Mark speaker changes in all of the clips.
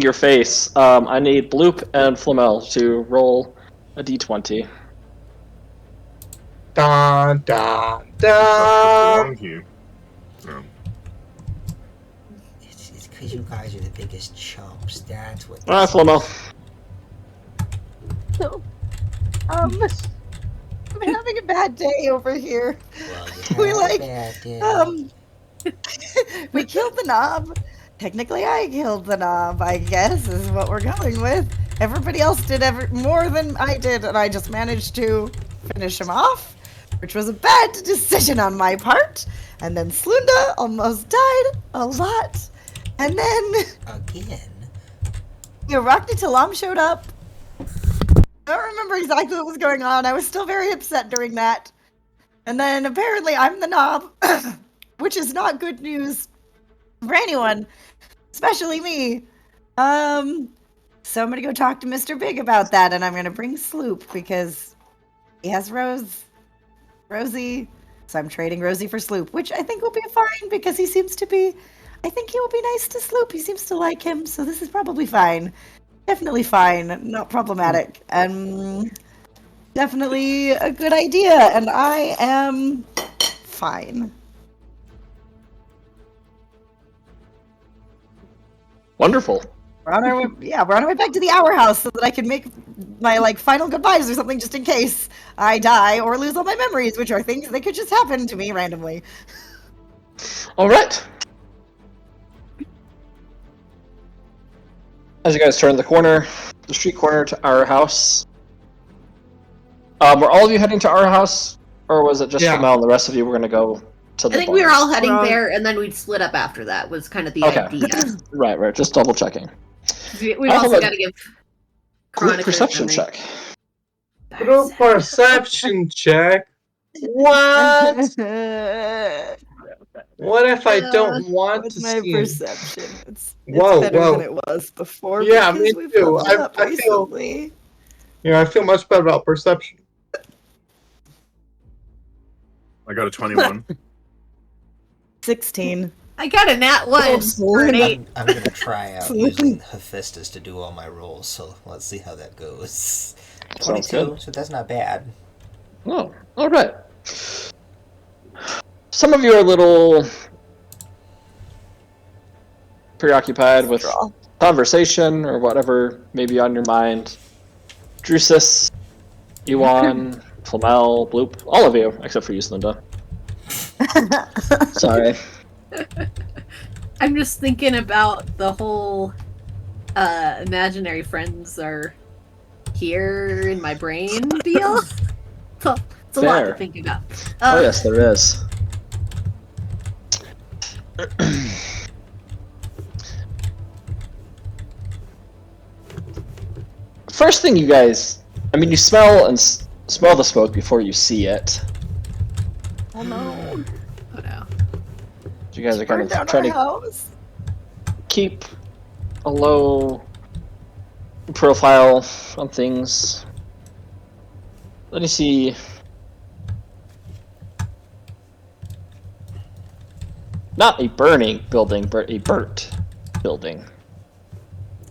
Speaker 1: your face, I need Bloop and Flamel to roll a d20.
Speaker 2: Dun, dun, dun.
Speaker 3: It's because you guys are the biggest chumps. That's what.
Speaker 1: Alright, Flamel.
Speaker 4: No. I'm having a bad day over here.
Speaker 3: Well,
Speaker 4: We
Speaker 3: you had
Speaker 4: like,
Speaker 3: a bad day.
Speaker 4: we killed the knob. Technically, I killed the knob, I guess, is what we're going with. Everybody else did more than I did, and I just managed to finish him off, which was a bad decision on my part. And then Slunda almost died a lot. And then
Speaker 3: Again?
Speaker 4: Rockney Talam showed up. I don't remember exactly what was going on. I was still very upset during that. And then apparently I'm the knob, which is not good news for anyone, especially me. So I'm gonna go talk to Mr. Big about that, and I'm gonna bring Sloop because he has Rosie. So I'm trading Rosie for Sloop, which I think will be fine because he seems to be. I think he will be nice to Sloop. He seems to like him, so this is probably fine. Definitely fine, not problematic, and definitely a good idea. And I am fine.
Speaker 1: Wonderful.
Speaker 4: We're on our way back to the Hour House so that I can make my final goodbyes or something, just in case I die or lose all my memories, which are things that could just happen to me randomly.
Speaker 1: All right. As you guys turn the street corner to our house. Were all of you heading to our house, or was it just Flamel and the rest of you were going to go to the
Speaker 5: I think we were all heading there, and then we'd split up after that, was kind of the idea.
Speaker 1: Right, just double checking.
Speaker 5: We also got to give
Speaker 1: Group perception check.
Speaker 2: Group perception check? What? What if I don't want to
Speaker 4: my
Speaker 2: see
Speaker 4: perception? It's
Speaker 2: whoa,
Speaker 4: better
Speaker 2: whoa.
Speaker 4: than it was before.
Speaker 2: Yeah,
Speaker 4: because
Speaker 2: me
Speaker 4: we've
Speaker 2: too.
Speaker 4: leveled up
Speaker 2: I feel.
Speaker 4: recently.
Speaker 2: Yeah, I feel much better about perception.
Speaker 6: I got a 21.
Speaker 4: 16.
Speaker 5: I got a nat 1 for an 8.
Speaker 3: I'm gonna try out using Hephaestus to do all my rolls, so let's see how that goes. 22, so that's not bad.
Speaker 1: Oh, alright. Some of you are a little preoccupied with conversation or whatever may be on your mind. Drusus, Yuan, Flamel, Bloop, all of you, except for you, Linda. Sorry.
Speaker 5: I'm just thinking about the whole imaginary friends are here in my brain deal. So it's a lot to think about.
Speaker 1: Oh yes, there is. First thing you guys, you smell the smoke before you see it.
Speaker 4: Oh no.
Speaker 5: Oh no.
Speaker 1: You guys are kind of trying to keep a low profile on things. Let me see. Not a burning building, but a burnt building.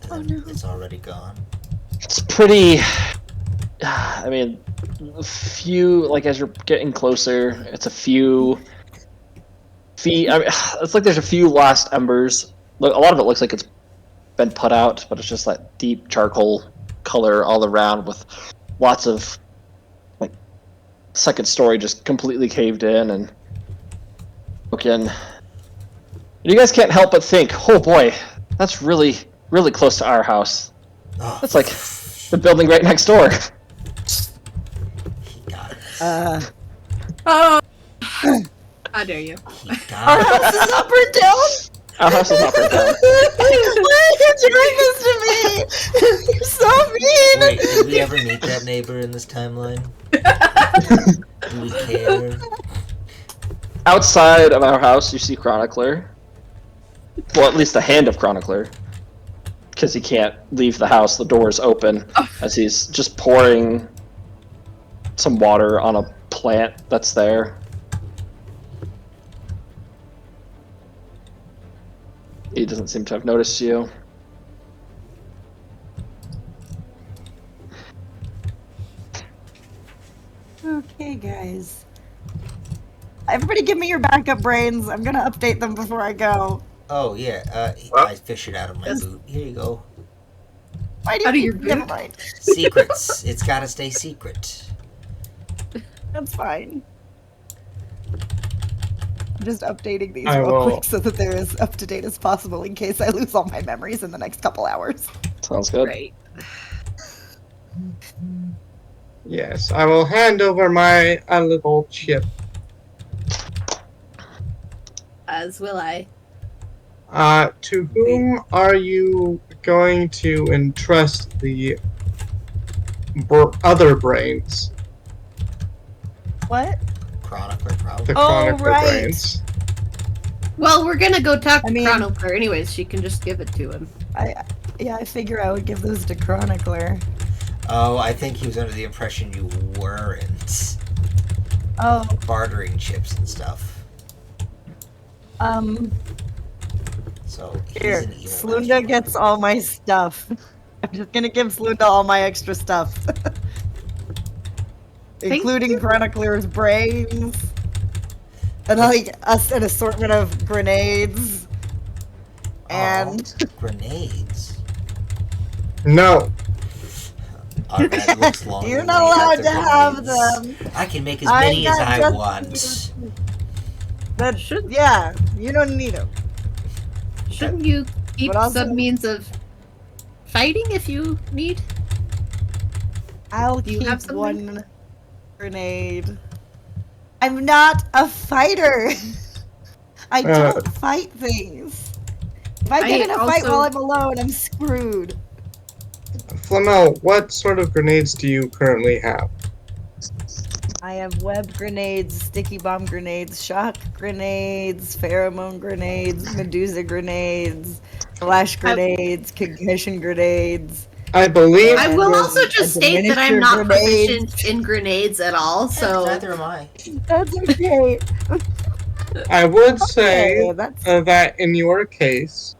Speaker 3: Oh no. It's already gone.
Speaker 1: It's pretty. A few, as you're getting closer, it's a few feet. It's like there's a few last embers. Look, a lot of it looks like it's been put out, but it's just that deep charcoal color all around with lots of second story just completely caved in and broken. You guys can't help but think, oh boy, that's really, really close to our house.
Speaker 3: Oh.
Speaker 1: That's like the building right next door.
Speaker 3: He got it.
Speaker 5: Oh! How dare you?
Speaker 4: Our house is not burnt down?
Speaker 1: Our house is not burnt down.
Speaker 4: Why are you doing this to me? You're so mean!
Speaker 3: Wait, did we ever meet that neighbor in this timeline? Do we care?
Speaker 1: Outside of our house, you see Chronicler. Well, at least a hand of Chronicler. Because he can't leave the house, the door is open, as he's just pouring some water on a plant that's there. He doesn't seem to have noticed you.
Speaker 4: Okay, guys. Everybody give me your backup brains. I'm gonna update them before I go.
Speaker 3: Oh yeah,
Speaker 6: Well-
Speaker 3: I fished it out of my boot. Here you go.
Speaker 4: Why do
Speaker 5: Out
Speaker 4: you
Speaker 5: of your
Speaker 4: keep... Never
Speaker 5: boot?
Speaker 4: mind.
Speaker 3: Secrets. It's gotta stay secret.
Speaker 4: That's fine. I'm just updating these
Speaker 2: I
Speaker 4: real
Speaker 2: will-
Speaker 4: quick so that they're as up to date as possible in case I lose all my memories in the next couple hours.
Speaker 1: Sounds good.
Speaker 5: Right.
Speaker 2: Yes, I will hand over my little chip.
Speaker 5: As will I.
Speaker 2: To whom are you going to entrust the other brains?
Speaker 4: What?
Speaker 3: Chronicler, probably.
Speaker 2: The
Speaker 4: Oh,
Speaker 2: chronicler
Speaker 4: right.
Speaker 2: brains.
Speaker 5: Well, we're gonna go talk
Speaker 4: I
Speaker 5: to
Speaker 4: mean-
Speaker 5: Chronicler anyways. She can just give it to him.
Speaker 4: I figure I would give those to Chronicler.
Speaker 3: Oh, I think he was under the impression you weren't
Speaker 4: Oh,
Speaker 3: bartering chips and stuff. So he's
Speaker 4: here.
Speaker 3: an evil
Speaker 4: Slunda
Speaker 3: master.
Speaker 4: gets all my stuff. I'm just gonna give Slunda all my extra stuff. Including Chronicler's brains. And like an assortment of grenades. And
Speaker 3: Grenades.
Speaker 2: No.
Speaker 3: That looks longer.
Speaker 4: you're
Speaker 3: than
Speaker 4: not
Speaker 3: we
Speaker 4: allowed
Speaker 3: the
Speaker 4: to have
Speaker 3: grenades.
Speaker 4: them.
Speaker 3: I can make as
Speaker 4: I
Speaker 3: many as
Speaker 4: got
Speaker 3: I
Speaker 4: just-
Speaker 3: want.
Speaker 4: That should, yeah, you don't need them.
Speaker 5: Shouldn't you keep
Speaker 4: But also-
Speaker 5: some means of fighting if you need?
Speaker 4: I'll
Speaker 5: Do you
Speaker 4: keep
Speaker 5: have something?
Speaker 4: one grenade. I'm not a fighter. I don't fight things. If I get in a fight
Speaker 5: also-
Speaker 4: while I'm alone, I'm screwed.
Speaker 2: Flamel, what sort of grenades do you currently have?
Speaker 4: I have web grenades, sticky bomb grenades, shock grenades, pheromone grenades, Medusa grenades, flash grenades, concussion grenades.
Speaker 2: I believe
Speaker 5: I will
Speaker 4: And
Speaker 5: also
Speaker 4: a
Speaker 5: just state that I'm
Speaker 4: miniature
Speaker 5: not
Speaker 4: grenade.
Speaker 5: proficient in grenades at all, so
Speaker 3: Neither am I.
Speaker 4: That's okay.
Speaker 2: I would say
Speaker 4: Okay, that's
Speaker 2: that in your case,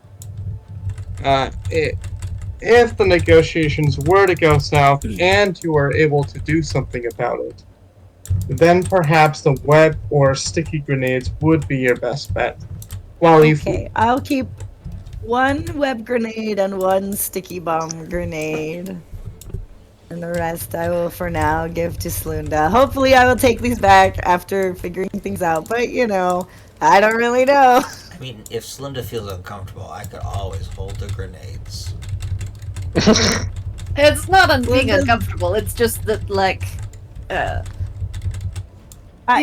Speaker 2: if the negotiations were to go south and you were able to do something about it, then perhaps the web or sticky grenades would be your best bet. While
Speaker 4: okay. I'll keep one web grenade and one sticky bomb grenade. And the rest I will for now give to Slunda. Hopefully I will take these back after figuring things out, but you know, I don't really know.
Speaker 3: I mean, if Slinda feels uncomfortable, I could always hold the grenades.
Speaker 5: it's not on being
Speaker 4: Well,
Speaker 5: uncomfortable. It's just that, like, you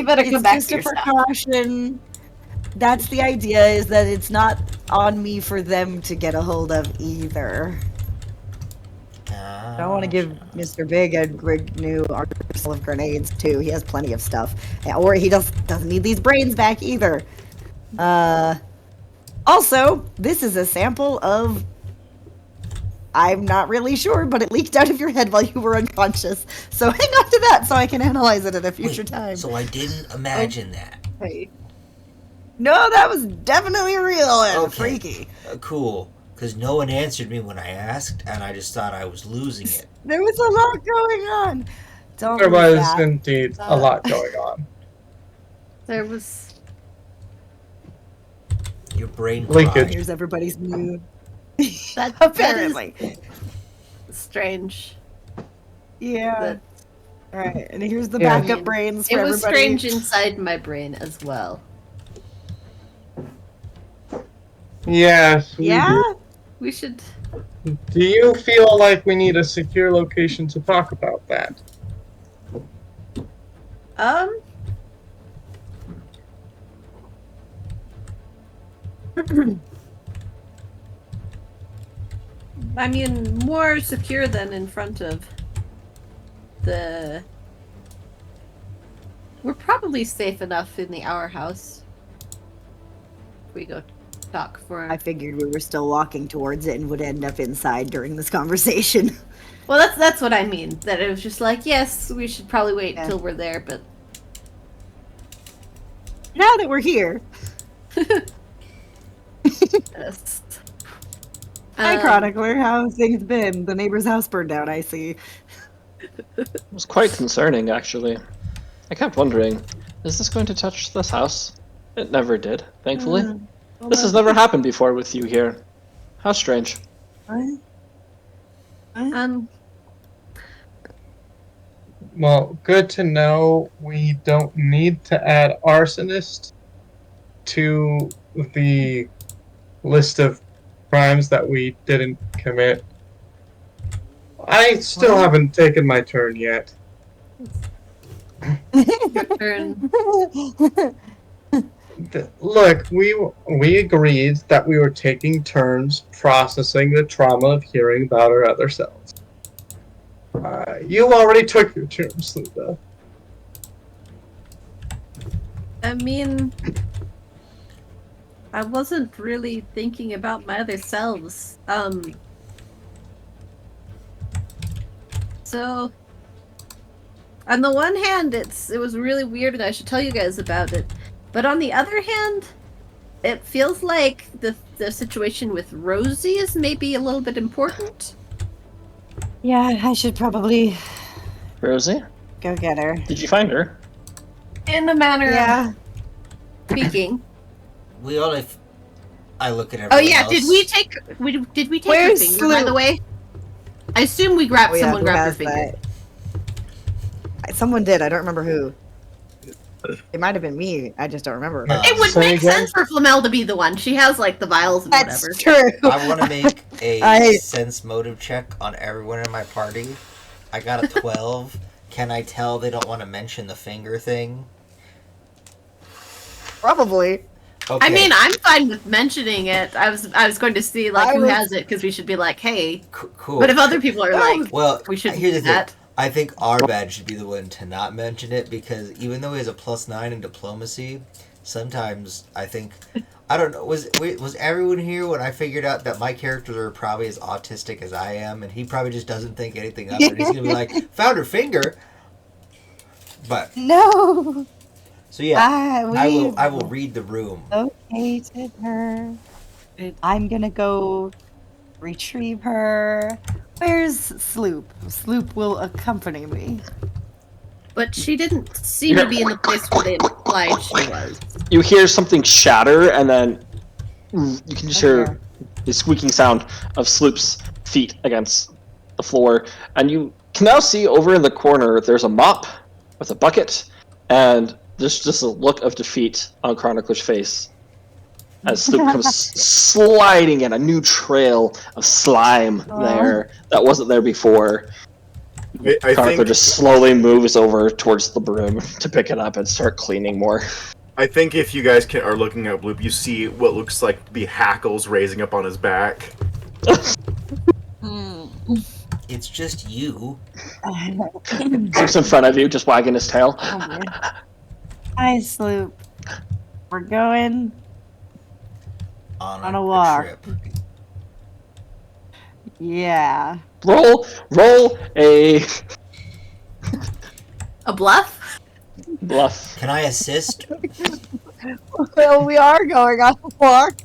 Speaker 5: better come
Speaker 4: it's
Speaker 5: back
Speaker 4: just
Speaker 5: to
Speaker 4: a
Speaker 5: your stuff.
Speaker 4: precaution. That's the idea, is that it's not on me for them to get a hold of either. I don't want to give Mr. Big a new arsenal of grenades too. He has plenty of stuff, or he doesn't need these brains back either. Also, this is a sample of. I'm not really sure, but it leaked out of your head while you were unconscious. So hang on to that so I can analyze it at a future
Speaker 3: Wait,
Speaker 4: time.
Speaker 3: So I didn't imagine that.
Speaker 4: Hey. No, that was definitely real and
Speaker 3: Okay.
Speaker 4: freaky.
Speaker 3: Cool. Because no one answered me when I asked, and I just thought I was losing it.
Speaker 4: There was a lot going on. Don't
Speaker 2: there
Speaker 4: lose
Speaker 2: was
Speaker 4: that.
Speaker 2: indeed a lot going on.
Speaker 5: There was.
Speaker 3: Your brain
Speaker 2: Linkage.
Speaker 3: fried.
Speaker 4: Here's everybody's mood.
Speaker 5: That
Speaker 4: Apparently.
Speaker 5: is strange.
Speaker 4: Yeah.
Speaker 5: That-
Speaker 4: Alright, and here's the
Speaker 2: Yeah.
Speaker 4: backup brains for
Speaker 5: It was
Speaker 4: everybody.
Speaker 5: strange inside my brain as well.
Speaker 2: Yes. we
Speaker 4: Yeah?
Speaker 5: We should.
Speaker 2: do. Do you feel like we need a secure location to talk about that?
Speaker 5: I mean, more secure than in front of the. We're probably safe enough in the Hour House. We go talk for.
Speaker 4: I figured we were still walking towards it and would end up inside during this conversation.
Speaker 5: Well, that's what I mean. That it was just like, yes, we should probably wait
Speaker 4: Yeah.
Speaker 5: till we're there, but
Speaker 4: Now that we're here.
Speaker 5: yes.
Speaker 4: Hi, Chronicler. How have things been? The neighbor's house burned down, I see.
Speaker 1: It was quite concerning, actually. I kept wondering, is this going to touch this house? It never did, thankfully. This has never happened before with you here. How strange.
Speaker 2: Well, good to know. We don't need to add arsonist to the list of crimes that we didn't commit. I still haven't taken my turn yet.
Speaker 5: Your turn.
Speaker 2: Look, we agreed that we were taking turns processing the trauma of hearing about our other selves. You already took your turn, Sluta.
Speaker 5: I mean, I wasn't really thinking about my other selves. So, on the one hand, it was really weird, and I should tell you guys about it. But on the other hand, it feels like the situation with Rosie is maybe a little bit important.
Speaker 4: Yeah, I should probably
Speaker 1: Rosie,
Speaker 4: go get her.
Speaker 1: did you find her?
Speaker 5: In the manner
Speaker 4: Yeah.
Speaker 5: of speaking.
Speaker 3: We all if I look at everyone
Speaker 5: Oh yeah,
Speaker 3: else.
Speaker 5: did we take
Speaker 4: Where's
Speaker 5: her finger, by
Speaker 4: Sloop?
Speaker 5: the way? I assume we grabbed
Speaker 4: Oh, yeah,
Speaker 5: someone
Speaker 4: who
Speaker 5: grabbed her
Speaker 4: has
Speaker 5: finger.
Speaker 4: that? Someone did. I don't remember who. It might have been me. I just don't remember.
Speaker 5: It would
Speaker 2: Say
Speaker 5: make
Speaker 2: again?
Speaker 5: sense for Flamel to be the one. She has like the vials and
Speaker 4: That's
Speaker 5: whatever.
Speaker 4: true.
Speaker 3: I want to make a
Speaker 4: I-
Speaker 3: sense motive check on everyone in my party. I got a 12. Can I tell they don't want to mention the finger thing?
Speaker 4: Probably.
Speaker 3: Okay.
Speaker 5: I mean, I'm fine with mentioning it. I was going to see like
Speaker 4: I
Speaker 5: who
Speaker 4: was-
Speaker 5: has it because we should be like, hey.
Speaker 3: Cool.
Speaker 5: But if other people are like,
Speaker 3: Well,
Speaker 5: we shouldn't
Speaker 3: here's
Speaker 5: do
Speaker 3: the thing.
Speaker 5: that.
Speaker 3: I think our badge should be the one to not mention it because even though he has a +9 in diplomacy, sometimes I think I don't know. Was everyone here when I figured out that my characters are probably as autistic as I am, and he probably just doesn't think anything of it. And he's gonna be like, "Found her finger," but
Speaker 4: No.
Speaker 3: so yeah,
Speaker 4: We
Speaker 3: I will read the room.
Speaker 4: located her. I'm gonna go retrieve her. Where's Sloop? Sloop will accompany me.
Speaker 5: But she didn't seem to be in the place where they implied she was.
Speaker 1: You hear something shatter, and then you can just hear
Speaker 4: Okay.
Speaker 1: the squeaking sound of Sloop's feet against the floor. And you can now see over in the corner there's a mop with a bucket, and there's just a look of defeat on Chronicler's face as Sloop comes sliding in, a new trail of slime there that wasn't there before.
Speaker 6: I
Speaker 1: Chronicler
Speaker 6: think
Speaker 1: just slowly moves over towards the broom to pick it up and start cleaning more.
Speaker 6: I think if you guys are looking at Bloop, you see what looks like the hackles raising up on his back.
Speaker 3: It's just you.
Speaker 1: Sloop's in front of you, just wagging his tail.
Speaker 4: Hi, Sloop. We're going.
Speaker 3: On
Speaker 4: a walk.
Speaker 3: trip.
Speaker 4: Yeah.
Speaker 1: Roll a
Speaker 5: bluff?
Speaker 1: bluff.
Speaker 3: Can I assist?
Speaker 4: Well, we are going on a walk.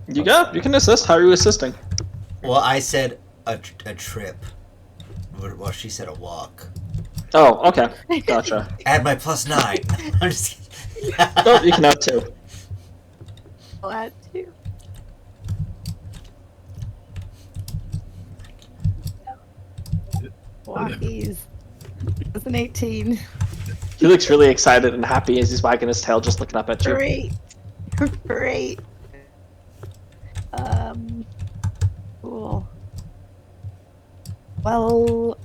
Speaker 1: You can assist. How are you assisting?
Speaker 3: Well, I said a trip. Well, she said a walk.
Speaker 1: Oh, okay. Gotcha.
Speaker 3: Add my +9. I'm just kidding.
Speaker 1: Oh, you can have 2.
Speaker 4: Glad to. Walkies. It's an 18.
Speaker 1: He looks really excited and happy as he's wagging his tail, just looking up at you.
Speaker 4: Great. Great. Cool. Well,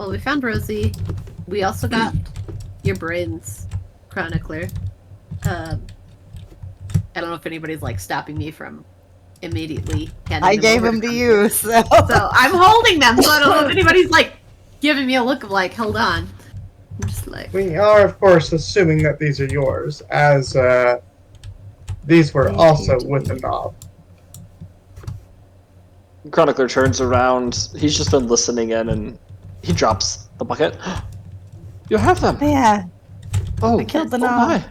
Speaker 5: We found Rosie. We also got your brains, Chronicler. I don't know if anybody's like stopping me from immediately handing
Speaker 4: I
Speaker 5: them
Speaker 4: gave
Speaker 5: over
Speaker 4: them to
Speaker 5: Chronicler.
Speaker 4: you, so.
Speaker 5: So I'm holding them, so I don't know if anybody's like giving me a look of like, hold on. I'm just like,
Speaker 2: We are, of course, assuming that these are yours, as these were also with the knob.
Speaker 1: Chronicler turns around. He's just been listening in, and he drops the bucket. You have them.
Speaker 4: Yeah.
Speaker 1: Oh,
Speaker 4: I killed the
Speaker 1: oh
Speaker 4: knob.
Speaker 1: my.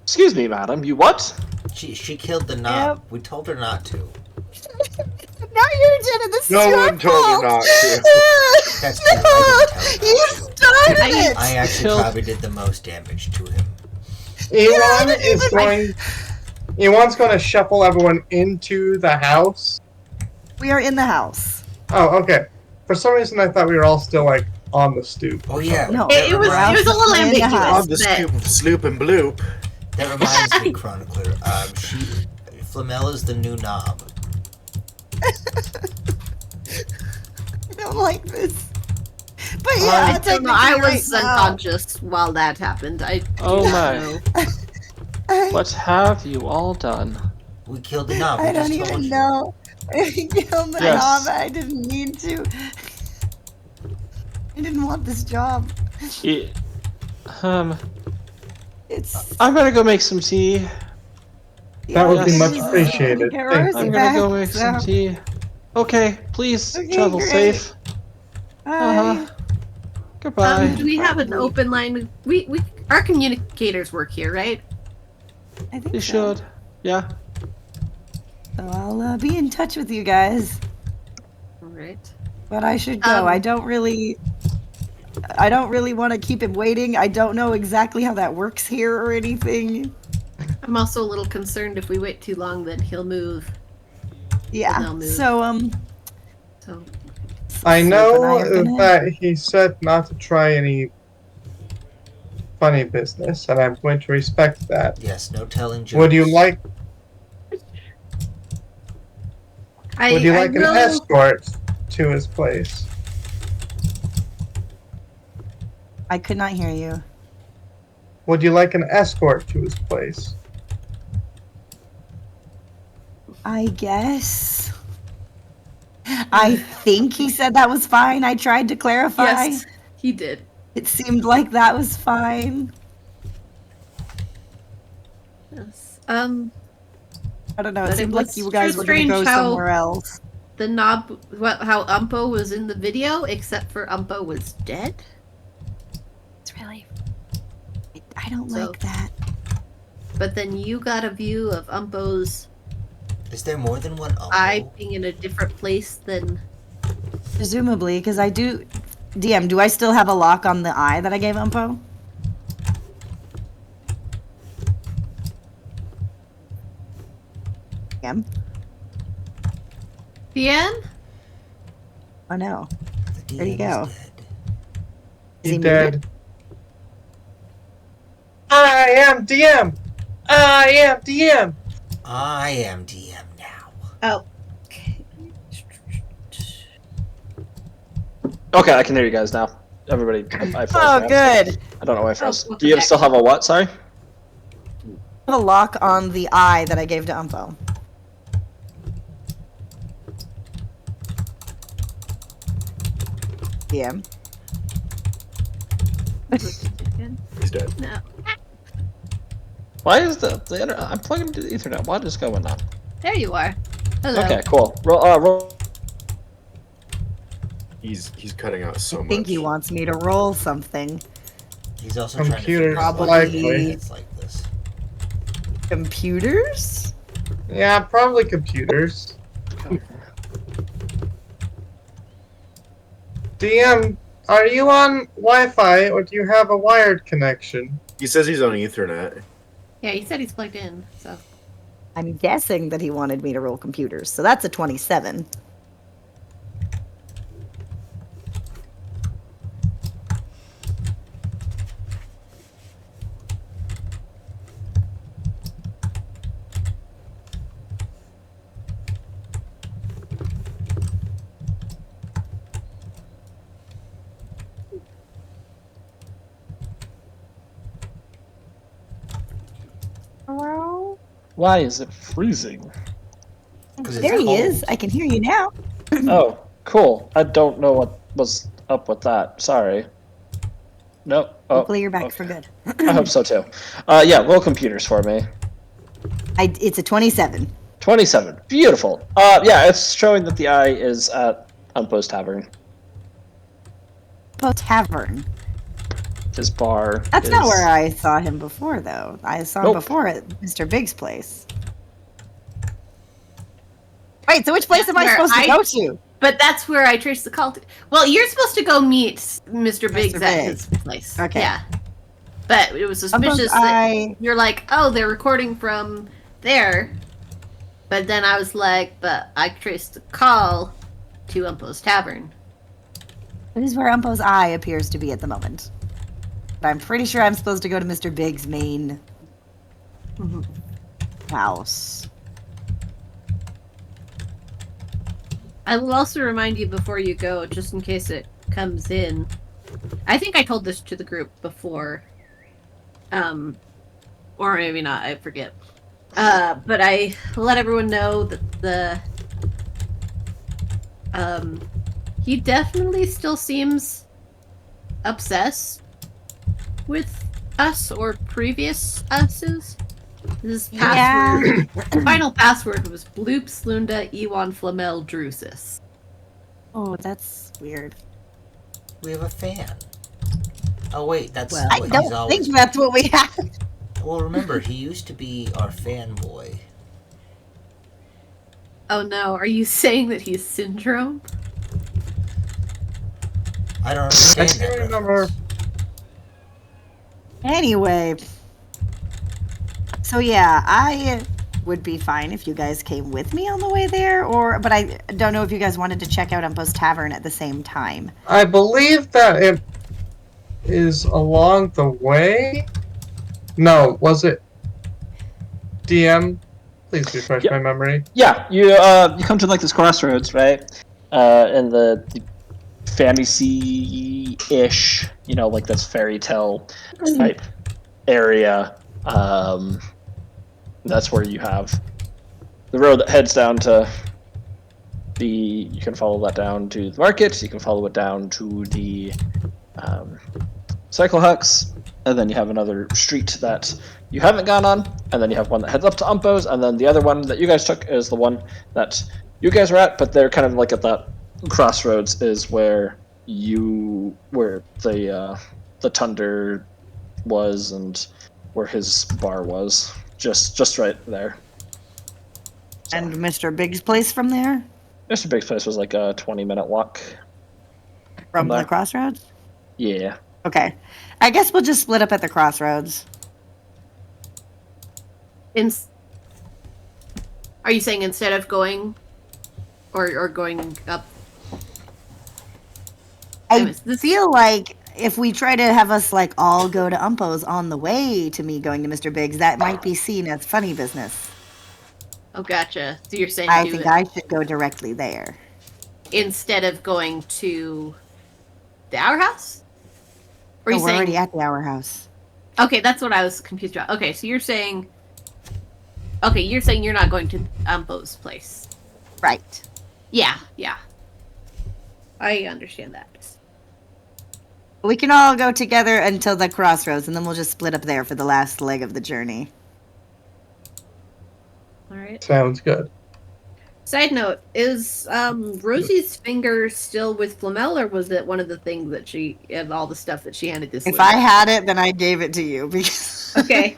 Speaker 1: Excuse me, madam. You what?
Speaker 3: She killed the knob. We told her not to.
Speaker 4: Now you did it. This is
Speaker 6: No
Speaker 4: your
Speaker 6: one told her
Speaker 4: fault.
Speaker 6: not to.
Speaker 3: That's true. I didn't tell
Speaker 4: You
Speaker 3: her not to.
Speaker 4: started it.
Speaker 3: I actually
Speaker 1: Killed-
Speaker 3: probably did the most damage to him.
Speaker 2: Ewan's going to shuffle everyone into the house.
Speaker 4: We are in the house.
Speaker 2: Oh, okay. For some reason, I thought we were all still like on the stoop.
Speaker 3: Oh yeah.
Speaker 4: No.
Speaker 5: It was a little
Speaker 4: In the
Speaker 5: ambiguous.
Speaker 4: house.
Speaker 6: On the
Speaker 5: but-
Speaker 6: scoop of Sloop and Bloop.
Speaker 3: That reminds me, Chronicler. Flamella's the new knob.
Speaker 4: I don't like this. But
Speaker 1: I
Speaker 4: yeah,
Speaker 5: I
Speaker 4: technically
Speaker 5: was
Speaker 4: right now,
Speaker 5: unconscious while that happened. I do
Speaker 1: Oh
Speaker 5: not
Speaker 1: my.
Speaker 5: know.
Speaker 1: What have you all done?
Speaker 3: We killed the knob.
Speaker 4: I
Speaker 3: We
Speaker 4: don't
Speaker 3: just told
Speaker 4: even
Speaker 3: you.
Speaker 4: know. I killed the
Speaker 1: Yes.
Speaker 4: knob. I didn't mean to. I didn't want this job.
Speaker 1: E-
Speaker 4: It's.
Speaker 1: I'm gonna go make some tea.
Speaker 2: That would
Speaker 1: be much
Speaker 2: appreciated.
Speaker 4: Get
Speaker 2: Thank
Speaker 4: Rosie
Speaker 1: I'm
Speaker 4: back,
Speaker 1: gonna go make some
Speaker 4: so-
Speaker 1: tea. Okay, please
Speaker 4: Okay,
Speaker 1: travel
Speaker 4: great.
Speaker 1: safe.
Speaker 4: Bye.
Speaker 1: Goodbye.
Speaker 5: Do we have an open line? We our communicators work here, right?
Speaker 4: I think
Speaker 1: You
Speaker 4: so.
Speaker 1: should. Yeah.
Speaker 4: So I'll be in touch with you guys.
Speaker 5: All right.
Speaker 4: But I should go. I
Speaker 5: Um,
Speaker 4: don't really want to keep him waiting. I don't know exactly how that works here or anything.
Speaker 5: I'm also a little concerned if we wait too long, then he'll move.
Speaker 4: Yeah.
Speaker 5: they'll move.
Speaker 4: So
Speaker 5: So
Speaker 2: I
Speaker 4: Sloop
Speaker 2: know
Speaker 4: and I are gonna-
Speaker 2: that he said not to try any funny business, and I'm going to respect that.
Speaker 3: Yes, no telling jokes.
Speaker 2: Would you like
Speaker 5: I
Speaker 2: Would you
Speaker 5: I
Speaker 2: like an
Speaker 5: will-
Speaker 2: escort to his place?
Speaker 4: I could not hear you.
Speaker 2: Would you like an escort to his place?
Speaker 4: I guess. I think he said that was fine. I tried to clarify.
Speaker 5: Yes, he did.
Speaker 4: It seemed like that was fine.
Speaker 5: Yes.
Speaker 4: I don't know. It
Speaker 5: But it
Speaker 4: seemed like
Speaker 5: was
Speaker 4: you guys
Speaker 5: too
Speaker 4: were going to go
Speaker 5: strange how-
Speaker 4: somewhere else.
Speaker 5: The knob, how Umpo was in the video, except for Umpo was dead.
Speaker 4: It's really. I don't
Speaker 5: So-
Speaker 4: like that.
Speaker 5: But then you got a view of Umpo's
Speaker 3: Is there more than one Umpo?
Speaker 5: eye being in a different place than.
Speaker 4: Presumably, because I do. DM, do I still have a lock on the eye that I gave Umpo? DM?
Speaker 5: Bien?
Speaker 4: Oh no.
Speaker 3: The
Speaker 4: Where'd he
Speaker 3: DM is
Speaker 4: go?
Speaker 3: dead.
Speaker 4: Is
Speaker 2: He
Speaker 4: he
Speaker 2: dead. I am DM. I am DM.
Speaker 3: I am DM now.
Speaker 5: Oh.
Speaker 1: Okay, I can hear you guys now. Everybody, I froze.
Speaker 4: Oh,
Speaker 1: perhaps.
Speaker 4: good.
Speaker 1: I don't know why I froze.
Speaker 5: Oh,
Speaker 1: Do you
Speaker 5: okay.
Speaker 1: still have a what? Sorry.
Speaker 4: I have a lock on the eye that I gave to Umpo. DM.
Speaker 6: He's dead.
Speaker 5: No.
Speaker 1: Why is the internet? I'm plugging into the Ethernet. What is going on?
Speaker 5: There you are. Hello.
Speaker 1: Okay, cool. Roll.
Speaker 6: He's cutting out so
Speaker 4: I
Speaker 6: much.
Speaker 4: think he wants me to roll something.
Speaker 3: He's also
Speaker 2: Computers,
Speaker 3: trying to figure out
Speaker 4: likely.
Speaker 3: why it's like this.
Speaker 4: Computers?
Speaker 2: Yeah, probably computers. DM, are you on Wi-Fi or do you have a wired connection?
Speaker 6: He says he's on Ethernet.
Speaker 5: Yeah, he said he's plugged in, so.
Speaker 4: I'm guessing that he wanted me to roll computers, so that's a 27. Hello?
Speaker 1: Why is it freezing?
Speaker 3: 'Cause it's
Speaker 4: There he
Speaker 3: cold.
Speaker 4: is. I can hear you now.
Speaker 1: Oh, cool. I don't know what was up with that. Sorry. Nope. Oh,
Speaker 4: Hopefully you're back
Speaker 1: okay.
Speaker 4: for good.
Speaker 1: I hope so too. Yeah, roll computers for me.
Speaker 4: It's a 27.
Speaker 1: 27. Beautiful. Yeah, it's showing that the eye is at Umpo's Tavern.
Speaker 4: Po Tavern.
Speaker 1: His bar.
Speaker 4: That's
Speaker 1: is...
Speaker 4: not where I saw him before, though. I saw him
Speaker 1: Nope.
Speaker 4: before at Mr. Big's place. Right, so which place am I
Speaker 5: Where
Speaker 4: supposed to go to?
Speaker 5: But that's where I traced the call to. Well, you're supposed to go meet Mr. Biggs at
Speaker 4: Biggs.
Speaker 5: his place.
Speaker 4: Okay.
Speaker 5: Yeah. But it was suspicious that you're like, oh, they're recording from there. But then I was like, but I traced the call to Umpo's Tavern.
Speaker 4: This is where Umpo's eye appears to be at the moment. But I'm pretty sure I'm supposed to go to Mr. Big's main house.
Speaker 5: I will also remind you before you go, just in case it comes in. I think I told this to the group before. Or maybe not, I forget. But I let everyone know that he definitely still seems obsessed with us or previous us's. His password, final password was Bloop Slunda Ewan Flamel Drusus.
Speaker 4: Oh, that's weird.
Speaker 3: We have a fan. Oh wait, that's
Speaker 4: I
Speaker 3: what
Speaker 4: don't
Speaker 3: he's always.
Speaker 4: think that's what we have.
Speaker 3: Well, remember, he used to be our fanboy.
Speaker 5: Oh no, are you saying that he's Syndrome?
Speaker 3: I don't
Speaker 2: I
Speaker 3: understand
Speaker 2: still
Speaker 3: that
Speaker 2: remember.
Speaker 3: reference.
Speaker 4: Anyway. So yeah, I would be fine if you guys came with me on the way there, but I don't know if you guys wanted to check out Umpo's Tavern at the same time.
Speaker 2: I believe that it is along the way. No, was it DM? Please refresh
Speaker 1: Yep.
Speaker 2: my memory.
Speaker 1: Yeah, you come to like this crossroads, right? In the fantasy-ish, like this fairy tale type area. That's where you have the road that heads down to you can follow that down to the market, you can follow it down to the cycle hucks, and then you have another street that you haven't gone on, and then you have one that heads up to Umpo's, and then the other one that you guys took is the one that you guys were at, but they're kind of like at that crossroads is where the Tunder was and where his bar was. Just right there. So.
Speaker 4: And Mr. Big's place from there?
Speaker 1: Mr. Big's place was like a 20-minute walk.
Speaker 4: From the crossroads?
Speaker 1: Yeah.
Speaker 4: Okay. I guess we'll just split up at the crossroads.
Speaker 5: Are you saying instead of going or going up?
Speaker 4: I feel like if we try to have us like all go to Umpo's on the way to me going to Mr. Big's, that might be seen as funny business.
Speaker 5: Oh, gotcha. So you're saying
Speaker 4: I think I should go directly there.
Speaker 5: Instead of going to the Hour House? Or
Speaker 4: No,
Speaker 5: you
Speaker 4: we're
Speaker 5: saying...
Speaker 4: already at the Hour House.
Speaker 5: Okay, that's what I was confused about. Okay, so you're saying... Okay, you're saying you're not going to Umpo's place.
Speaker 4: Right.
Speaker 5: Yeah. I understand that.
Speaker 4: We can all go together until the crossroads, and then we'll just split up there for the last leg of the journey.
Speaker 5: Alright.
Speaker 2: Sounds good.
Speaker 5: Side note, is Rosie's finger still with Flamel, or was it one of the things that she, and all the stuff that she handed this
Speaker 4: If I had it, then I gave it to you, because...
Speaker 5: Okay.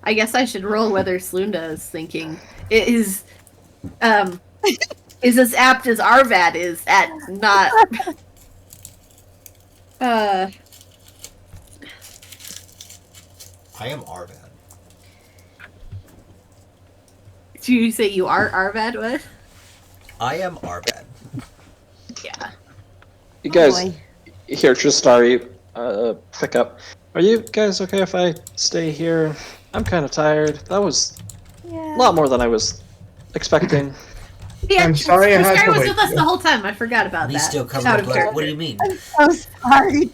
Speaker 5: I guess I should roll whether Slunda is thinking. It is as apt as Arvad is at not...
Speaker 3: I am Arvad.
Speaker 5: Do you say you are Arvad? What?
Speaker 3: I am Arvad.
Speaker 5: Yeah.
Speaker 1: You guys,
Speaker 4: boy.
Speaker 1: here, Tristari, pick up. Are you guys okay if I stay here? I'm kind of tired. That was a lot more than I was expecting.
Speaker 5: Yeah,
Speaker 2: I'm sorry I had to
Speaker 5: was
Speaker 2: wait
Speaker 5: with us
Speaker 2: you.
Speaker 5: the whole time. I forgot about
Speaker 3: We
Speaker 5: that.
Speaker 3: still come
Speaker 5: Out
Speaker 3: with
Speaker 5: of
Speaker 3: blood. What
Speaker 5: character.
Speaker 3: do you mean?
Speaker 4: I'm sorry,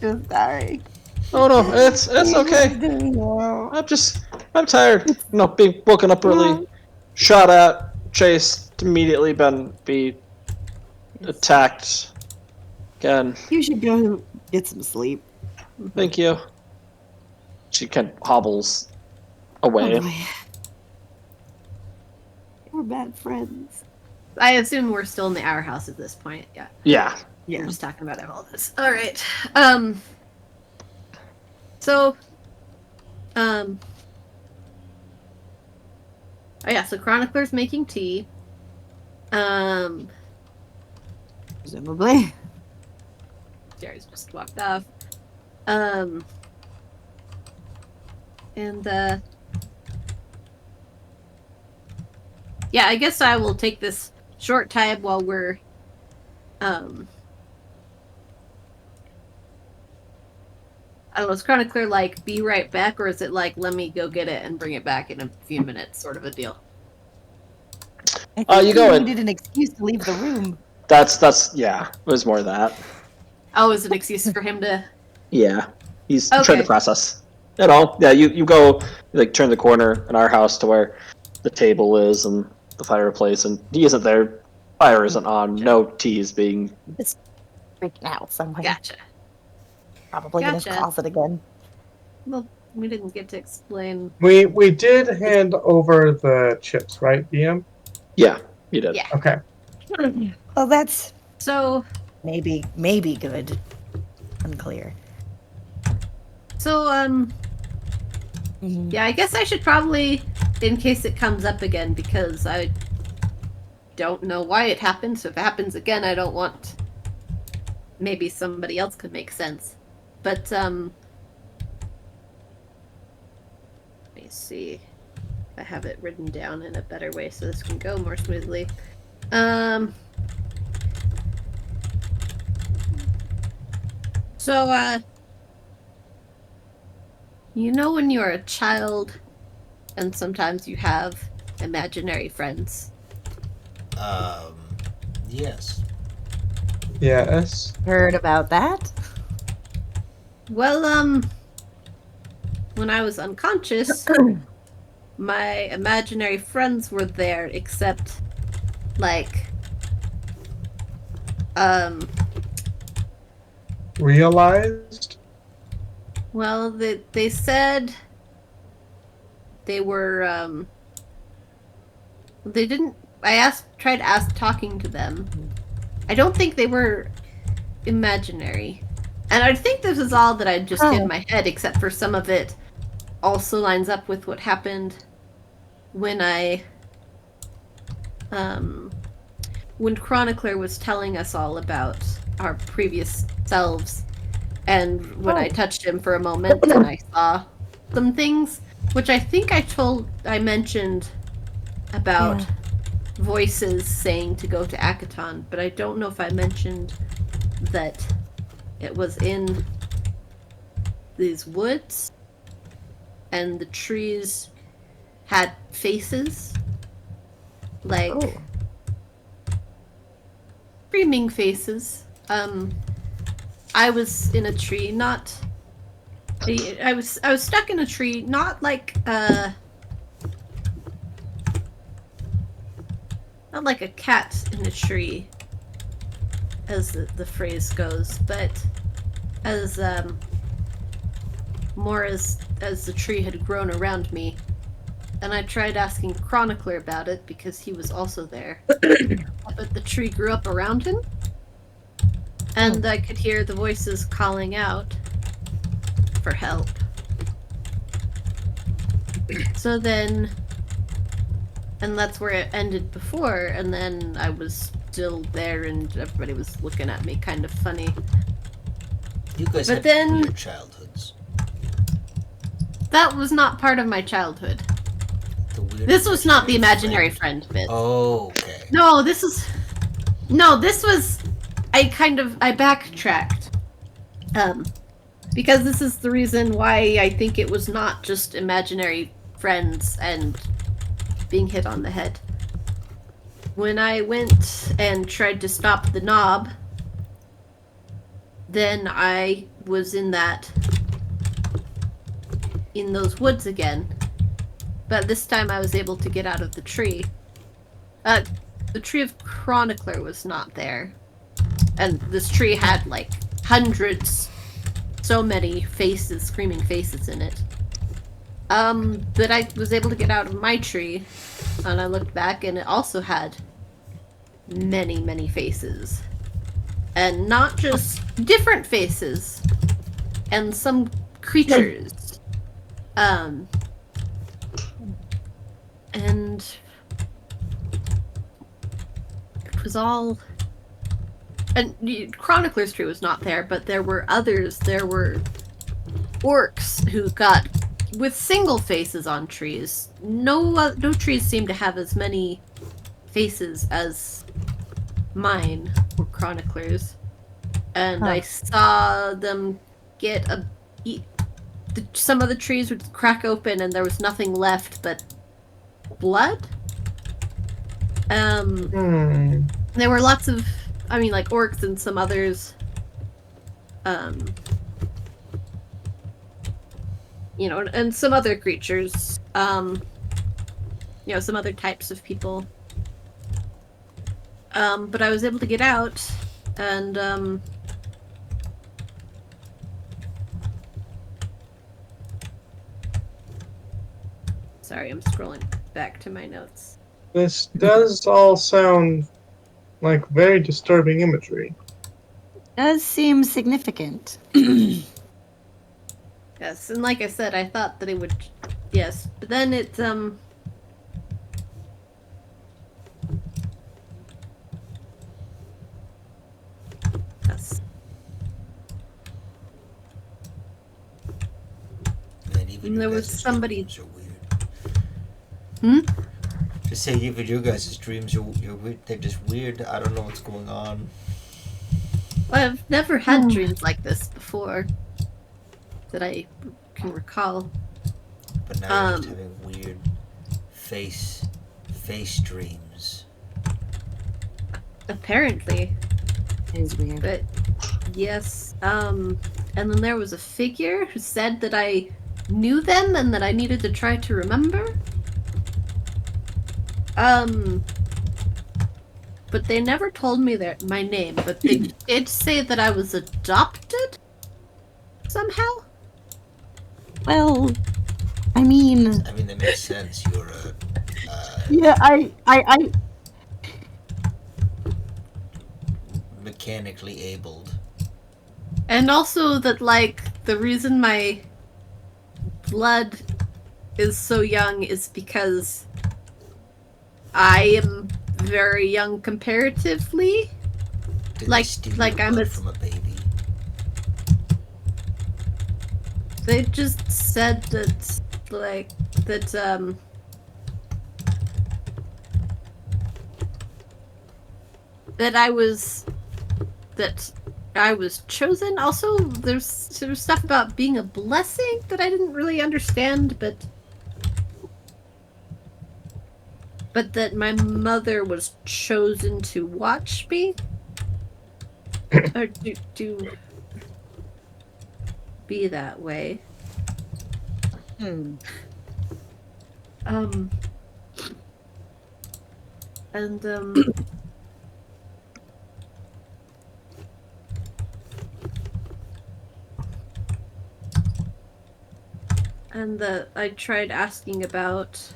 Speaker 1: Oh no, it's okay. I'm tired. Being woken up early, shot at, chased, immediately be attacked again.
Speaker 4: You should go get some sleep.
Speaker 1: Thank you. She kind of hobbles away.
Speaker 4: Oh, boy. We're bad friends.
Speaker 5: I assume we're still in the Hour House at this point. Yeah.
Speaker 1: Yeah.
Speaker 5: We're just talking about all this. All right. So, Oh yeah, so Chronicler's making tea.
Speaker 4: Presumably.
Speaker 5: Jerry's just walked off. And yeah, I guess I will take this short time while we're I don't know, is Chronicler like be right back, or is it like let me go get it and bring it back in a few minutes sort of a deal?
Speaker 4: I think
Speaker 1: you go
Speaker 4: he
Speaker 1: in.
Speaker 4: needed an excuse to leave the room.
Speaker 1: That's yeah. It was more that.
Speaker 5: Oh, is an excuse for him to
Speaker 1: Yeah, he's
Speaker 5: Okay.
Speaker 1: trying to process. You know, yeah. You go like turn the corner in our house to where the table is and the fireplace, and he isn't there. Fire isn't on. No tea is being.
Speaker 4: It's freaking out somewhere.
Speaker 5: Gotcha.
Speaker 4: Probably in his
Speaker 5: Gotcha.
Speaker 4: closet again.
Speaker 5: Well, we didn't get to explain.
Speaker 2: We did hand over the chips, right, DM?
Speaker 1: Yeah, you did.
Speaker 5: Yeah.
Speaker 2: Okay.
Speaker 4: Well, that's
Speaker 5: So
Speaker 4: maybe good. Unclear.
Speaker 5: so yeah, I guess I should probably, in case it comes up again, because I don't know why it happened. So if it happens again, I don't want. Maybe somebody else could make sense. But let me see if I have it written down in a better way so this can go more smoothly. So you know when you're a child and sometimes you have imaginary friends.
Speaker 3: Yes.
Speaker 2: Yes.
Speaker 4: Heard about that?
Speaker 5: Well, when I was unconscious, my imaginary friends were there, except, like,
Speaker 2: Realized?
Speaker 5: well, they said they were, they didn't, tried talking to them. I don't think they were imaginary. And I think this is all that I just hid in my head, except for some of it also lines up with what happened when when Chronicler was telling us all about our previous selves, and when I touched him for a moment and I saw some things, which I think I mentioned about voices saying to go to Akaton, but I don't know if I mentioned that it was in these woods and the trees had faces, like screaming faces. I was in a tree, not I was stuck in a tree, not like a cat in a tree, as the phrase goes, but as more as the tree had grown around me. And I tried asking Chronicler about it because he was also there. But the tree grew up around him, and I could hear the voices calling out for help. So then, and that's where it ended before, and then I was still there and everybody was looking at me kind of funny.
Speaker 3: You guys
Speaker 5: But
Speaker 3: had
Speaker 5: then-
Speaker 3: weird childhoods.
Speaker 5: That was not part of my childhood.
Speaker 3: The weird
Speaker 5: This was not the imaginary friend bit.
Speaker 3: Oh, okay.
Speaker 5: No, this was... I backtracked. Because this is the reason why I think it was not just imaginary friends and being hit on the head. When I went and tried to stop the knob, then I was in those woods again. But this time I was able to get out of the tree. The tree of Chronicler was not there. And this tree had like hundreds, so many faces, screaming faces in it. But I was able to get out of my tree, and I looked back and it also had many, many faces. And not just different faces, and some creatures. And it was all... And Chronicler's Tree was not there, but there were others. There were orcs who got with single faces on trees. No trees seemed to have as many faces as mine were chroniclers. And I saw them get some of the trees would crack open and there was nothing left but blood. There were lots of, like orcs and some others. And some other creatures. Some other types of people. But I was able to get out, and, sorry, I'm scrolling back to my notes.
Speaker 2: This does all sound like very disturbing imagery.
Speaker 4: Does seem significant.
Speaker 5: Yes, and like I said, I thought that it would... Yes, but then it, Yes.
Speaker 3: Man, even
Speaker 5: And there
Speaker 3: your
Speaker 5: was
Speaker 3: guys'
Speaker 5: somebody...
Speaker 3: dreams are weird.
Speaker 5: Hmm?
Speaker 3: Just say even your guys' dreams are weird. They're just weird. I don't know what's going on.
Speaker 5: Well, I've never had dreams like this before. That I can recall.
Speaker 3: But now you're just having weird face dreams.
Speaker 5: Apparently.
Speaker 4: It is weird.
Speaker 5: But, yes, and then there was a figure who said that I knew them and that I needed to try to remember. But they never told me my name, but they did say that I was adopted? Somehow?
Speaker 4: Well, I mean...
Speaker 3: that makes sense. You're a...
Speaker 4: yeah, I...
Speaker 3: mechanically abled.
Speaker 5: And also that, the reason my blood is so young is because I am very young comparatively.
Speaker 3: Did
Speaker 5: Like-
Speaker 3: they steal
Speaker 5: like
Speaker 3: your
Speaker 5: I'm
Speaker 3: blood
Speaker 5: a-
Speaker 3: from a baby?
Speaker 5: They just said that, that I was chosen. Also, there's stuff about being a blessing that I didn't really understand, but that my mother was chosen to watch me or to be that way. And I tried asking about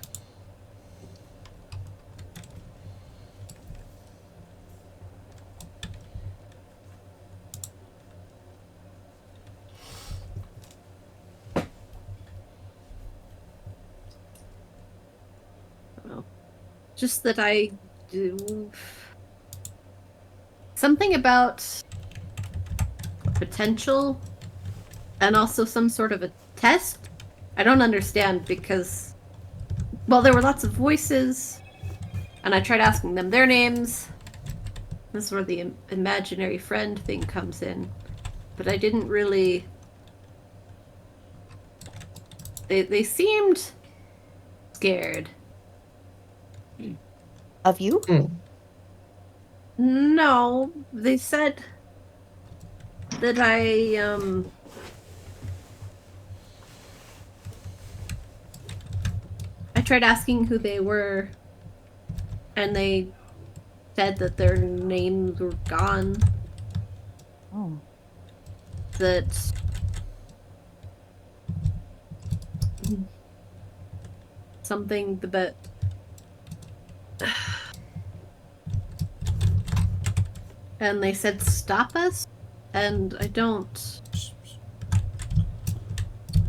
Speaker 5: just that I do something about potential and also some sort of a test. I don't understand because, well, there were lots of voices and I tried asking them their names. This is where the imaginary friend thing comes in. But I didn't really... They seemed scared.
Speaker 4: Of you?
Speaker 5: No, they said that I tried asking who they were, and they said that their names were gone.
Speaker 4: Oh.
Speaker 5: That something that and they said stop us, and I don't.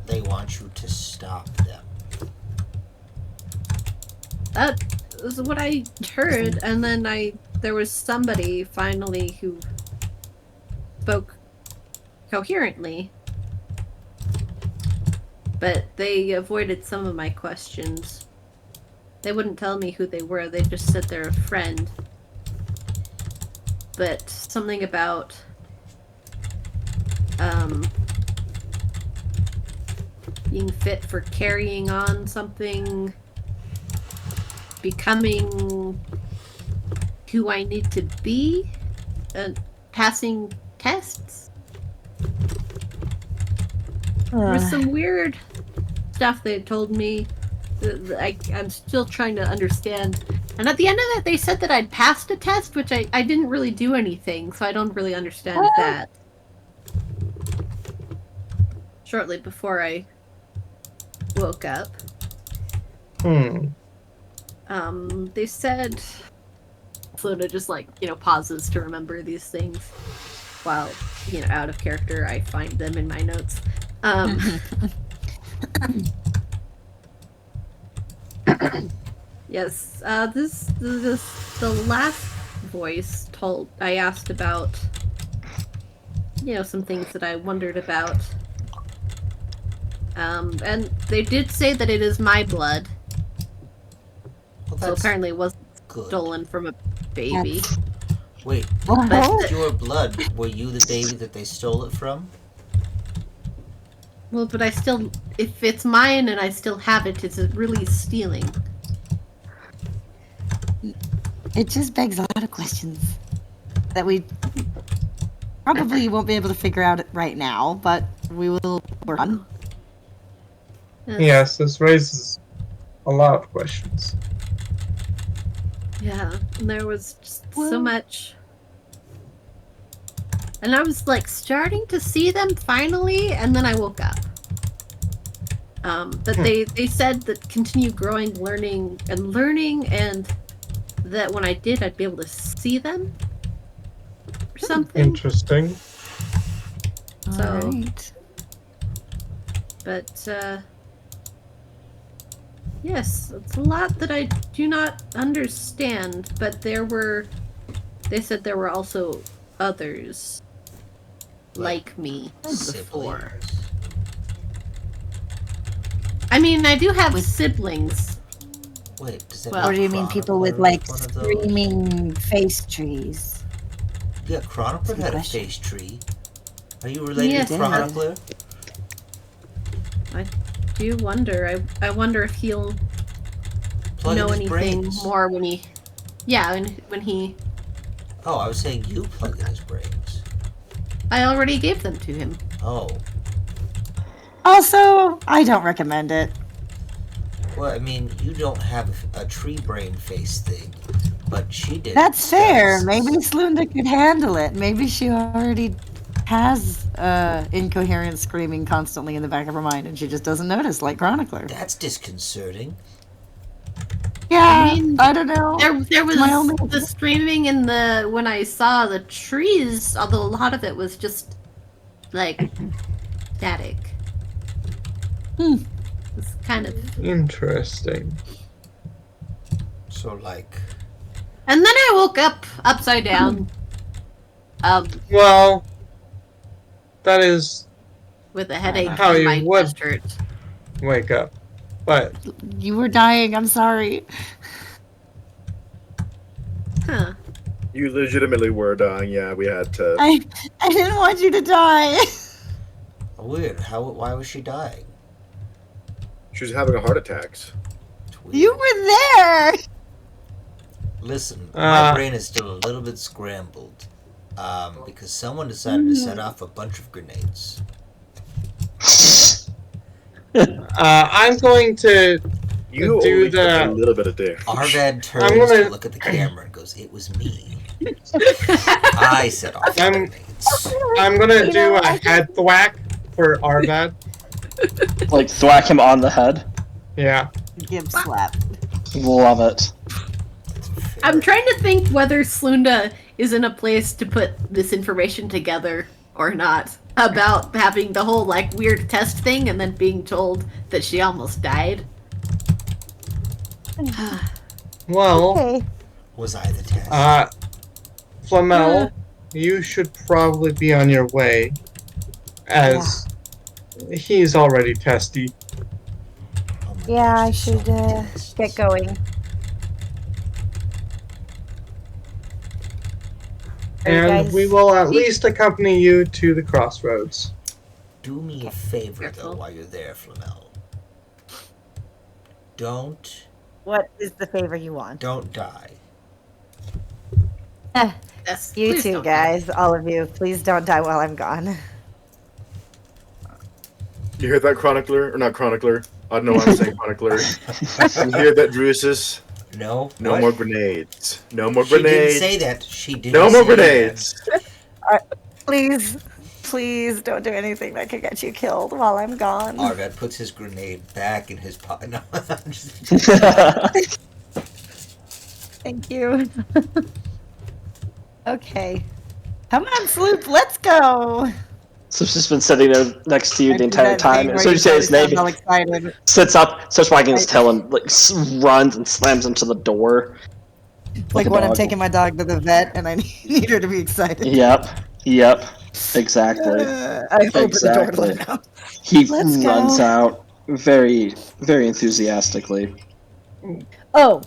Speaker 3: They want you to stop them.
Speaker 5: That was what I heard, and then there was somebody finally who spoke coherently, but they avoided some of my questions. They wouldn't tell me who they were, they just said they're a friend. But something about being fit for carrying on something, becoming who I need to be, passing tests. There was some weird stuff they told me. I'm still trying to understand. And at the end of that, they said that I'd passed a test, which I didn't really do anything, so I don't really understand that. Shortly before I woke up. They said... Fluna just, like, pauses to remember these things. While, out of character, I find them in my notes. Yes, the last voice I asked about, some things that I wondered about. And they did say that it is my blood.
Speaker 3: Well,
Speaker 5: So apparently it wasn't
Speaker 3: good.
Speaker 5: stolen from a baby.
Speaker 3: Wait,
Speaker 4: What?
Speaker 3: that's your blood. Were you the baby that they stole it from?
Speaker 5: Well, but if it's mine and I still have it, it's really stealing.
Speaker 4: It just begs a lot of questions that we probably won't be able to figure out right now, but we will work on.
Speaker 2: Yes, this raises a lot of questions.
Speaker 5: Yeah, and there was just so much. And I was like starting to see them finally, and then I woke up. But they said that continue growing, learning, and that when I did, I'd be able to see them or something.
Speaker 2: Interesting.
Speaker 5: So,
Speaker 4: Alright.
Speaker 5: but yes, it's a lot that I do not understand. But they said there were also others like me before.
Speaker 3: Siblings.
Speaker 5: I mean, I do have siblings.
Speaker 3: Wait, does that
Speaker 5: Well-
Speaker 4: Or do you mean people with like
Speaker 3: one of those?
Speaker 4: screaming face trees?
Speaker 3: Yeah, Chronicler
Speaker 4: Good
Speaker 3: had a
Speaker 4: question.
Speaker 3: face tree. Are you related
Speaker 5: Yes.
Speaker 3: to
Speaker 4: Did.
Speaker 3: Chronicler?
Speaker 5: I do wonder. I wonder if he'll
Speaker 3: Plug
Speaker 5: know
Speaker 3: in his
Speaker 5: anything
Speaker 3: brains.
Speaker 5: more when he. Yeah, when he.
Speaker 3: Oh, I was saying you plug in his brains.
Speaker 5: I already gave them to him.
Speaker 3: Oh.
Speaker 4: Also, I don't recommend it.
Speaker 3: Well, I mean, you don't have a tree brain face thing, but she did.
Speaker 4: That's fair.
Speaker 3: does.
Speaker 4: Maybe Slunda could handle it. Maybe she already has incoherent screaming constantly in the back of her mind and she just doesn't notice, like Chronicler.
Speaker 3: That's disconcerting.
Speaker 4: Yeah,
Speaker 5: I mean,
Speaker 4: I don't know.
Speaker 5: There was
Speaker 4: My only-
Speaker 5: the streaming in when I saw the trees, although a lot of it was just like static. It's kind of.
Speaker 2: Interesting.
Speaker 3: So, like,
Speaker 5: And then I woke up upside down.
Speaker 2: Well, that is
Speaker 5: With a headache
Speaker 2: How
Speaker 5: and
Speaker 2: you
Speaker 5: my
Speaker 2: would.
Speaker 5: chest hurt.
Speaker 2: wake up. But
Speaker 4: You were dying, I'm sorry.
Speaker 5: Huh.
Speaker 6: You legitimately were dying. Yeah, we had to.
Speaker 4: I didn't want you to die.
Speaker 3: weird. Why was she dying?
Speaker 6: She was having a heart attack.
Speaker 3: It's weird.
Speaker 4: You were there.
Speaker 3: Listen, my
Speaker 2: Uh,
Speaker 3: brain is still a little bit scrambled. Because someone decided to set off a bunch of grenades.
Speaker 2: I'm going to
Speaker 6: You
Speaker 2: Do
Speaker 6: only took
Speaker 2: the-
Speaker 6: a little bit of damage.
Speaker 3: Arvad turns
Speaker 2: I'm gonna-
Speaker 3: to look at the camera and goes, "It was me. I set off the
Speaker 2: I'm-
Speaker 3: grenades."
Speaker 2: I'm gonna
Speaker 4: You
Speaker 2: do
Speaker 4: know,
Speaker 2: a
Speaker 4: I
Speaker 2: head thwack for Arvad.
Speaker 1: Like thwack him on the head.
Speaker 2: Yeah.
Speaker 4: Give slap.
Speaker 1: Love it.
Speaker 5: I'm trying to think whether Slunda is in a place to put this information together or not about having the whole like weird test thing and then being told that she almost died.
Speaker 2: Well,
Speaker 4: Okay.
Speaker 3: Was I the test?
Speaker 2: Flamel, you should probably be on your way, as he's already testy.
Speaker 3: Oh my
Speaker 4: Yeah,
Speaker 3: gosh,
Speaker 4: I
Speaker 3: there's so
Speaker 4: should
Speaker 3: many tests.
Speaker 4: get going. Are you
Speaker 2: And
Speaker 4: guys-
Speaker 2: we will at least accompany you to the crossroads.
Speaker 3: Do me a favor, though,
Speaker 5: Careful.
Speaker 3: while you're there, Flamel. Don't
Speaker 4: What is the favor you want?
Speaker 3: die.
Speaker 5: Yes,
Speaker 4: You
Speaker 5: please
Speaker 4: too,
Speaker 5: don't die.
Speaker 4: guys. All of you. Please don't die while I'm gone.
Speaker 6: You hear that, Chronicler? Or not Chronicler? I don't know why I'm saying Chronicler. You hear that, Drusus?
Speaker 3: No.
Speaker 6: No
Speaker 3: What?
Speaker 6: more grenades. No more
Speaker 3: She
Speaker 6: grenades.
Speaker 3: didn't say that. She didn't.
Speaker 6: No more
Speaker 3: say that.
Speaker 6: grenades.
Speaker 4: Please, please don't do anything that could get you killed while I'm gone.
Speaker 3: Arvad puts his grenade back in his pocket. No, I'm just.
Speaker 4: Thank you. Okay. Come on, Sloop, let's go.
Speaker 1: So she's been sitting there next to you the entire
Speaker 4: That
Speaker 1: time.
Speaker 4: thing
Speaker 1: As
Speaker 4: where
Speaker 1: soon as you say his name,
Speaker 4: sound all excited.
Speaker 1: sits up, starts wagging his tail, and like runs and slams into the door.
Speaker 4: Like
Speaker 1: a
Speaker 4: when I'm
Speaker 1: dog.
Speaker 4: taking my dog to the vet and I need her to be excited.
Speaker 1: Yep, exactly.
Speaker 4: I open the door to
Speaker 1: Exactly.
Speaker 4: let him out.
Speaker 1: He
Speaker 4: Let's
Speaker 1: runs
Speaker 4: go.
Speaker 1: out very, very enthusiastically.
Speaker 4: Oh,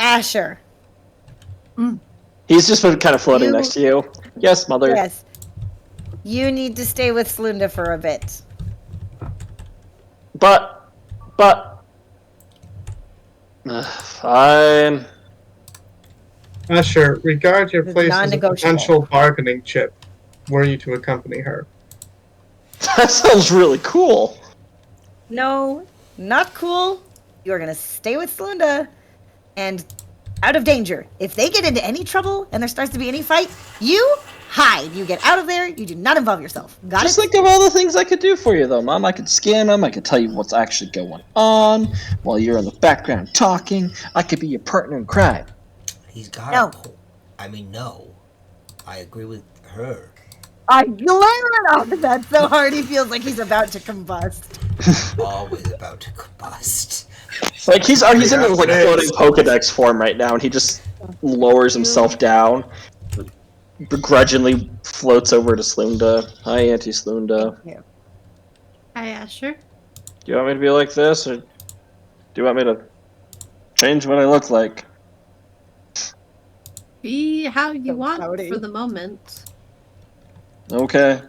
Speaker 4: Asher.
Speaker 1: He's just been kind of floating
Speaker 4: You-
Speaker 1: next to you. Yes, mother.
Speaker 4: Yes. You need to stay with Slunda for a bit.
Speaker 1: But, fine.
Speaker 2: Usher, regard your
Speaker 4: It's
Speaker 2: place as a
Speaker 4: non-negotiable.
Speaker 2: potential bargaining chip, were you to accompany her.
Speaker 1: That sounds really cool.
Speaker 4: No, not cool. You're gonna stay with Slunda and out of danger. If they get into any trouble and there starts to be any fight, you hide. You get out of there. You do not involve yourself. Got
Speaker 1: Just
Speaker 4: it?
Speaker 1: think of all the things I could do for you, though, Mom. I could scan them. I could tell you what's actually going on while you're in the background talking. I could be your partner in crime.
Speaker 3: He's got
Speaker 4: No.
Speaker 3: a po- I mean, no. I agree with her.
Speaker 4: I'm glaring off at that so hard he feels like he's about to combust.
Speaker 3: Always about to combust.
Speaker 1: Like he's in his like
Speaker 6: Yes.
Speaker 1: floating Pokedex form right now, and he just lowers himself down, begrudgingly floats over to Slunda. Hi, Auntie Slunda.
Speaker 5: Hi, Asher.
Speaker 1: Do you want me to be like this, or do you want me to change what I look like?
Speaker 5: Be how you
Speaker 4: So
Speaker 5: want
Speaker 4: pouty.
Speaker 5: for the moment.
Speaker 1: Okay.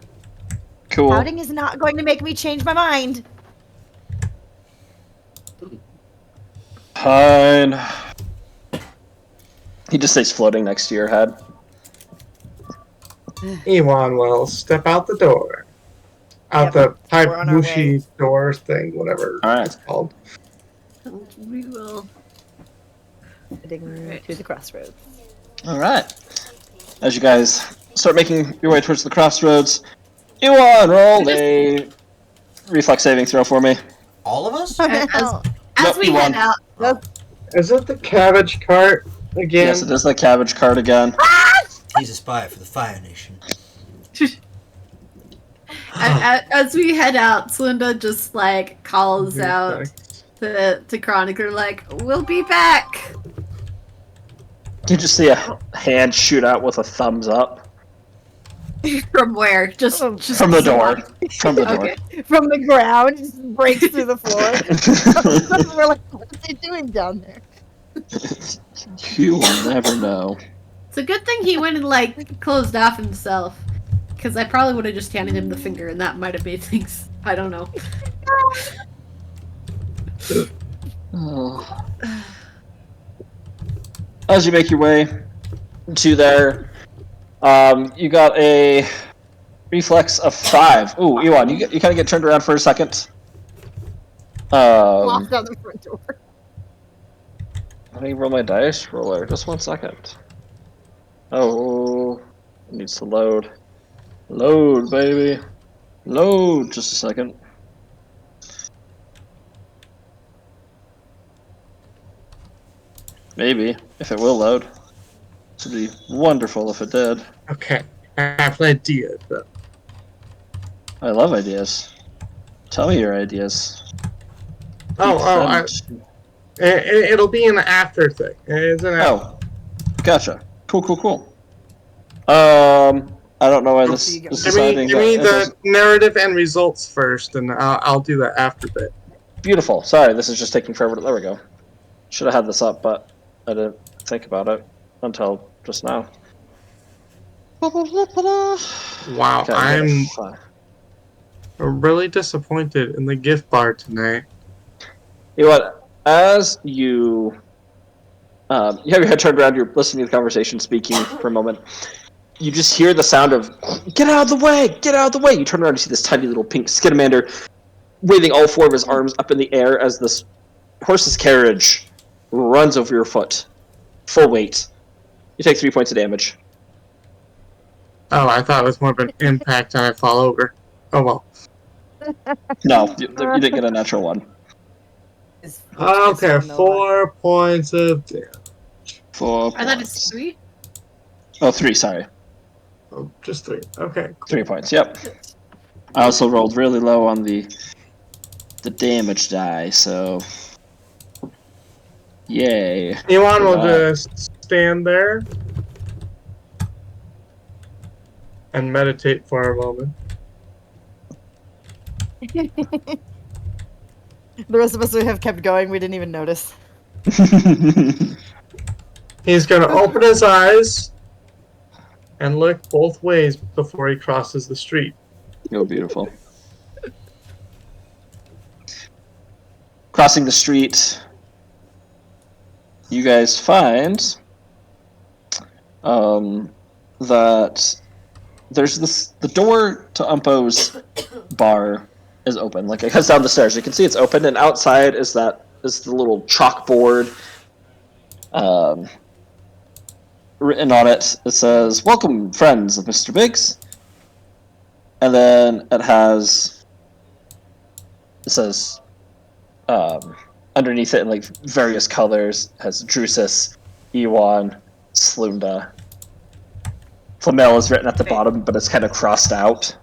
Speaker 1: Cool.
Speaker 4: Pouting is not going to make me change my mind.
Speaker 1: Fine. He just stays floating next to your head.
Speaker 2: Ewan will step out the door. Out
Speaker 4: Yep,
Speaker 2: the pipe
Speaker 4: we're on our
Speaker 2: mushy
Speaker 4: way.
Speaker 2: door thing, whatever
Speaker 1: Alright.
Speaker 2: it's called.
Speaker 5: And we will.
Speaker 4: Heading
Speaker 5: Right.
Speaker 4: to the crossroads.
Speaker 1: Alright. As you guys start making your way towards the crossroads, Ewan, roll a reflex saving throw for me.
Speaker 3: All of us?
Speaker 5: As
Speaker 1: Nope,
Speaker 5: we
Speaker 1: you
Speaker 5: head
Speaker 1: won.
Speaker 5: out,
Speaker 2: Is it the cabbage cart again?
Speaker 1: Yes, it is the cabbage cart again.
Speaker 3: He's a spy for the Fire Nation.
Speaker 5: as we head out, Slinda just like calls
Speaker 2: Okay.
Speaker 5: out to Chronicler, like, "We'll be back."
Speaker 1: You just see a hand shoot out with a thumbs up
Speaker 5: From where? Just
Speaker 1: from the door. From the door.
Speaker 5: Okay.
Speaker 4: From the ground, just breaks through the floor. We're like, what's he doing down there?
Speaker 1: You will never know.
Speaker 5: It's a good thing he went and like closed off himself, because I probably would have just handed him the finger, and that might have made things. I don't know.
Speaker 1: Oh. As you make your way to there, you got a reflex of 5. Ooh, Ewan, you kind of get turned around for a second.
Speaker 4: Walked out the front door.
Speaker 1: Let me roll my dice roller. Just 1 second. Oh, it needs to load. Load, baby. Load. Just a second. Maybe, if it will load. This would be wonderful if it did.
Speaker 2: Okay, I have an idea. But
Speaker 1: I love ideas. Tell me your ideas.
Speaker 2: oh, It'll be an after thing. It's an after.
Speaker 1: Oh, gotcha. Cool. I don't know why this is
Speaker 2: Give me,
Speaker 1: deciding
Speaker 2: give me
Speaker 1: that it
Speaker 2: the
Speaker 1: doesn't.
Speaker 2: narrative and results first, and I'll do the after bit.
Speaker 1: Beautiful. Sorry, this is just taking forever. There we go. Should have had this up, but I didn't think about it until just now.
Speaker 2: Wow,
Speaker 1: Okay,
Speaker 2: I'm really disappointed in the gift bar tonight.
Speaker 1: You know what? As you you have your head turned around, you're listening to the conversation, speaking for a moment. You just hear the sound of "Get out of the way! Get out of the way!" You turn around and see this tiny little pink Skidamander waving all four of his arms up in the air as this horse's carriage runs over your foot, full weight. You take 3 points of damage.
Speaker 2: Oh, I thought it was more of an impact and I fall over. Oh well.
Speaker 1: No, you didn't get a natural one.
Speaker 2: Okay, 4 points of damage.
Speaker 1: 4
Speaker 5: I thought it's
Speaker 1: points.
Speaker 5: 3.
Speaker 1: Oh, 3, sorry.
Speaker 2: Oh, just 3. Okay, cool.
Speaker 1: 3 points, yep. I also rolled really low on the damage die, so yay.
Speaker 2: Elon will
Speaker 1: Right.
Speaker 2: just stand there and meditate for a moment.
Speaker 4: The rest of us who have kept going, we didn't even notice.
Speaker 2: He's gonna open his eyes and look both ways before he crosses the street.
Speaker 1: Oh, beautiful. Crossing the street, you guys find that there's the door to Umpo's bar is open. Like, it comes down the stairs. You can see it's open, and outside is the little chalkboard. Written on it, it says, "Welcome, friends of Mr. Biggs." And then it says, underneath it in like various colors, has Drusus, Ewan, Slunda. Flamel is written at the bottom, but it's kind of crossed out.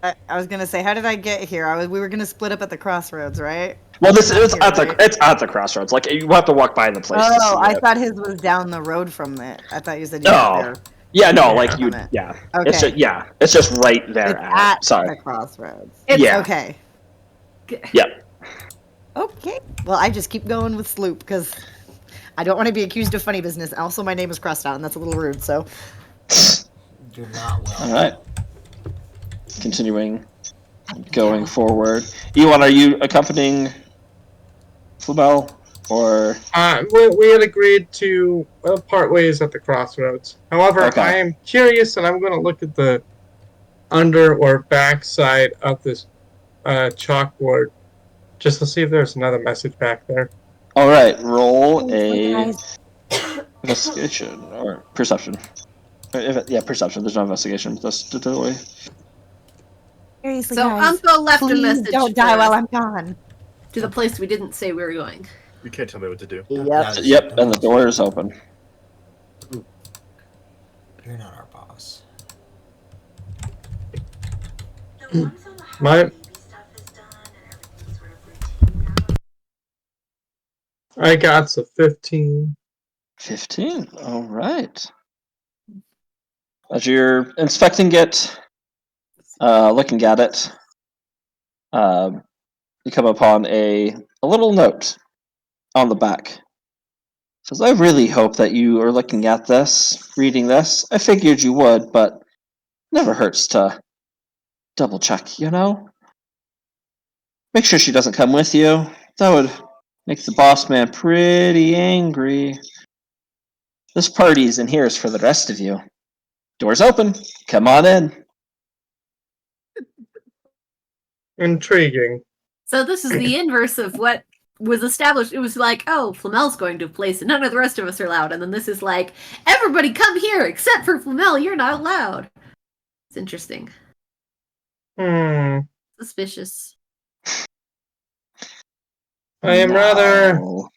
Speaker 4: I was gonna say, how did I get here? We were gonna split up at the crossroads, right?
Speaker 1: Well, it's
Speaker 4: Not
Speaker 1: at
Speaker 4: here, right?
Speaker 1: the crossroads. Like, you have to walk by the place. to see
Speaker 4: Oh, I
Speaker 1: it.
Speaker 4: thought his was down the road from it. I thought you said you got there.
Speaker 1: Yeah, no,
Speaker 2: Yeah.
Speaker 1: like you.
Speaker 4: From it.
Speaker 1: Yeah,
Speaker 4: Okay.
Speaker 1: it's just right there.
Speaker 4: It's at
Speaker 1: Sorry.
Speaker 4: the crossroads.
Speaker 5: It's
Speaker 1: Yeah.
Speaker 4: Okay.
Speaker 1: Yep.
Speaker 4: Okay. Well, I just keep going with Sloop because I don't want to be accused of funny business. Also, my name is crossed out, and that's a little rude. So.
Speaker 3: You're not well.
Speaker 1: All right. Continuing, going forward. Ewan, are you accompanying Flamel or?
Speaker 2: We had agreed to part ways at the crossroads. However,
Speaker 1: Okay.
Speaker 2: I am curious, and I'm going to look at the under or back side of this chalkboard just to see if there's another message back there.
Speaker 1: All right, roll a
Speaker 4: Guys.
Speaker 1: investigation or perception. Yeah, perception. There's no investigation. That's totally.
Speaker 4: Seriously,
Speaker 5: So
Speaker 4: guys.
Speaker 5: Uncle left a
Speaker 4: Please
Speaker 5: message
Speaker 4: don't die
Speaker 5: for
Speaker 4: while
Speaker 5: us
Speaker 4: I'm gone.
Speaker 5: to the place we didn't say we were going.
Speaker 6: You can't tell me what to do.
Speaker 1: Yep, and the door is open.
Speaker 3: You're not our boss.
Speaker 2: My, I got a 15.
Speaker 1: 15. All right. As you're inspecting it, looking at it, you come upon a little note on the back. It says, "I really hope that you are looking at this, reading this. I figured you would, but never hurts to double check, you know? Make sure she doesn't come with you. That would make the boss man pretty angry. This party's in here is for the rest of you. Door's open. Come on in."
Speaker 2: Intriguing.
Speaker 5: So this is the inverse of what was established. It was like, oh, Flamel's going to a place and none of the rest of us are allowed. And then this is like, everybody come here except for Flamel, you're not allowed. It's interesting. Suspicious.
Speaker 2: I am rather
Speaker 1: No.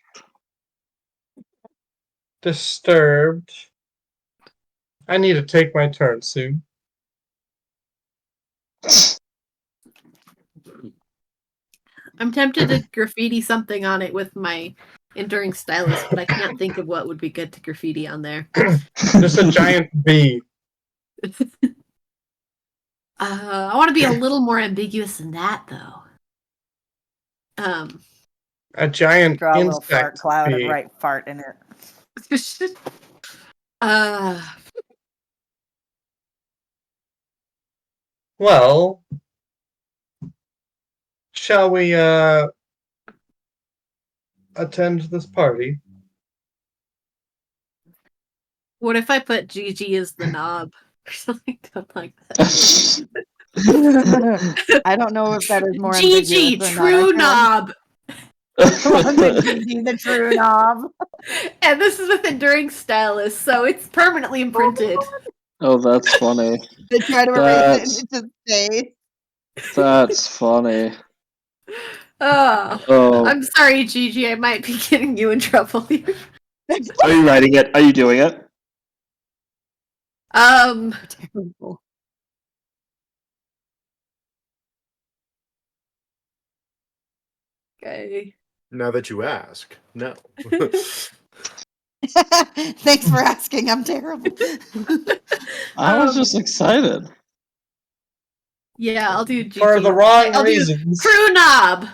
Speaker 2: disturbed. I need to take my turn soon.
Speaker 5: I'm tempted to graffiti something on it with my enduring stylus, but I can't think of what would be good to graffiti on there.
Speaker 2: Just a giant bee.
Speaker 5: I want to be a little more ambiguous than that, though.
Speaker 2: A giant
Speaker 4: Draw a little fart
Speaker 2: insect
Speaker 4: cloud and
Speaker 2: bee.
Speaker 4: write fart in it.
Speaker 2: Well, shall we attend this party?
Speaker 5: What if I put Gigi as the knob or something like that?
Speaker 4: I don't know if that is more
Speaker 5: Gigi,
Speaker 4: ambiguous or
Speaker 5: true
Speaker 4: not.
Speaker 5: knob.
Speaker 4: Gigi, the true knob.
Speaker 5: And this is with enduring stylus, so it's permanently imprinted.
Speaker 1: Oh, that's funny.
Speaker 4: They try to erase it and it just stays.
Speaker 1: That's funny.
Speaker 5: Oh,
Speaker 1: Oh,
Speaker 5: I'm sorry, Gigi. I might be getting you in trouble here.
Speaker 1: are you writing it? Are you doing it?
Speaker 4: Terrible.
Speaker 5: Okay.
Speaker 6: Now that you ask, no.
Speaker 4: Thanks for asking. I'm terrible.
Speaker 1: I was just excited.
Speaker 5: Yeah, I'll do Gigi.
Speaker 2: For the wrong
Speaker 5: I'll
Speaker 2: reasons.
Speaker 5: do crew knob.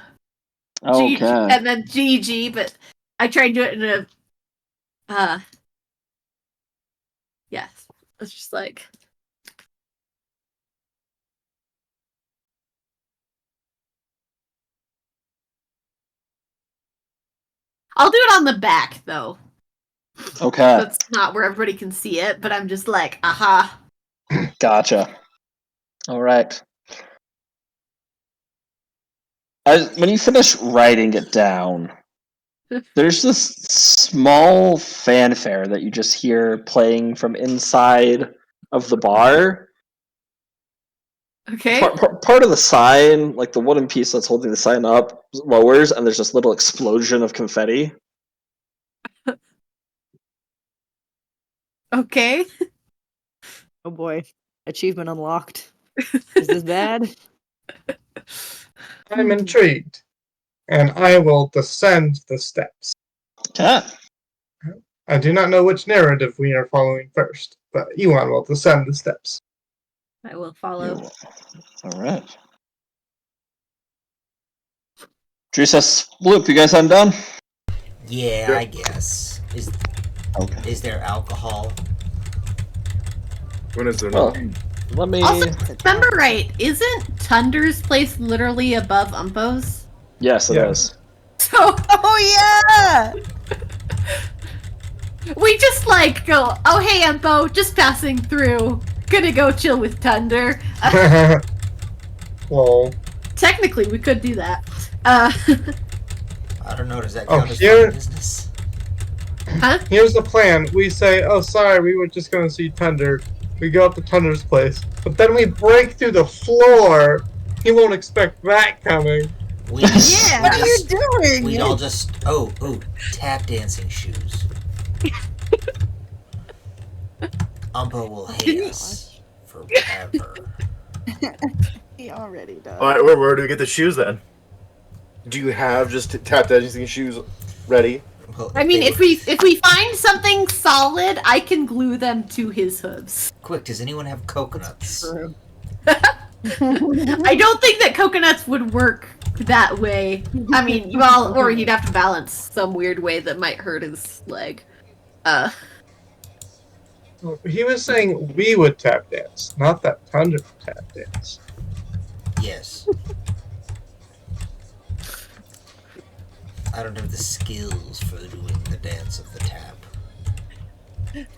Speaker 5: Gigi,
Speaker 1: Okay.
Speaker 5: and then Gigi, but I tried to do it in a yes. It's just like I'll do it on the back though.
Speaker 1: Okay.
Speaker 5: That's not where everybody can see it, but I'm just like, aha.
Speaker 1: Gotcha. All right. When you finish writing it down, there's this small fanfare that you just hear playing from inside of the bar.
Speaker 5: Okay.
Speaker 1: Part of the sign, like the wooden piece that's holding the sign up, lowers, and there's this little explosion of confetti.
Speaker 5: Okay.
Speaker 4: Oh boy. Achievement unlocked. Is this bad?
Speaker 2: I'm intrigued. And I will descend the steps.
Speaker 1: Okay.
Speaker 2: I do not know which narrative we are following first, but Ewan will descend the steps.
Speaker 5: I will follow.
Speaker 1: All right. Teresa, Bloop, you guys undone?
Speaker 3: Yeah, I guess.
Speaker 1: Okay.
Speaker 3: Is there alcohol?
Speaker 6: When is there
Speaker 1: Well,
Speaker 6: not?
Speaker 1: let me.
Speaker 5: Also, remember right, isn't Tunder's place literally above Umpo's?
Speaker 1: Yes, it is.
Speaker 5: So
Speaker 4: Oh yeah!
Speaker 5: we just like go, oh hey Umpo, just passing through. Gonna go chill with Tunder.
Speaker 2: Well,
Speaker 5: Technically we could do that.
Speaker 3: I don't know. Does that
Speaker 2: Oh,
Speaker 3: count as
Speaker 2: here-
Speaker 3: fun business?
Speaker 5: Huh?
Speaker 2: here's the plan. We say, oh, sorry, we were just going to see Thunder. We go up to Thunder's place. But then we break through the floor. He won't expect that coming.
Speaker 3: We
Speaker 5: Yeah.
Speaker 4: What are you doing?
Speaker 3: We'd all just tap dancing shoes. Umpo will hate us forever.
Speaker 4: He already does.
Speaker 6: All right, where do we get the shoes then? Do you have just tap dancing shoes ready?
Speaker 3: Well,
Speaker 5: I mean,
Speaker 3: they-
Speaker 5: if we find something solid, I can glue them to his hooves.
Speaker 3: quick, does anyone have coconuts?
Speaker 4: True.
Speaker 5: I don't think that coconuts would work that way. I mean, or he'd have to balance some weird way that might hurt his leg.
Speaker 2: He was saying we would tap dance, not that Thunder would tap dance.
Speaker 3: Yes. I don't have the skills for doing the dance of the tap.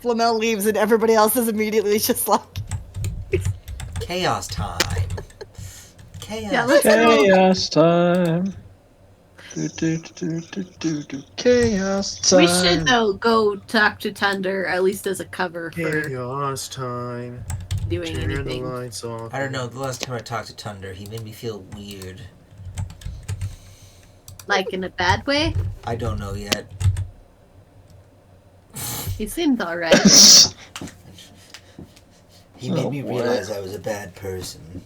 Speaker 4: Flamel leaves and everybody else is immediately just like,
Speaker 3: Chaos time. Chaos.
Speaker 5: Yeah, let's
Speaker 1: Chaos time. Chaos time.
Speaker 5: We should though go talk to Tunder at least as a cover for
Speaker 6: Chaos time.
Speaker 5: doing
Speaker 6: Turn the
Speaker 5: anything.
Speaker 6: lights off.
Speaker 3: I don't know. The last time I talked to Tunder, he made me feel weird.
Speaker 5: Like in a bad way.
Speaker 3: I don't know yet.
Speaker 5: He seemed alright.
Speaker 3: He made
Speaker 1: Oh,
Speaker 3: me
Speaker 1: boy.
Speaker 3: realize I was a bad person.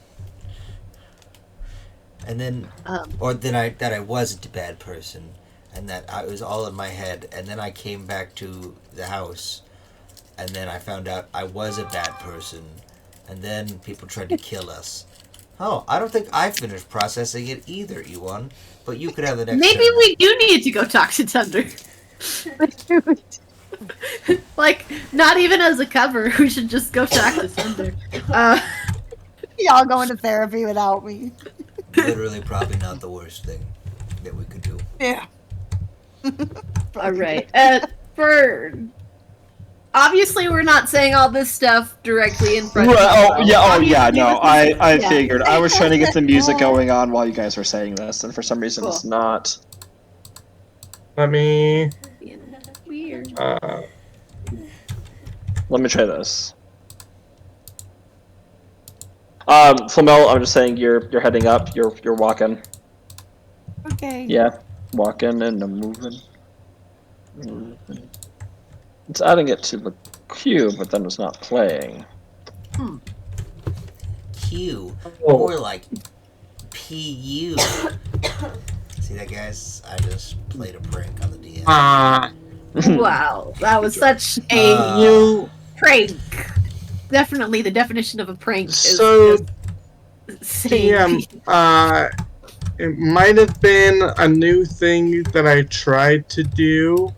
Speaker 3: and then that I wasn't a bad person, and that it was all in my head, and then I came back to the house, and then I found out I was a bad person, and then people tried to kill us. Oh, I don't think I finished processing it either, Ewan. But you could have the next.
Speaker 5: Maybe
Speaker 3: turn.
Speaker 5: we do need to go talk to Thunder. Like, not even as a cover. We should just go talk to Thunder.
Speaker 4: Y'all going to therapy without me.
Speaker 3: Literally, probably not the worst thing that we could do.
Speaker 4: Yeah.
Speaker 5: All right. Obviously, we're not saying all this stuff directly in front of you.
Speaker 1: No, I
Speaker 5: Yeah.
Speaker 1: figured. I was trying to get the music going on while you guys were saying this, and for some reason it's
Speaker 5: Cool.
Speaker 1: not.
Speaker 2: Let me.
Speaker 5: Weird.
Speaker 1: Let me try this. Flamel, I'm just saying you're heading up. You're walking.
Speaker 4: Okay.
Speaker 1: Yeah, walking and moving. It's adding it to the queue, but then it's not playing.
Speaker 3: Q.
Speaker 2: Oh.
Speaker 3: More like PU. See that, guys? I just played a prank on the DM.
Speaker 5: Wow, that was such a
Speaker 2: You.
Speaker 5: prank. Definitely the definition of a prank is
Speaker 2: So,
Speaker 5: just saying
Speaker 2: DM, it might have been a new thing that I tried to do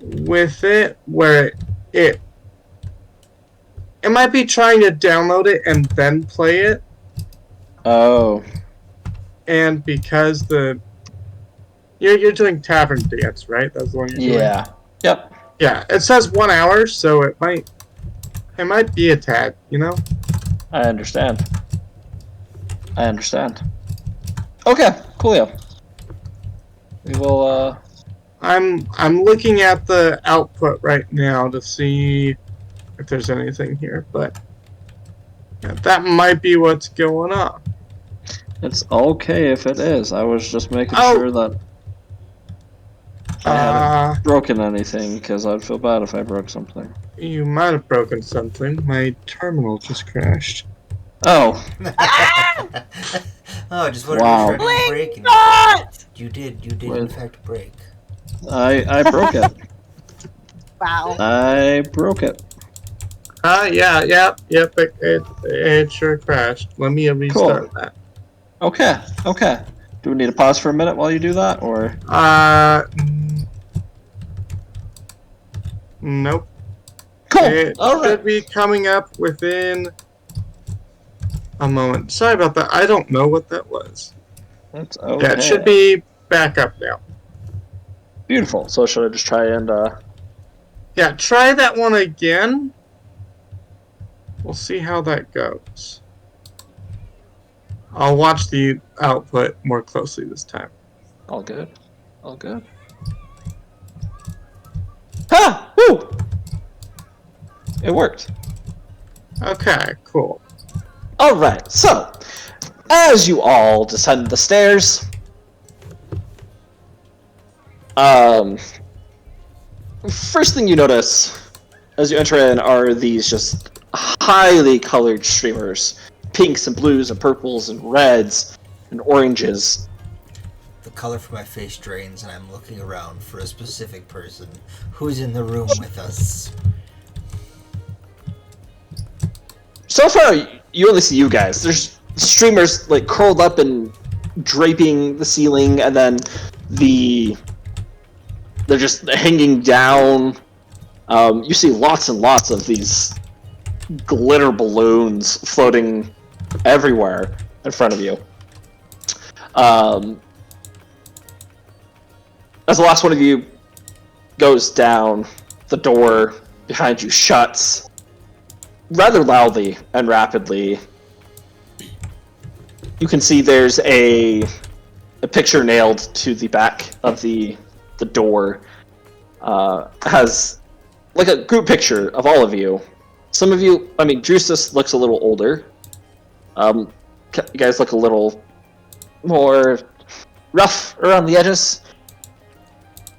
Speaker 2: with it, where it might be trying to download it and then play it,
Speaker 1: Oh.
Speaker 2: and because you're doing Tavern Dance, right? That's the one you're doing.
Speaker 1: Yeah. Yep.
Speaker 2: Yeah, it says 1 hour, so it might be a tad, you know?
Speaker 1: I understand. Okay, coolio. We will,
Speaker 2: I'm looking at the output right now to see if there's anything here, but yeah, that might be what's going on.
Speaker 1: It's okay if it is. I was just making
Speaker 2: Oh.
Speaker 1: sure that I hadn't broken anything, because I'd feel bad if I broke something.
Speaker 2: You might have broken something. My terminal just crashed.
Speaker 1: Oh.
Speaker 3: Oh, I just wanted
Speaker 1: Wow.
Speaker 3: to try to break it.
Speaker 4: Not!
Speaker 3: You did in
Speaker 1: Wait.
Speaker 3: fact break.
Speaker 1: I broke it.
Speaker 4: Wow.
Speaker 1: I broke it.
Speaker 2: Yep. It sure crashed. Let me restart that.
Speaker 1: Okay. Do we need to pause for a minute while you do that, or?
Speaker 2: Nope.
Speaker 1: Cool.
Speaker 2: It
Speaker 1: All
Speaker 2: should
Speaker 1: right.
Speaker 2: be coming up within a moment. Sorry about that. I don't know what that was.
Speaker 1: That's okay.
Speaker 2: Yeah, it should be back up now.
Speaker 1: Beautiful. So should I just try and
Speaker 2: Yeah, try that one again. We'll see how that goes. I'll watch the output more closely this time.
Speaker 1: all good? Ha! Woo! It worked.
Speaker 2: Okay, cool.
Speaker 1: All right. So, as you all descend the stairs, first thing you notice as you enter in are these just highly colored streamers, pinks and blues and purples and reds and oranges.
Speaker 3: The color from my face drains, and I'm looking around for a specific person who's in the room with us.
Speaker 1: So far, you only see you guys. There's streamers like curled up and draping the ceiling, and then they're just hanging down. You see lots and lots of these glitter balloons floating everywhere in front of you. As the last one of you goes down, the door behind you shuts rather loudly and rapidly. You can see there's a picture nailed to the back of the door. Has like a group picture of all of you. Some of you, I mean, Drusus looks a little older. You guys look a little more rough around the edges.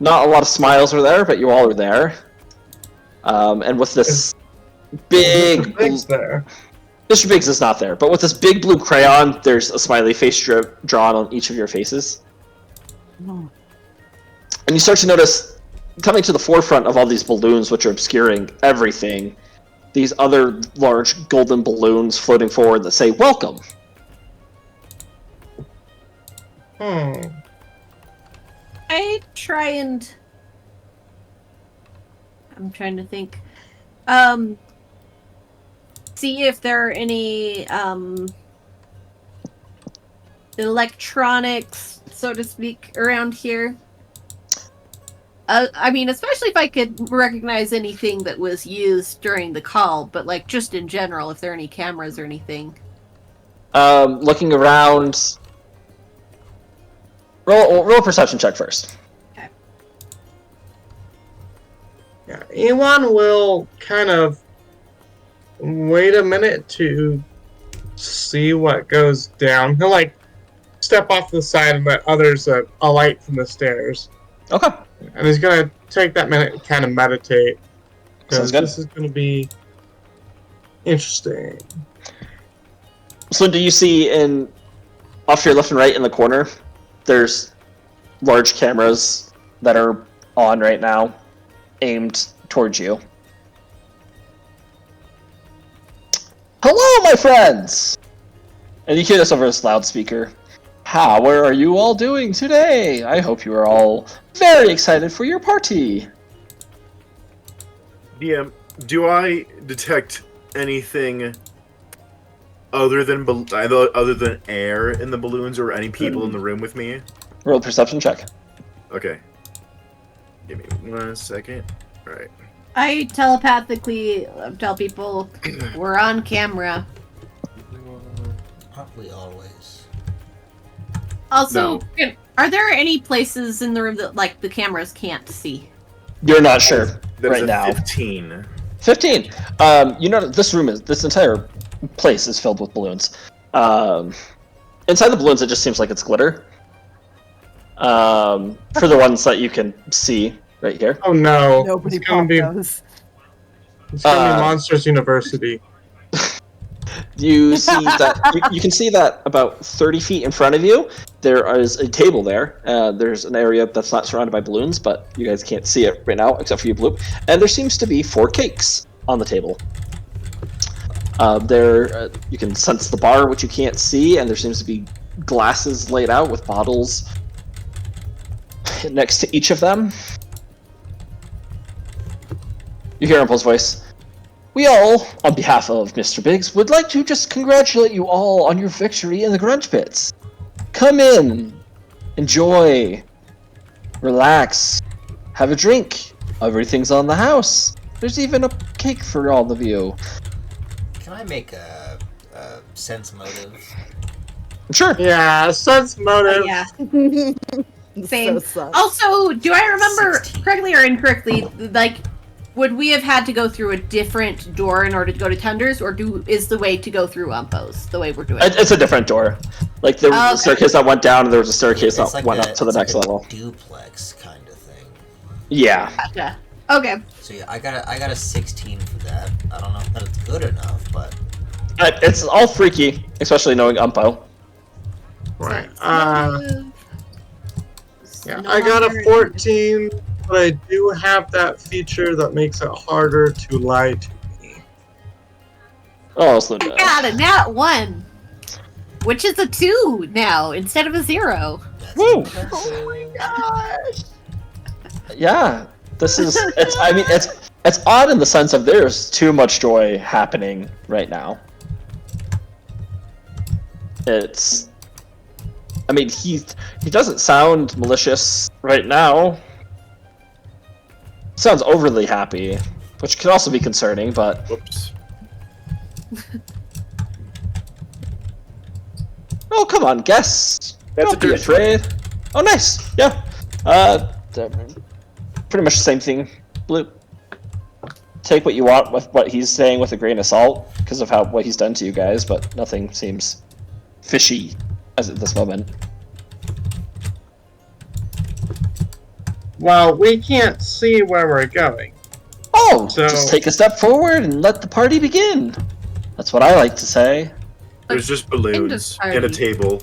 Speaker 1: Not a lot of smiles are there, but you all are there. And with this big...
Speaker 2: Thanks there.
Speaker 1: Mr. Biggs is not there, but with this big blue crayon, there's a smiley face drawn on each of your faces. And you start to notice, coming to the forefront of all these balloons, which are obscuring everything, these other large golden balloons floating forward that say, "Welcome."
Speaker 5: I try and... I'm trying to think. See if there are any electronics, so to speak, around here. I mean, especially if I could recognize anything that was used during the call, but like just in general, if there are any cameras or anything.
Speaker 1: Looking around. Roll a perception check first.
Speaker 5: Okay.
Speaker 2: Yeah, Elon will kind of wait a minute to see what goes down. He'll like step off to the side and let others alight from the stairs.
Speaker 1: Okay.
Speaker 2: And he's gonna take that minute and kind of meditate.
Speaker 1: Sounds
Speaker 2: Because
Speaker 1: good.
Speaker 2: this is gonna be interesting.
Speaker 1: So do you see off to your left and right in the corner, there's large cameras that are on right now, aimed towards you. "Hello, my friends!" And you hear this over this loudspeaker. "How are you all doing today? I hope you are all very excited for your party."
Speaker 6: DM, do I detect anything other than air in the balloons, or any people in the room with me?
Speaker 1: Roll a perception check.
Speaker 6: Okay. Give me 1 second. All right.
Speaker 5: I telepathically tell people we're on camera.
Speaker 3: Probably always.
Speaker 5: Also, are there any places in the room that like the cameras can't see?
Speaker 1: You're not sure
Speaker 6: That
Speaker 1: right
Speaker 6: is a
Speaker 1: now.
Speaker 6: 15.
Speaker 1: 15. You know this entire place is filled with balloons. Inside the balloons, it just seems like it's glitter. For the ones that you can see right here.
Speaker 2: Oh no!
Speaker 4: Nobody
Speaker 2: it's gonna
Speaker 4: popped
Speaker 2: be
Speaker 4: those.
Speaker 2: Monsters University.
Speaker 1: You see that you can see that about 30 feet in front of you, there is a table there. There's an area that's not surrounded by balloons, but you guys can't see it right now, except for you, Bloop. And there seems to be 4 cakes on the table. You can sense the bar, which you can't see, and there seems to be glasses laid out with bottles next to each of them. You hear Impul's voice. "We all, on behalf of Mr. Biggs, would like to just congratulate you all on your victory in the Grunge Pits. Come in, enjoy, relax, have a drink. Everything's on the house. There's even a cake for all of you."
Speaker 3: Can I make a sense motive?
Speaker 1: Sure.
Speaker 2: Yeah, sense motive.
Speaker 5: Yeah. Same.
Speaker 4: So sus.
Speaker 5: Also, do I remember
Speaker 3: 16.
Speaker 5: correctly or incorrectly, like, would we have had to go through a different door in order to go to Tunder's, or is the way to go through Umpo's the way we're doing it?
Speaker 1: It's a different door. Like, there was a
Speaker 5: Okay.
Speaker 1: staircase that went down, and there was a staircase that
Speaker 3: It's like
Speaker 1: went up to the
Speaker 3: it's
Speaker 1: next
Speaker 3: like a
Speaker 1: level.
Speaker 3: duplex kind of thing.
Speaker 1: Yeah.
Speaker 5: Gotcha. Okay.
Speaker 3: So yeah, I got a 16 for that. I don't know if that's good enough, but
Speaker 1: It's all freaky, especially knowing Umpo.
Speaker 2: Right. Yeah,
Speaker 5: No
Speaker 2: I got a
Speaker 5: longer-
Speaker 2: 14, but I do have that feature that makes it harder to lie to me.
Speaker 1: Oh, slow
Speaker 5: I
Speaker 1: down.
Speaker 5: got a nat 1, which is a 2 now instead of a 0.
Speaker 3: that's
Speaker 1: Woo!
Speaker 3: impressive.
Speaker 2: Oh my gosh!
Speaker 1: Yeah, this is. It's odd in the sense of there's too much joy happening right now. It's. I mean, he doesn't sound malicious right now. Sounds overly happy, which can also be concerning. But
Speaker 6: Whoops.
Speaker 1: oh, come on, guess.
Speaker 6: That's
Speaker 1: Don't
Speaker 6: a
Speaker 1: be
Speaker 6: dirty
Speaker 1: afraid. Oh, nice. Yeah. Pretty much the same thing. Bloop. Take what you want with what he's saying with a grain of salt because of what he's done to you guys, but nothing seems fishy as at this moment.
Speaker 2: Well, we can't see where we're going.
Speaker 1: Oh,
Speaker 2: So-
Speaker 1: just take a step forward and let the party begin. That's what I like to say.
Speaker 6: There's just balloons and a
Speaker 5: party.
Speaker 6: table.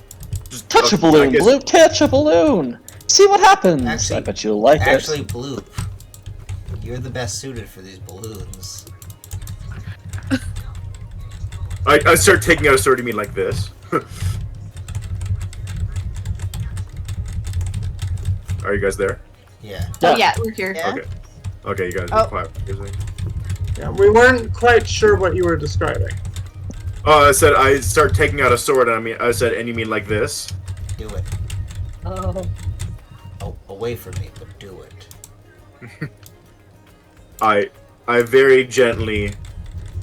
Speaker 6: Just
Speaker 1: Touch a
Speaker 6: I
Speaker 1: balloon,
Speaker 6: guess-
Speaker 1: Bloop. Touch a balloon. See what happens.
Speaker 3: Actually-
Speaker 1: I bet you'll like
Speaker 3: Actually,
Speaker 1: it.
Speaker 3: Bloop, you're the best suited for these balloons.
Speaker 6: I start taking out a sword. You mean like this? Are you guys there?
Speaker 3: Yeah.
Speaker 5: Oh yeah, we're here.
Speaker 4: Yeah.
Speaker 6: Okay. Okay, you guys
Speaker 4: Oh.
Speaker 6: are quiet.
Speaker 2: Yeah, we weren't quite sure what you were describing.
Speaker 6: Oh, I said I start taking out a sword, and I said, and you mean like this?
Speaker 3: Do it.
Speaker 4: Oh.
Speaker 3: Oh, away from me, but do it.
Speaker 6: I very gently,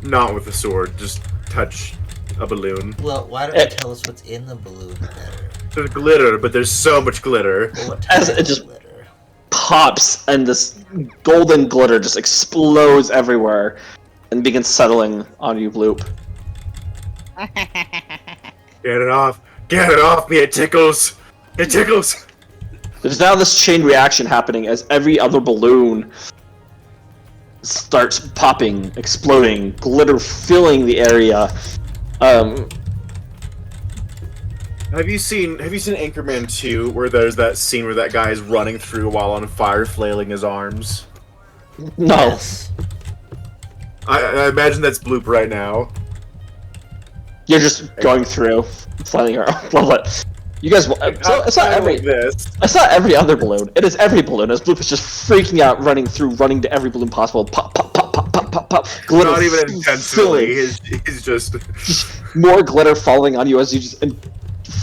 Speaker 6: not with the sword, just touch a balloon.
Speaker 3: Well, why don't you tell us what's in the balloon better?
Speaker 6: There's glitter, but there's so much glitter.
Speaker 3: Well, what
Speaker 1: As
Speaker 3: type
Speaker 1: it
Speaker 3: of
Speaker 1: just-
Speaker 3: glitter?
Speaker 1: Pops, and this golden glitter just explodes everywhere and begins settling on you, Bloop.
Speaker 6: Get it off! Get it off me! It tickles! It tickles!
Speaker 1: There's now this chain reaction happening as every other balloon starts popping, exploding, glitter filling the area.
Speaker 6: Have you seen Anchorman 2, where there's that scene where that guy is running through while on fire, flailing his arms?
Speaker 1: No.
Speaker 3: Yes.
Speaker 6: I imagine that's Bloop right now.
Speaker 1: You're just going through, flailing around. Love it. You guys, it's not
Speaker 6: like this.
Speaker 1: It's not every other balloon. It is every balloon. As Bloop is just freaking out, running to every balloon possible. Pop, pop, pop, pop, pop, pop, pop. Glitter
Speaker 6: Not even
Speaker 1: filling.
Speaker 6: intentionally. He's just.
Speaker 1: More glitter falling on you as you just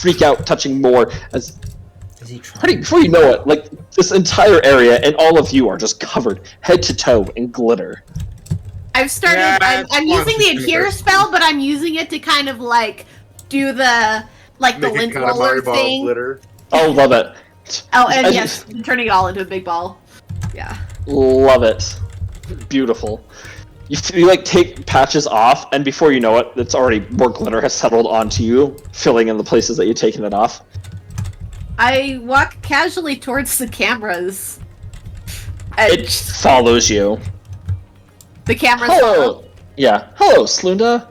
Speaker 1: freak out, touching more. As
Speaker 3: Is he trying?
Speaker 1: before you know it, like this entire area and all of you are just covered head to toe in glitter.
Speaker 5: I've started.
Speaker 2: Yeah,
Speaker 5: I'm using the adhere spell, but I'm using it to kind of like do the the
Speaker 6: Make
Speaker 5: lint
Speaker 6: it kind of
Speaker 5: roller
Speaker 6: Mario ball
Speaker 5: thing.
Speaker 6: glitter.
Speaker 1: Oh, love it.
Speaker 5: Oh, and
Speaker 1: As-
Speaker 5: yes, turning it all into a big ball. Yeah.
Speaker 1: Love it. Beautiful. You like take patches off, and before you know it, it's already more glitter has settled onto you, filling in the places that you've taken it off.
Speaker 5: I walk casually towards the cameras. And
Speaker 1: It follows you.
Speaker 5: the cameras
Speaker 1: Hello.
Speaker 5: follow.
Speaker 1: Yeah. Hello, Slunda.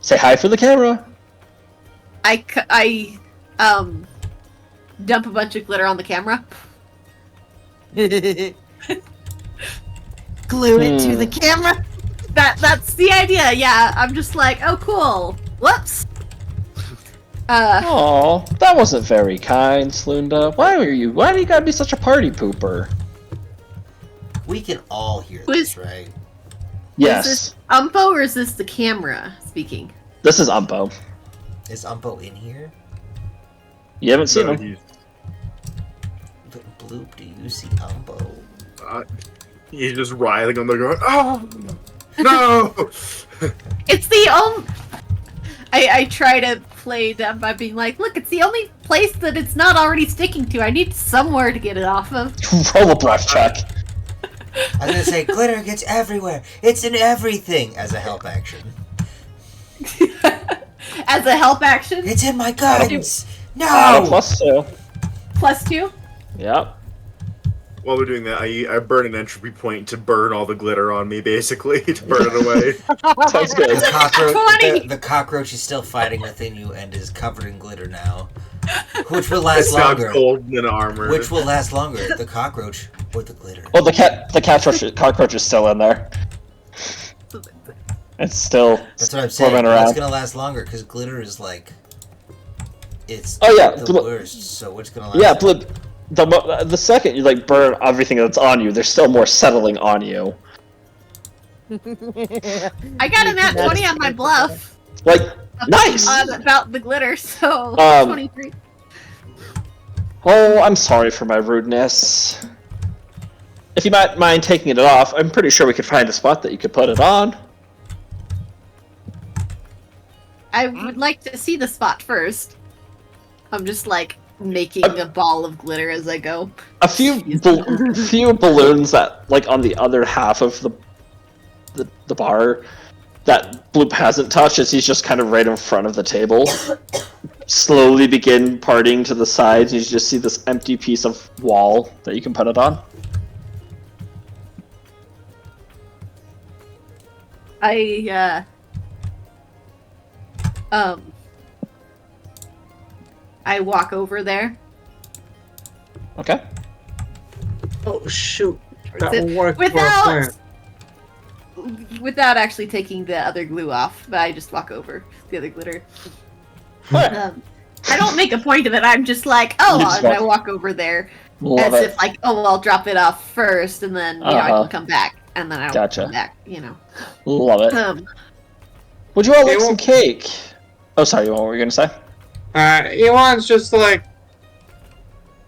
Speaker 1: Say hi for the camera.
Speaker 5: I dump a bunch of glitter on the camera.
Speaker 4: Glue it to the camera.
Speaker 5: That's the idea. Yeah, I'm just like, oh cool. Whoops.
Speaker 1: Oh, that wasn't very kind, Slunda. Why do you gotta be such a party pooper?
Speaker 3: We can all hear
Speaker 5: Who
Speaker 3: this,
Speaker 5: is-
Speaker 3: right?
Speaker 1: Yes.
Speaker 5: Is this Umpo or is this the camera speaking?
Speaker 1: This is Umpo.
Speaker 3: Is Umpo in here?
Speaker 1: You haven't seen
Speaker 6: No,
Speaker 1: him.
Speaker 6: he's,
Speaker 3: But Bloop, do you see Umpo?
Speaker 6: he's just writhing on the ground. Oh no!
Speaker 5: It's the I try to play dumb by being like, look, it's the only place that it's not already sticking to. I need somewhere to get it off of.
Speaker 1: Roll a bluff check.
Speaker 3: I was gonna say glitter gets everywhere. It's in everything as a help action.
Speaker 5: As a help action,
Speaker 3: It's in my guns.
Speaker 1: Add a
Speaker 3: No.
Speaker 1: +2.
Speaker 5: +2.
Speaker 1: Yep.
Speaker 6: While we're doing that, I burn an entropy point to burn all the glitter on me, basically, to burn it away.
Speaker 1: Sounds good.
Speaker 3: The cockroach,
Speaker 5: 20.
Speaker 3: the cockroach is still fighting within you and is covered in glitter now, which will last
Speaker 6: It's not
Speaker 3: longer.
Speaker 6: gold in armor.
Speaker 3: Which will last longer, the cockroach or the glitter?
Speaker 1: Oh, the cockroach is still in there. It's still
Speaker 3: That's what I'm saying.
Speaker 1: swarming
Speaker 3: It's
Speaker 1: around.
Speaker 3: gonna last longer because glitter is like, it's
Speaker 1: Oh, yeah,
Speaker 3: the
Speaker 1: Blo-
Speaker 3: worst. So what's gonna last?
Speaker 1: Yeah, but the second you like burn everything that's on you, there's still more settling on you.
Speaker 5: I got a nat 20 on my bluff.
Speaker 1: Like, nice.
Speaker 5: About the glitter, so 23.
Speaker 1: Oh, I'm sorry for my rudeness. If you might mind taking it off, I'm pretty sure we could find a spot that you could put it on.
Speaker 5: I would like to see the spot first. I'm just like making a ball of glitter as I go.
Speaker 1: A few balloons that like on the other half of the bar that Bloop hasn't touched as he's just kind of right in front of the table. Slowly begin parting to the sides, and you just see this empty piece of wall that you can put it on.
Speaker 5: I walk over there.
Speaker 1: Okay.
Speaker 2: Oh shoot, that
Speaker 5: It-
Speaker 2: will work for our
Speaker 5: without-
Speaker 2: plan.
Speaker 5: Without actually taking the other glue off, but I just walk over the other glitter.
Speaker 1: Alright.
Speaker 5: I don't make a point of it. I'm just like, oh,
Speaker 1: You just
Speaker 5: and I
Speaker 1: walk.
Speaker 5: walk over there
Speaker 1: Love
Speaker 5: as
Speaker 1: it.
Speaker 5: if like, oh, well, I'll drop it off first, and then I
Speaker 1: Uh-huh.
Speaker 5: can come back, and then I don't
Speaker 1: Gotcha.
Speaker 5: come back. You know.
Speaker 1: Love it. Would you all like
Speaker 2: Hey,
Speaker 1: some cake? Oh, sorry, what were you gonna say?
Speaker 2: Elon's just like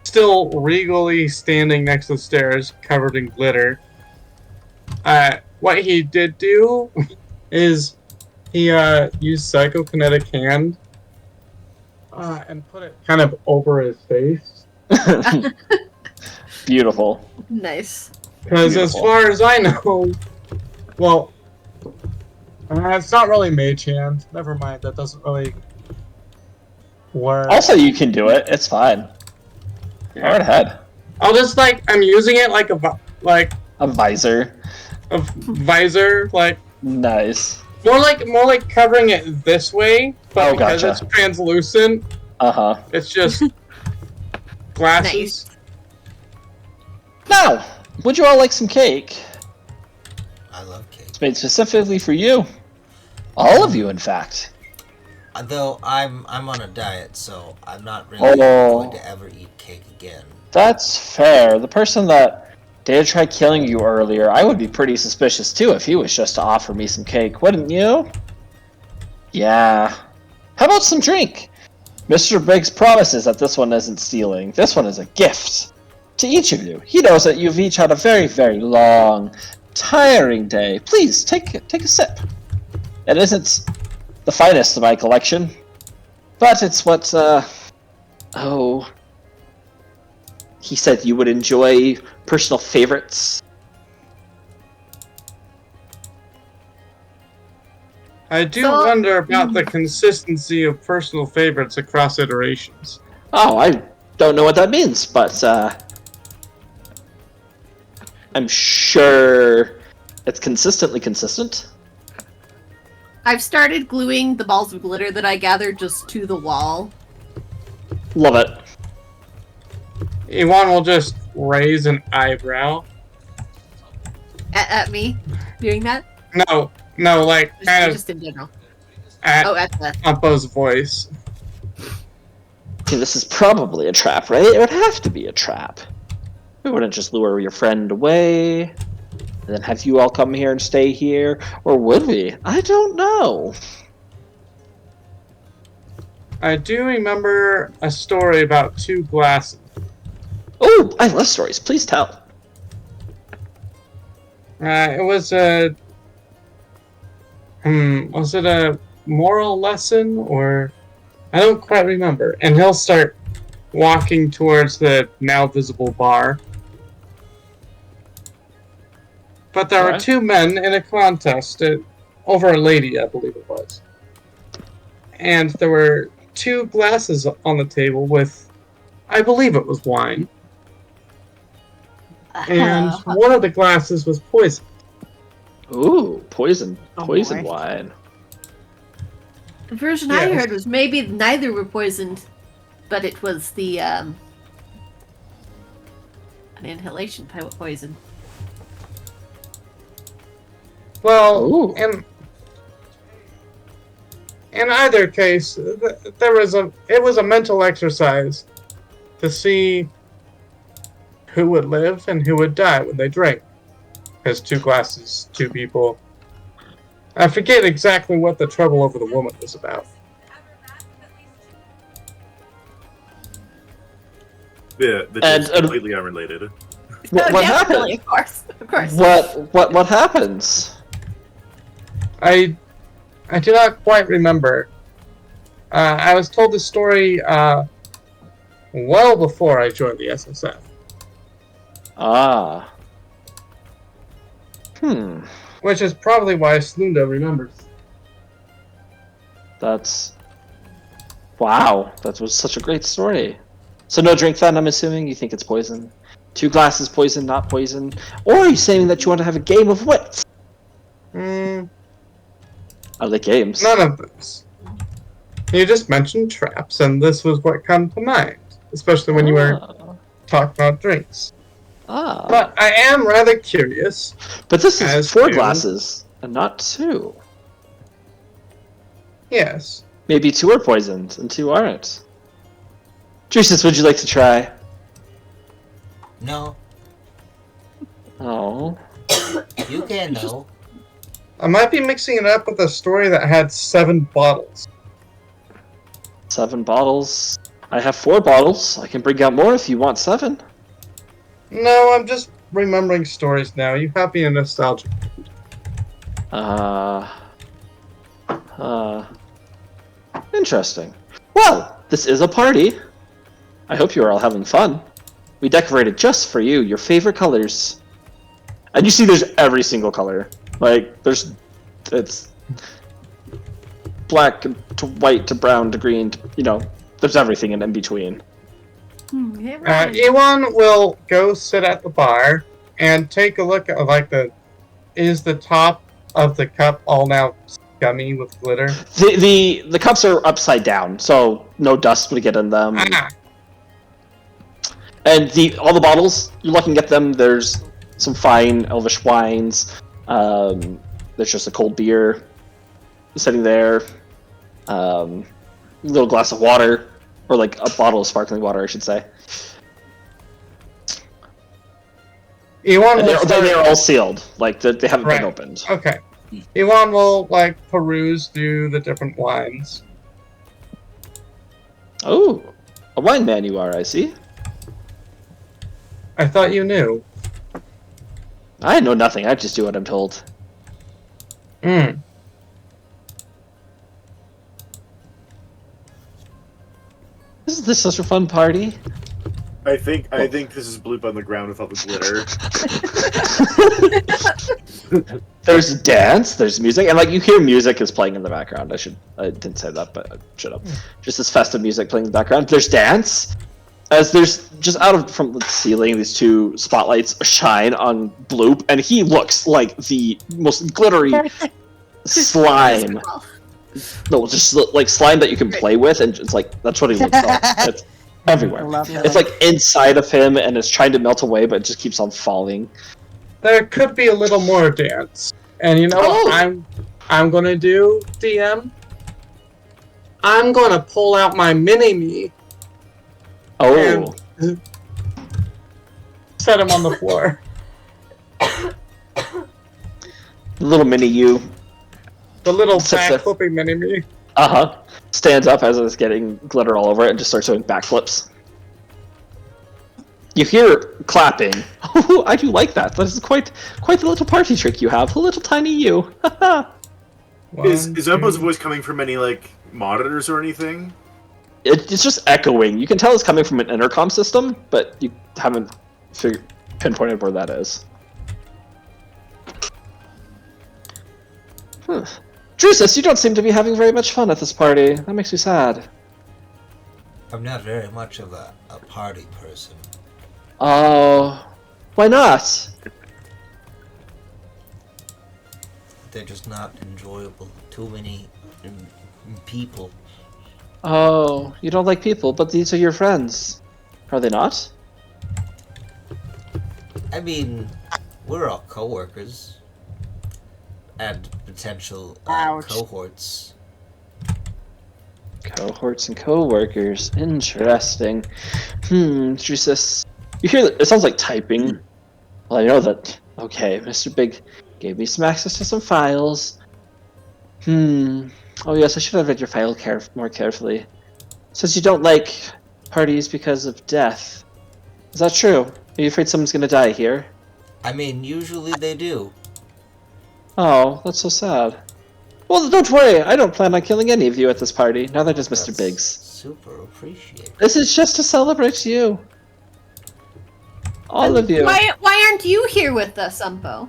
Speaker 2: still regally standing next to the stairs, covered in glitter. What he did do is he used psychokinetic hand and put it kind of over his face.
Speaker 1: Beautiful.
Speaker 5: Nice.
Speaker 2: Because as
Speaker 1: Beautiful.
Speaker 2: far as I know, well, it's not really mage hand. Never mind, that doesn't really work.
Speaker 1: Also, you can do it. It's fine. Go right ahead.
Speaker 2: I'll just I'm using it like
Speaker 1: A visor.
Speaker 2: a visor, like
Speaker 1: Nice.
Speaker 2: more like covering it this way, but
Speaker 1: Oh,
Speaker 2: because
Speaker 1: gotcha.
Speaker 2: it's translucent,
Speaker 1: Uh-huh.
Speaker 2: it's just glasses.
Speaker 1: Now, would you all like some cake?
Speaker 3: I love cake.
Speaker 1: It's made specifically for you. All of you, in fact.
Speaker 3: Though I'm on a diet, so I'm not really
Speaker 1: Oh.
Speaker 3: going to ever eat cake again.
Speaker 1: That's fair. The person that did try killing you earlier, I would be pretty suspicious too if he was just to offer me some cake, wouldn't you? Yeah. How about some drink? Mr. Briggs promises that this one isn't stealing. This one is a gift to each of you. He knows that you've each had a very, very long, tiring day. Please, take a sip. It isn't the finest of my collection, but it's what, oh... He said you would enjoy personal favorites.
Speaker 2: I do
Speaker 5: So-
Speaker 2: wonder about the consistency of personal favorites across iterations.
Speaker 1: Oh, I don't know what that means, but I'm sure it's consistently consistent.
Speaker 5: I've started gluing the balls of glitter that I gathered just to the wall.
Speaker 1: Love it.
Speaker 2: Iwan will just raise an eyebrow.
Speaker 5: At me doing that?
Speaker 2: No, like
Speaker 5: Just,
Speaker 2: kind of
Speaker 5: just in general.
Speaker 2: at
Speaker 5: Oh, at the.
Speaker 2: Uppo's voice.
Speaker 1: Okay, this is probably a trap, right? It would have to be a trap. We wouldn't just lure your friend away, and then have you all come here and stay here, or would we? I don't know.
Speaker 2: I do remember a story about two glasses.
Speaker 1: Oh, I love stories. Please tell.
Speaker 2: It was was it a moral lesson or I don't quite remember. And he'll start walking towards the now visible bar. But there were
Speaker 1: Alright.
Speaker 2: two men in a contest over a lady, I believe it was. And there were two glasses on the table with, I believe it was wine. And one of the glasses was poison.
Speaker 1: Ooh, poison
Speaker 4: Oh,
Speaker 1: poison
Speaker 4: boy.
Speaker 1: wine.
Speaker 5: The version I
Speaker 2: Yeah.
Speaker 5: heard was maybe neither were poisoned, but it was the an inhalation poison.
Speaker 2: Well,
Speaker 1: Ooh.
Speaker 2: in either case, it was a mental exercise to see who would live and who would die when they drank. Because two glasses, two people. I forget exactly what the trouble over the woman was about.
Speaker 6: Yeah, that's
Speaker 1: And-
Speaker 6: completely unrelated.
Speaker 1: What
Speaker 5: Oh,
Speaker 1: happened?
Speaker 5: definitely, of course, of course.
Speaker 1: What happens?
Speaker 2: I do not quite remember. I was told the story well before I joined the SSF.
Speaker 1: Ah. Hmm.
Speaker 2: Which is probably why Slunda remembers.
Speaker 1: That's... Wow, that was such a great story. So no drink then, I'm assuming? You think it's poison? Two glasses poison, not poison? Or are you saying that you want to have a game of wits?
Speaker 2: Hmm,
Speaker 1: I like games.
Speaker 2: none of those. You just mentioned traps, and this was what come to mind, especially when you were talking about drinks. But I am rather curious.
Speaker 1: But this is
Speaker 2: as
Speaker 1: 4
Speaker 2: to-
Speaker 1: glasses, and not 2.
Speaker 2: Yes.
Speaker 1: Maybe 2 are poisoned, and 2 aren't. Drusus, would you like to try?
Speaker 3: No,
Speaker 1: Oh.
Speaker 3: you can though.
Speaker 2: I might be mixing it up with a story that had 7 bottles.
Speaker 1: 7 bottles. I have 4 bottles. I can bring out more if you want 7.
Speaker 2: No, I'm just remembering stories now. You have me in nostalgic.
Speaker 1: Interesting. Well, this is a party. I hope you are all having fun. We decorated just for you, your favorite colors. And you see there's every single color. Like, it's black to white to brown to green, to, there's everything in between.
Speaker 2: Ewan will go sit at the bar and take a look at, is the top of the cup all now scummy with glitter?
Speaker 1: The cups are upside down, so no dust would get in them. And all the bottles, you're looking at them, there's some fine elvish wines. There's just a cold beer sitting there. Little glass of water, or like a bottle of sparkling water, I should say.
Speaker 2: Ewan
Speaker 1: And
Speaker 2: will
Speaker 1: they're all sealed, like they haven't been opened.
Speaker 2: Okay. Ewan will peruse through the different wines.
Speaker 1: Oh, a wine man you are, I see.
Speaker 2: I thought you knew.
Speaker 1: I know nothing, I just do what I'm told.
Speaker 2: Hmm.
Speaker 1: Isn't this such a fun party?
Speaker 6: I think this is Bloop on the ground with all the glitter.
Speaker 1: There's dance, there's music, and you hear music is playing in the background. I didn't say that, but shut up. Just this festive music playing in the background. There's dance, as there's just from the ceiling these 2 spotlights shine on Bloop, and he looks like the most glittery slime. No, just like slime that you can play with, and it's that's what he looks like. It's everywhere. It's inside of him, and it's trying to melt away, but it just keeps on falling.
Speaker 2: There could be a little more dance. And you know what I'm gonna do, DM? I'm gonna pull out my mini-me.
Speaker 1: Oh.
Speaker 2: And set him on the floor.
Speaker 1: Little mini you.
Speaker 2: The little
Speaker 1: Sits there.
Speaker 2: back-flipping mini-me.
Speaker 1: Stands up as it's getting glitter all over it and just starts doing backflips. You hear clapping. Oh, I do like that. That is quite the little party trick you have. A little tiny you.
Speaker 6: Is Zumbo's voice coming from any monitors or anything?
Speaker 1: It's just echoing. You can tell it's coming from an intercom system, but you haven't pinpointed where that is. Drusus, you don't seem to be having very much fun at this party. That makes me sad.
Speaker 3: I'm not very much of a party person.
Speaker 1: Oh, why not?
Speaker 3: They're just not enjoyable. Too many people.
Speaker 1: Oh, you don't like people, but these are your friends. Are they not?
Speaker 3: I mean, we're all co-workers. And potential cohorts.
Speaker 1: Cohorts and co-workers. Interesting. Drusus. You hear that? It sounds like typing. Well, I know that. Okay, Mr. Big gave me some access to some files. Oh yes, I should have read your file more carefully. Says you don't like parties because of death. Is that true? Are you afraid someone's gonna die here?
Speaker 3: I mean, usually they do.
Speaker 1: Oh, that's so sad. Well, don't worry. I don't plan on killing any of you at this party. Neither does Mr. Biggs.
Speaker 3: Super appreciated.
Speaker 1: This is just to celebrate you. All of you.
Speaker 5: Why aren't you here with us, Umpo?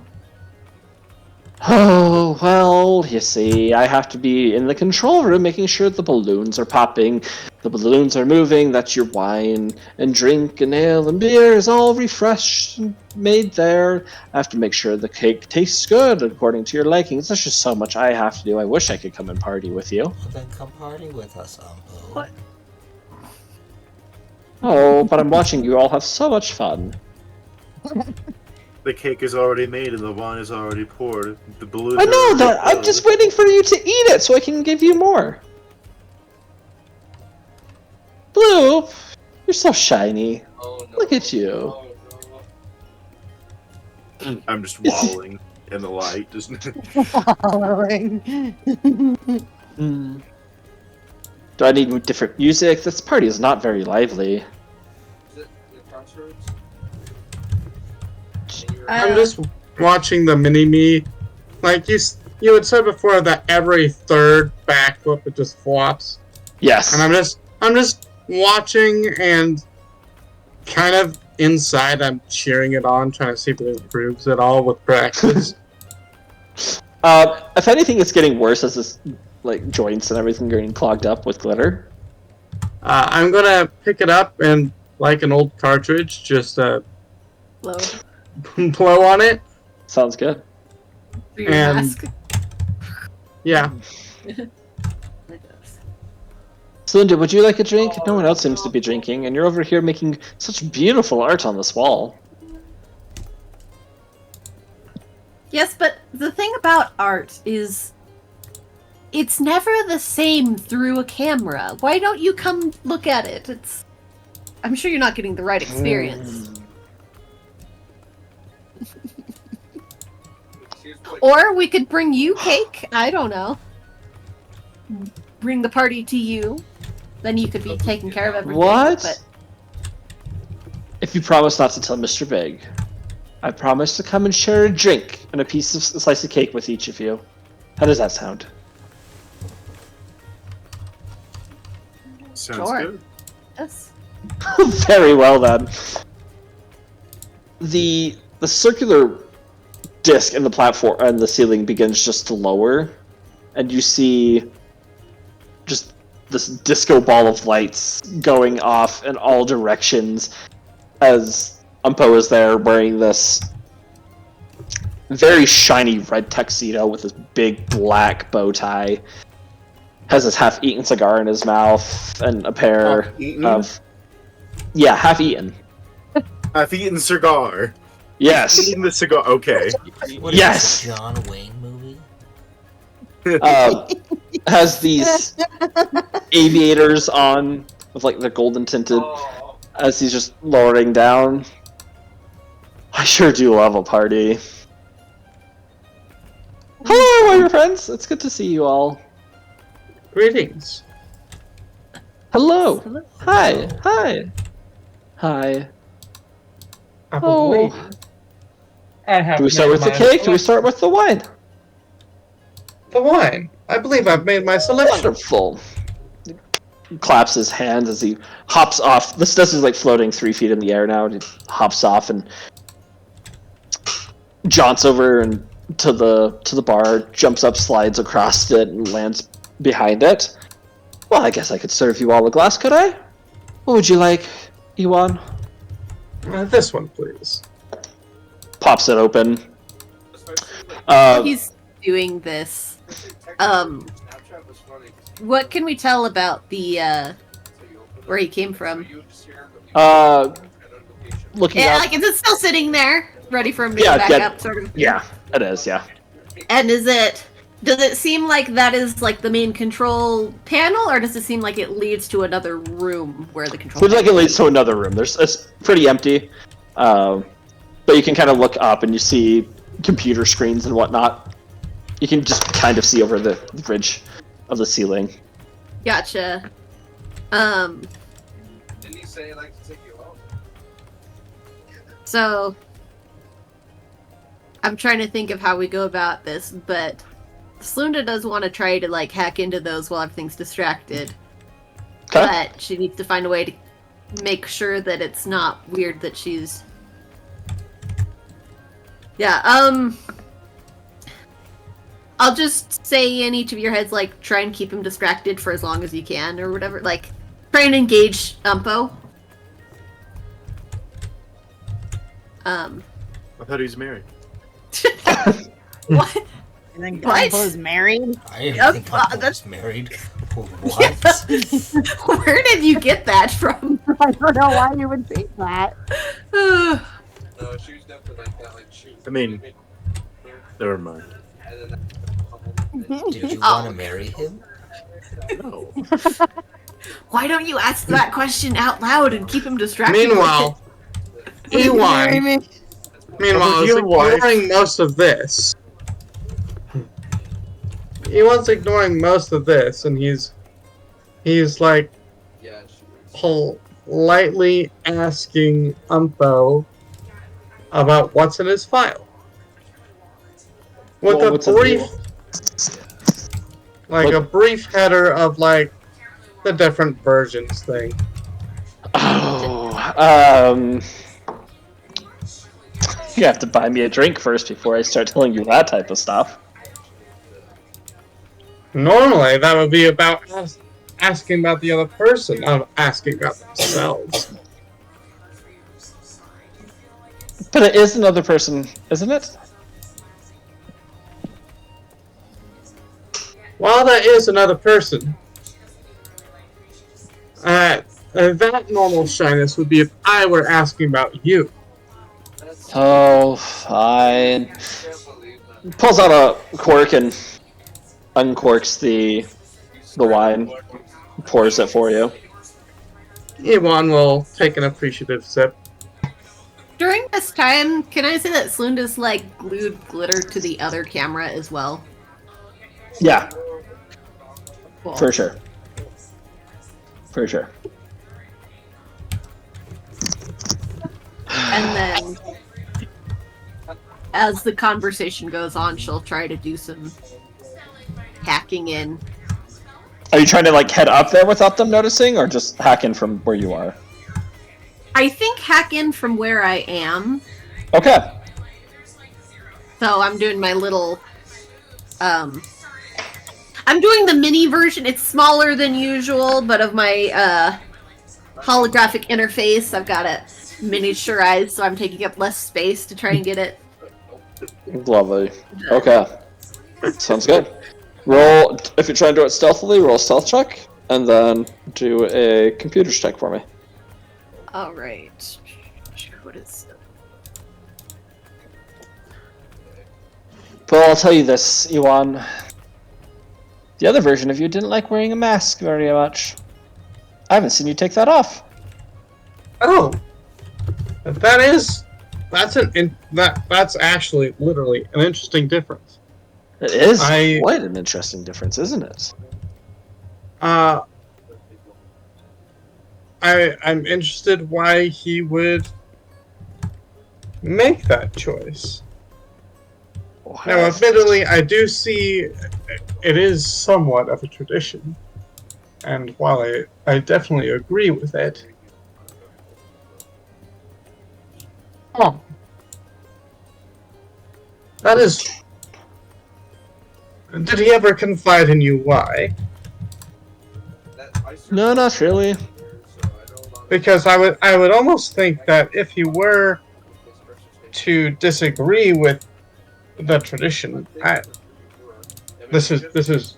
Speaker 1: Oh, well, you see, I have to be in the control room making sure the balloons are popping, the balloons are moving, that your wine and drink and ale and beer is all refreshed and made there. I have to make sure the cake tastes good according to your likings. There's just so much I have to do. I wish I could come and party with you.
Speaker 3: Well, then come party with us, Umbo.
Speaker 5: What?
Speaker 1: Oh, but I'm watching you all have so much fun.
Speaker 6: The cake is already made and the wine is already poured. The balloons.
Speaker 1: I know
Speaker 6: are already
Speaker 1: that. I'm
Speaker 6: filled.
Speaker 1: just waiting for you to eat it so I can give you more. Blue, you're so shiny. Look at you.
Speaker 6: I'm just wallowing in the light. Just
Speaker 1: Hmm. Do I need different music? This party is not very lively.
Speaker 2: I'm just watching the mini-me. Like you had said before that every third backflip it just flops.
Speaker 1: Yes.
Speaker 2: And I'm just watching and kind of inside I'm cheering it on, trying to see if it improves at all with practice.
Speaker 1: If anything, it's getting worse as this like joints and everything getting clogged up with glitter.
Speaker 2: I'm gonna pick it up and, like an old cartridge, just
Speaker 5: Low.
Speaker 2: blow on it.
Speaker 1: Sounds good.
Speaker 5: For your
Speaker 2: And-
Speaker 5: mask.
Speaker 2: Yeah.
Speaker 1: Celinda, would you like a drink? No one else seems to be drinking, and you're over here making such beautiful art on this wall.
Speaker 5: Yes, but the thing about art is it's never the same through a camera. Why don't you come look at it? I'm sure you're not getting the right experience. Or we could bring you cake. I don't know. Bring the party to you. Then you could be taking care of everything.
Speaker 1: What?
Speaker 5: But
Speaker 1: If you promise not to tell Mr. Big, I promise to come and share a drink and a slice of cake with each of you. How does that sound?
Speaker 6: sounds
Speaker 5: Sure.
Speaker 6: good.
Speaker 5: yes.
Speaker 1: Very well then. The circular disc in the platform and the ceiling begins just to lower, and you see just this disco ball of lights going off in all directions as Umpo is there wearing this very shiny red tuxedo with this big black bow tie, has this half-eaten cigar in his mouth and a pair
Speaker 6: Half-eaten?
Speaker 1: of half-eaten.
Speaker 6: I've eaten cigar.
Speaker 1: Yes.
Speaker 6: Eating the cigar. Okay.
Speaker 3: What is
Speaker 1: Yes.
Speaker 3: this, John Wayne movie?
Speaker 1: Has these aviators on with like the golden tinted as he's just lowering down. I sure do love a party. Hello, my friends. It's good to see you all.
Speaker 2: Greetings.
Speaker 1: Hello.
Speaker 5: Hello.
Speaker 1: Hi. Hi. Hi.
Speaker 2: I
Speaker 1: Oh.
Speaker 2: believe I have
Speaker 1: Do we start
Speaker 2: made
Speaker 1: with the
Speaker 2: my
Speaker 1: cake? Do we start with the wine?
Speaker 2: The wine. I believe I've made my selection.
Speaker 1: Wonderful. He claps his hands as he hops off. This desk is like floating 3 feet in the air now. And he hops off and jaunts over and to the bar, jumps up, slides across it, and lands behind it. Well, I guess I could serve you all a glass, could I? What would you like, Iwan?
Speaker 2: This one, please.
Speaker 1: Pops it open.
Speaker 5: While he's doing this, what can we tell about the where he came from?
Speaker 1: Looking
Speaker 5: Yeah,
Speaker 1: up.
Speaker 5: like is it still sitting there, ready for him to
Speaker 1: Yeah,
Speaker 5: get back
Speaker 1: yeah.
Speaker 5: up, sort of?
Speaker 1: Yeah, it is. Yeah.
Speaker 5: And does it seem like that is like the main control panel, or does it seem like it leads to another room where the control?
Speaker 1: Seems like it leads to another room. It's pretty empty, but you can kind of look up and you see computer screens and whatnot. You can just kind of see over the ridge of the ceiling.
Speaker 5: Gotcha.
Speaker 7: Didn't he say like to take you out?
Speaker 5: So I'm trying to think of how we go about this, but Slunda does want to try to like hack into those while everything's distracted.
Speaker 1: Okay.
Speaker 5: But she needs to find a way to make sure that it's not weird that she's. Yeah, I'll just say in each of your heads, like, try and keep him distracted for as long as you can, or whatever. Like, try and engage Umpo.
Speaker 6: I thought he was married.
Speaker 5: What?
Speaker 4: And then
Speaker 5: What?
Speaker 4: Gumbo's married.
Speaker 3: I didn't
Speaker 5: Yep,
Speaker 3: think I
Speaker 5: that's-
Speaker 3: was married. What?
Speaker 5: Where did you get that from?
Speaker 4: I don't know why you would think that.
Speaker 7: No, she was definitely like that. Like she.
Speaker 6: I mean, never mind.
Speaker 3: Did you
Speaker 5: Oh.
Speaker 3: want to marry him?
Speaker 6: No.
Speaker 5: Why don't you ask that question out loud and keep him distracted?
Speaker 2: Meanwhile,
Speaker 4: Marry
Speaker 2: EY,
Speaker 4: me.
Speaker 2: meanwhile, is
Speaker 6: Your wife.
Speaker 2: ignoring most of this. Ewan's ignoring most of this, and he's like
Speaker 7: Yeah, she was.
Speaker 2: politely asking Umpo about what's in his file. With
Speaker 1: Well,
Speaker 2: a
Speaker 1: what's in
Speaker 2: brief,
Speaker 1: the-
Speaker 2: like
Speaker 1: What-
Speaker 2: a brief header of like the different versions thing.
Speaker 1: Oh, you have to buy me a drink first before I start telling you that type of stuff.
Speaker 2: Normally, that would be about asking about the other person, not asking about themselves.
Speaker 1: But it is another person, isn't it?
Speaker 2: While that is another person, that normal shyness would be if I were asking about you.
Speaker 1: Oh, fine.
Speaker 7: I can't believe that.
Speaker 1: Pulls out a cork and uncorks the wine, pours it for you.
Speaker 2: Ewan will take an appreciative sip.
Speaker 5: During this time, can I say that Slunda's, like, glued glitter to the other camera as well?
Speaker 1: Yeah,
Speaker 5: Cool.
Speaker 1: for sure. For sure.
Speaker 5: And then, as the conversation goes on, she'll try to do some hacking in.
Speaker 1: Are you trying to like head up there without them noticing, or just hack in from where you are?
Speaker 5: I think hack in from where I am.
Speaker 1: Okay.
Speaker 5: So I'm doing my little, I'm doing the mini version. It's smaller than usual, but of my, holographic interface. I've got it miniaturized, so I'm taking up less space to try and get it.
Speaker 1: Lovely. Okay. Sounds good. Roll, if you're trying to do it stealthily, roll a stealth check, and then do a computers check for me.
Speaker 5: Alright. What is it?
Speaker 1: Well, I'll tell you this, Ewan. The other version of you didn't like wearing a mask very much. I haven't seen you take that off.
Speaker 2: Oh, that's actually literally an interesting difference.
Speaker 1: It is
Speaker 2: I-
Speaker 1: quite an interesting difference, isn't it?
Speaker 2: I'm interested why he would make that choice. Now, admittedly, I do see it is somewhat of a tradition, and while I definitely agree with it, that is. Did he ever confide in you why?
Speaker 1: No, not really.
Speaker 2: Because I would almost think that if you were to disagree with the tradition, this is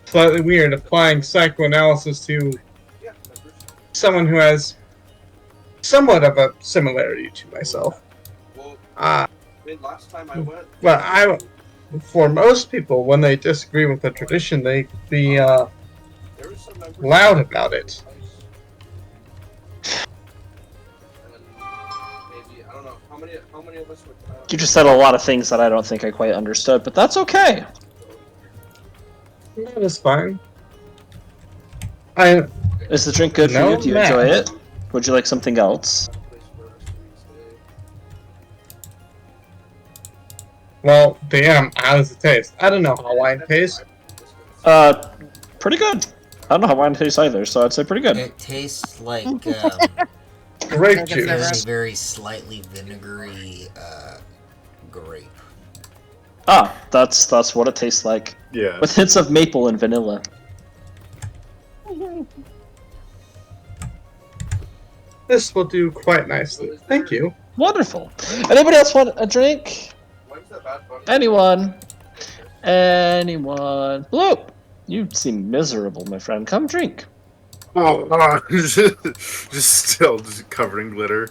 Speaker 2: slightly weird, applying psychoanalysis to someone who has somewhat of a similarity to myself.
Speaker 7: Last time I went.
Speaker 2: But for most people, when they disagree with the tradition, they be loud about it.
Speaker 7: Maybe, I don't know, how many of us would.
Speaker 1: You just said a lot of things that I don't think I quite understood, but that's okay.
Speaker 2: That is fine.
Speaker 1: Is the drink good for
Speaker 2: No,
Speaker 1: you? Do you
Speaker 2: Matt.
Speaker 1: enjoy it? Would you like something else?
Speaker 2: Well, damn, how does it taste? I don't know how wine tastes.
Speaker 1: Pretty good. I don't know how wine tastes either, so I'd say pretty good.
Speaker 3: It tastes like
Speaker 2: Grape
Speaker 4: Like a
Speaker 2: juice.
Speaker 3: very, very slightly vinegary grape.
Speaker 1: Ah, that's what it tastes like,
Speaker 6: Yeah.
Speaker 1: with hints of maple and vanilla.
Speaker 2: This will do quite nicely. Thank you.
Speaker 1: Wonderful. Anybody else want a drink?
Speaker 7: When's that Bad Bunny?
Speaker 1: Anyone? Anyone? Bloop! You seem miserable, my friend. Come drink.
Speaker 6: Oh, just still just covered in glitter.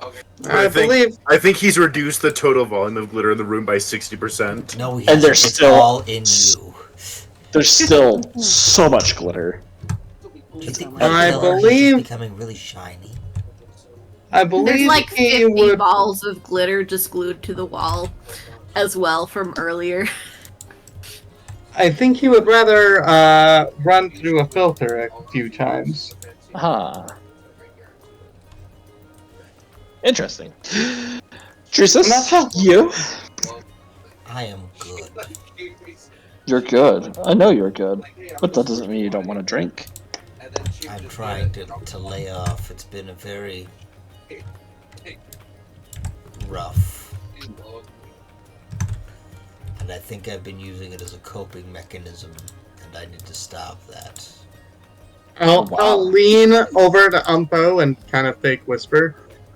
Speaker 7: Okay.
Speaker 2: I believe
Speaker 6: I think he's reduced the total volume of glitter in the room by 60%.
Speaker 3: No, he
Speaker 1: And
Speaker 3: hasn't.
Speaker 1: there's
Speaker 3: It's
Speaker 1: still-
Speaker 3: all in you.
Speaker 1: There's still so much glitter.
Speaker 3: Do you think
Speaker 2: I
Speaker 3: my color is
Speaker 2: believe-
Speaker 3: becoming really shiny?
Speaker 2: I
Speaker 5: There's
Speaker 2: believe
Speaker 5: like
Speaker 2: he
Speaker 5: 50
Speaker 2: would.
Speaker 5: balls of glitter just glued to the wall as well from earlier.
Speaker 2: I think he would rather run through a filter a few times.
Speaker 1: Ah. Interesting. Teresa,
Speaker 2: Not how-
Speaker 1: you?
Speaker 3: I am good.
Speaker 1: You're good. I know you're good. But that doesn't mean you don't want to drink.
Speaker 3: I'm trying to lay off. It's been a very rough. And I think I've been using it as a coping mechanism, and I need to stop that.
Speaker 2: I'll
Speaker 1: Wow.
Speaker 2: lean over to Umpo and kind of fake whisper.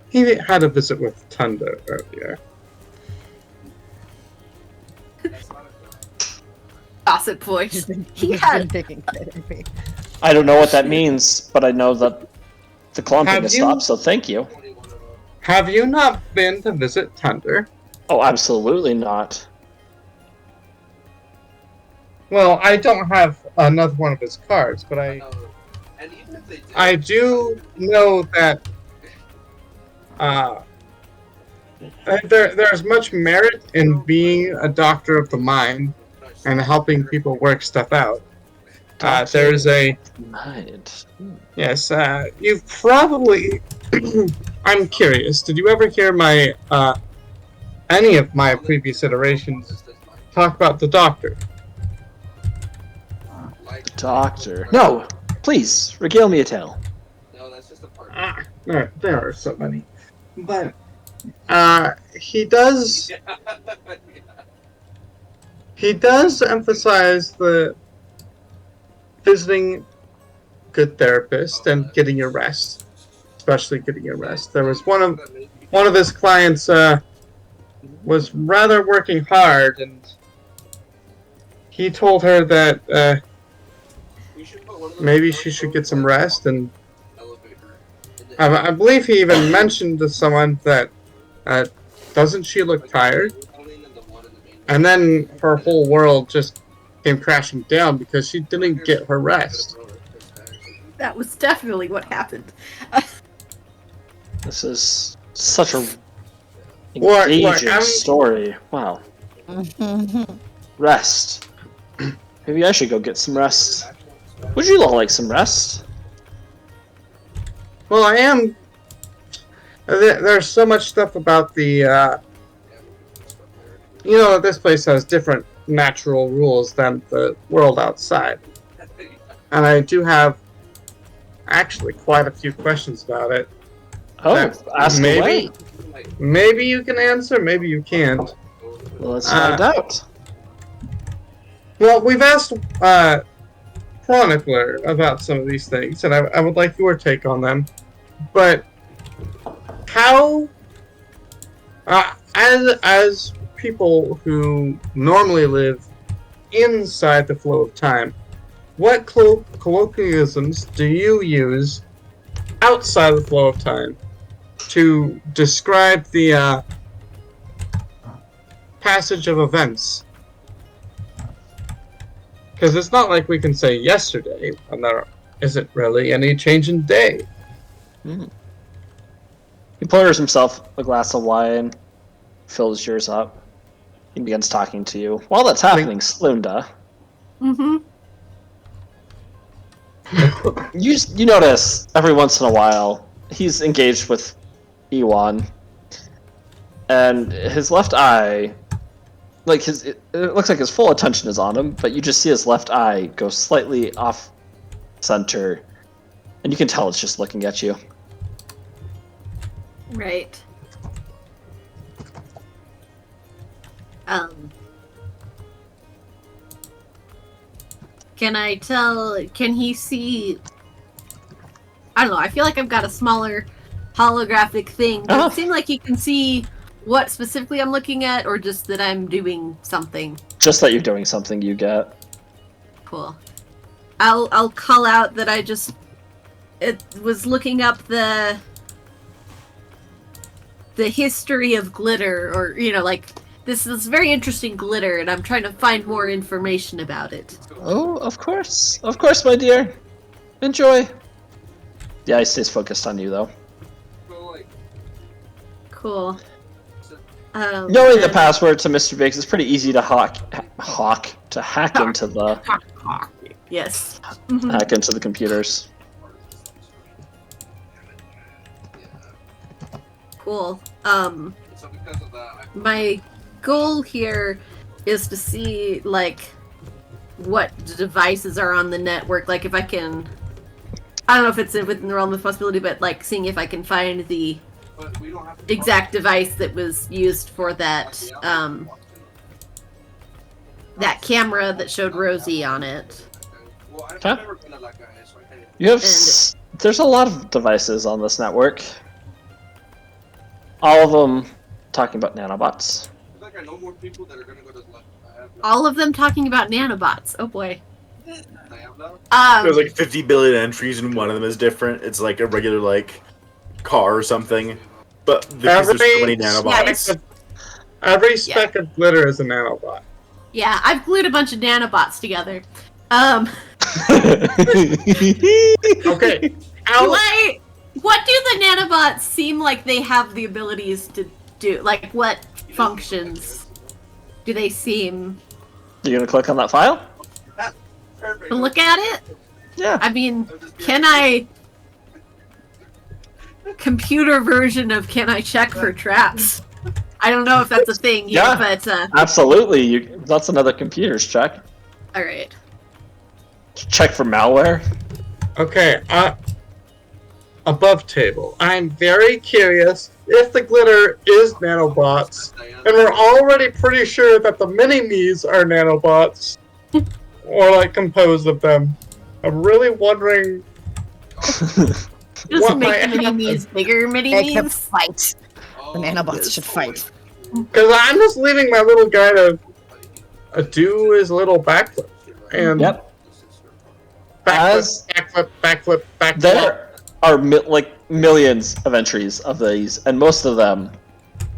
Speaker 2: He had a visit with Tunda earlier.
Speaker 5: Gossip voice. He had
Speaker 4: taking therapy.
Speaker 1: I don't know what that means, but I know that the clumping
Speaker 2: Have
Speaker 1: has
Speaker 2: you-
Speaker 1: stopped, so thank you.
Speaker 2: Have you not been to visit Tunda?
Speaker 1: Oh, absolutely not.
Speaker 2: Well, I don't have another one of his cards, but I do know that there's much merit in being a doctor of the mind and helping people work stuff out. There's a
Speaker 1: Right.
Speaker 2: yes. You've probably. I'm curious. Did you ever hear my any of my previous iterations talk about the doctor?
Speaker 1: Doctor. No! Please, regale me a tale.
Speaker 7: No, that's just a part.
Speaker 2: There are so many, but he does emphasize the visiting good therapist and getting your rest, especially getting your rest. There was one of his clients was rather working hard, and he told her that maybe she should get some rest, and I believe he even mentioned to someone that doesn't she look tired? And then her whole world just came crashing down because she didn't get her rest.
Speaker 5: that was definitely what happened.
Speaker 1: This is such a
Speaker 2: Look,
Speaker 1: engaging
Speaker 2: I'm-
Speaker 1: story. Wow. Rest. Maybe I should go get some rest. Would you all like some rest?
Speaker 2: Well, I am. There's so much stuff about the. This place has different natural rules than the world outside. And I do have actually quite a few questions about it.
Speaker 1: Oh,
Speaker 2: That
Speaker 1: ask
Speaker 2: maybe-
Speaker 1: away.
Speaker 2: Maybe you can answer, maybe you can't.
Speaker 1: Well, let's find out.
Speaker 2: Well, we've asked Chronicler about some of these things, and I would like your take on them. But how, as people who normally live inside the flow of time, what colloquialisms do you use outside the flow of time to describe the passage of events? Because it's not like we can say yesterday, and there isn't really any change in day.
Speaker 1: He pours himself a glass of wine, fills yours up. He begins talking to you. While that's happening, Slunda,
Speaker 5: Mm-hmm.
Speaker 1: you notice every once in a while he's engaged with Ewan, and his left eye, like it looks like his full attention is on him, but you just see his left eye go slightly off center, and you can tell it's just looking at you.
Speaker 5: Right. Can he see? I don't know. I feel like I've got a smaller holographic thing. Does it seem like he can see what specifically I'm looking at, or just that I'm doing something?
Speaker 1: Just that you're doing something, you get.
Speaker 5: Cool. I'll call out that it was looking up the history of glitter, or like this is very interesting glitter, and I'm trying to find more information about it.
Speaker 1: Oh, of course, my dear. Enjoy. The eye stays focused on you, though.
Speaker 5: Cool.
Speaker 1: Knowing the password to Mr. Biggs, it's pretty easy to hack into the
Speaker 5: yes.
Speaker 1: hack into the computers.
Speaker 5: Cool. My goal here is to see what devices are on the network. Like if I can, I don't know if it's within the realm of possibility, but seeing if I can find the exact device that was used for that that camera that showed Rosie on it.
Speaker 1: Okay. You have there's a lot of devices on this network. All of them talking about nanobots.
Speaker 5: All of them talking about nanobots. Oh boy.
Speaker 6: There's like 50 billion entries, and one of them is different. It's like a regular car or something, but because there's so many nanobots.
Speaker 2: Every speck of glitter is a nanobot.
Speaker 5: Yeah, I've glued a bunch of nanobots together.
Speaker 2: Okay.
Speaker 5: What do the nanobots seem like they have the abilities to do? Like, what functions do they seem?
Speaker 1: You gonna click on that file?
Speaker 5: Look at it?
Speaker 1: Yeah.
Speaker 5: I mean, can I... Computer version of can I check for traps? I don't know if that's a thing here,
Speaker 1: Yeah.
Speaker 5: but...
Speaker 1: Absolutely. That's another computer's check.
Speaker 5: Alright.
Speaker 2: Check for malware. Okay, above table. I'm very curious if the glitter is nanobots, and we're already pretty sure that the mini-me's are nanobots, or composed of them. I'm really wondering.
Speaker 5: Just make the mini-me's bigger mini-me's.
Speaker 4: Fight. The nanobots should fight.
Speaker 2: Because I'm just leaving my little guy to do his little backflip. And
Speaker 1: yep.
Speaker 2: Backflip.
Speaker 1: There are millions of entries of these, and most of them,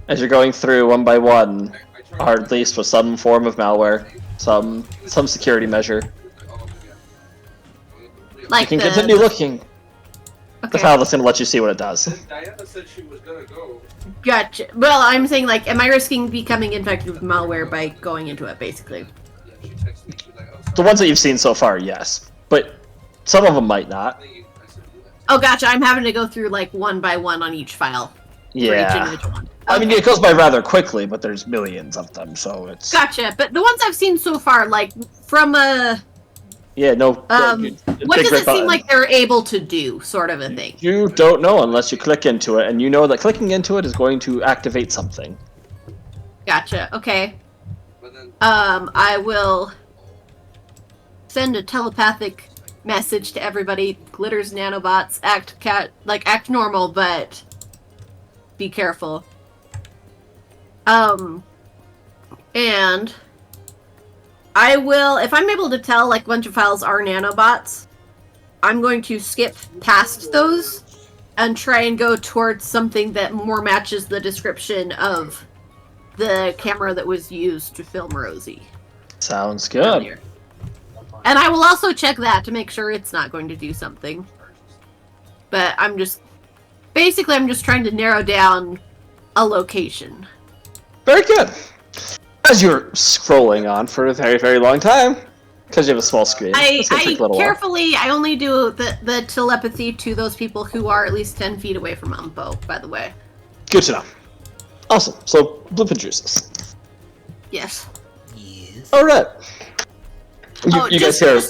Speaker 1: as you're going through one by one, are laced with some form of malware, some security measure. You can continue looking.
Speaker 5: Okay.
Speaker 1: The file that's going to let you see what it does.
Speaker 7: Diana said she was gonna go.
Speaker 5: Gotcha. Well, I'm saying, am I risking becoming infected with malware by going into it, basically?
Speaker 7: Yeah, she texted me. She's like, oh,
Speaker 1: The ones that you've seen so far, yes. But some of them might not.
Speaker 5: Oh, gotcha. I'm having to go through, one by one on each file.
Speaker 1: Yeah.
Speaker 5: For each individual one.
Speaker 1: I mean, it goes by rather quickly, but there's millions of them, so it's...
Speaker 5: Gotcha. But the ones I've seen so far, from a...
Speaker 1: Yeah, no...
Speaker 5: what does it seem like they're able to do, sort of a thing?
Speaker 1: You don't know unless you click into it, and you know that clicking into it is going to activate something.
Speaker 5: Gotcha. Okay. I will send a telepathic message to everybody. Glitter's nanobots act normal, but be careful. And I will, if I'm able to tell a bunch of files are nanobots, I'm going to skip past those and try and go towards something that more matches the description of the camera that was used to film Rosie.
Speaker 1: Sounds good.
Speaker 5: Earlier. And I will also check that to make sure it's not going to do something. But I'm just trying to narrow down a location.
Speaker 1: Very good. As you're scrolling on for a very, very long time, because you have a small screen.
Speaker 5: I only do the telepathy to those people who are at least 10 feet away from Umpo, by the way.
Speaker 1: Good to know. Awesome. So, Blip and Juices.
Speaker 5: Yes.
Speaker 1: Alright. You guys hear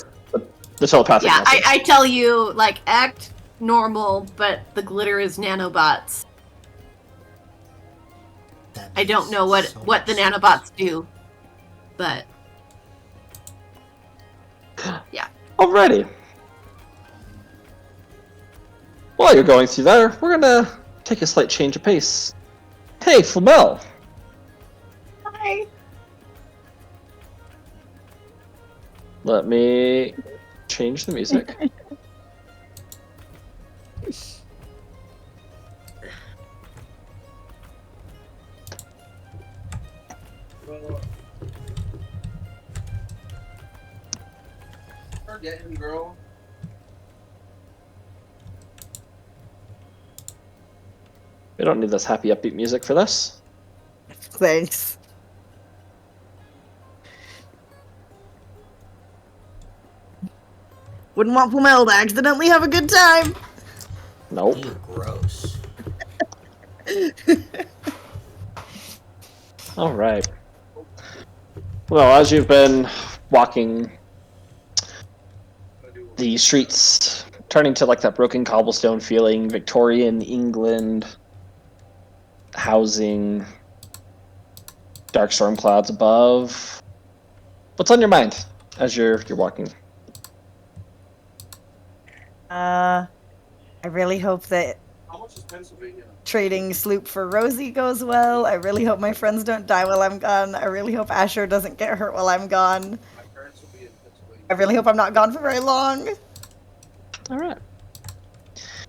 Speaker 1: the telepathic
Speaker 5: message.
Speaker 1: I
Speaker 5: tell you, act normal, but the glitter is nanobots. I don't know what the nanobots do. but
Speaker 1: Alrighty. While you're going through there, we're gonna take a slight change of pace. Hey, Flamel.
Speaker 4: Hi.
Speaker 1: Let me change the music.
Speaker 7: Forgetting, girl.
Speaker 1: We don't need this happy upbeat music for this.
Speaker 4: Thanks. Wouldn't want Pumel to accidentally have a good time.
Speaker 1: Nope.
Speaker 3: Ew, gross.
Speaker 1: Alright. Well, as you've been walking the streets, turning to like that broken cobblestone feeling, Victorian England, housing, dark storm clouds above. What's on your mind as you're walking?
Speaker 4: I really hope that
Speaker 7: How much is Pennsylvania?
Speaker 4: trading Sloop for Rosie goes well. I really hope my friends don't die while I'm gone. I really hope Asher doesn't get hurt while I'm gone.
Speaker 7: My parents will be in Pennsylvania.
Speaker 4: I really hope I'm not gone for very long.
Speaker 1: Alright.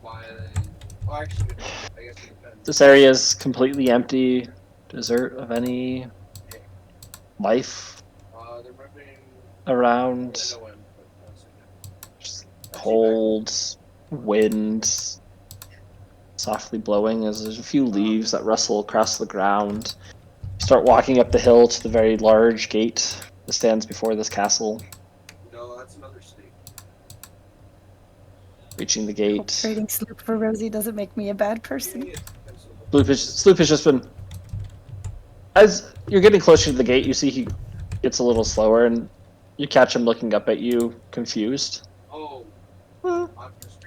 Speaker 7: Why they... Well, actually, I guess it depends.
Speaker 1: This area is completely empty, desert of any life
Speaker 7: They're moving...
Speaker 1: around.
Speaker 7: No end, but that's it.
Speaker 1: Just cold, wind, softly blowing as there's a few leaves that rustle across the ground. You start walking up the hill to the very large gate that stands before this castle.
Speaker 7: No, that's another state.
Speaker 1: Reaching the
Speaker 4: Hope
Speaker 1: gate.
Speaker 4: trading Sloop for Rosie doesn't make me a bad person.
Speaker 7: Yeah, Pennsylvania.
Speaker 1: Sloop has just been... As you're getting closer to the gate, you see he gets a little slower, and you catch him looking up at you, confused.
Speaker 7: Oh,
Speaker 1: Hmm.
Speaker 7: I'm just...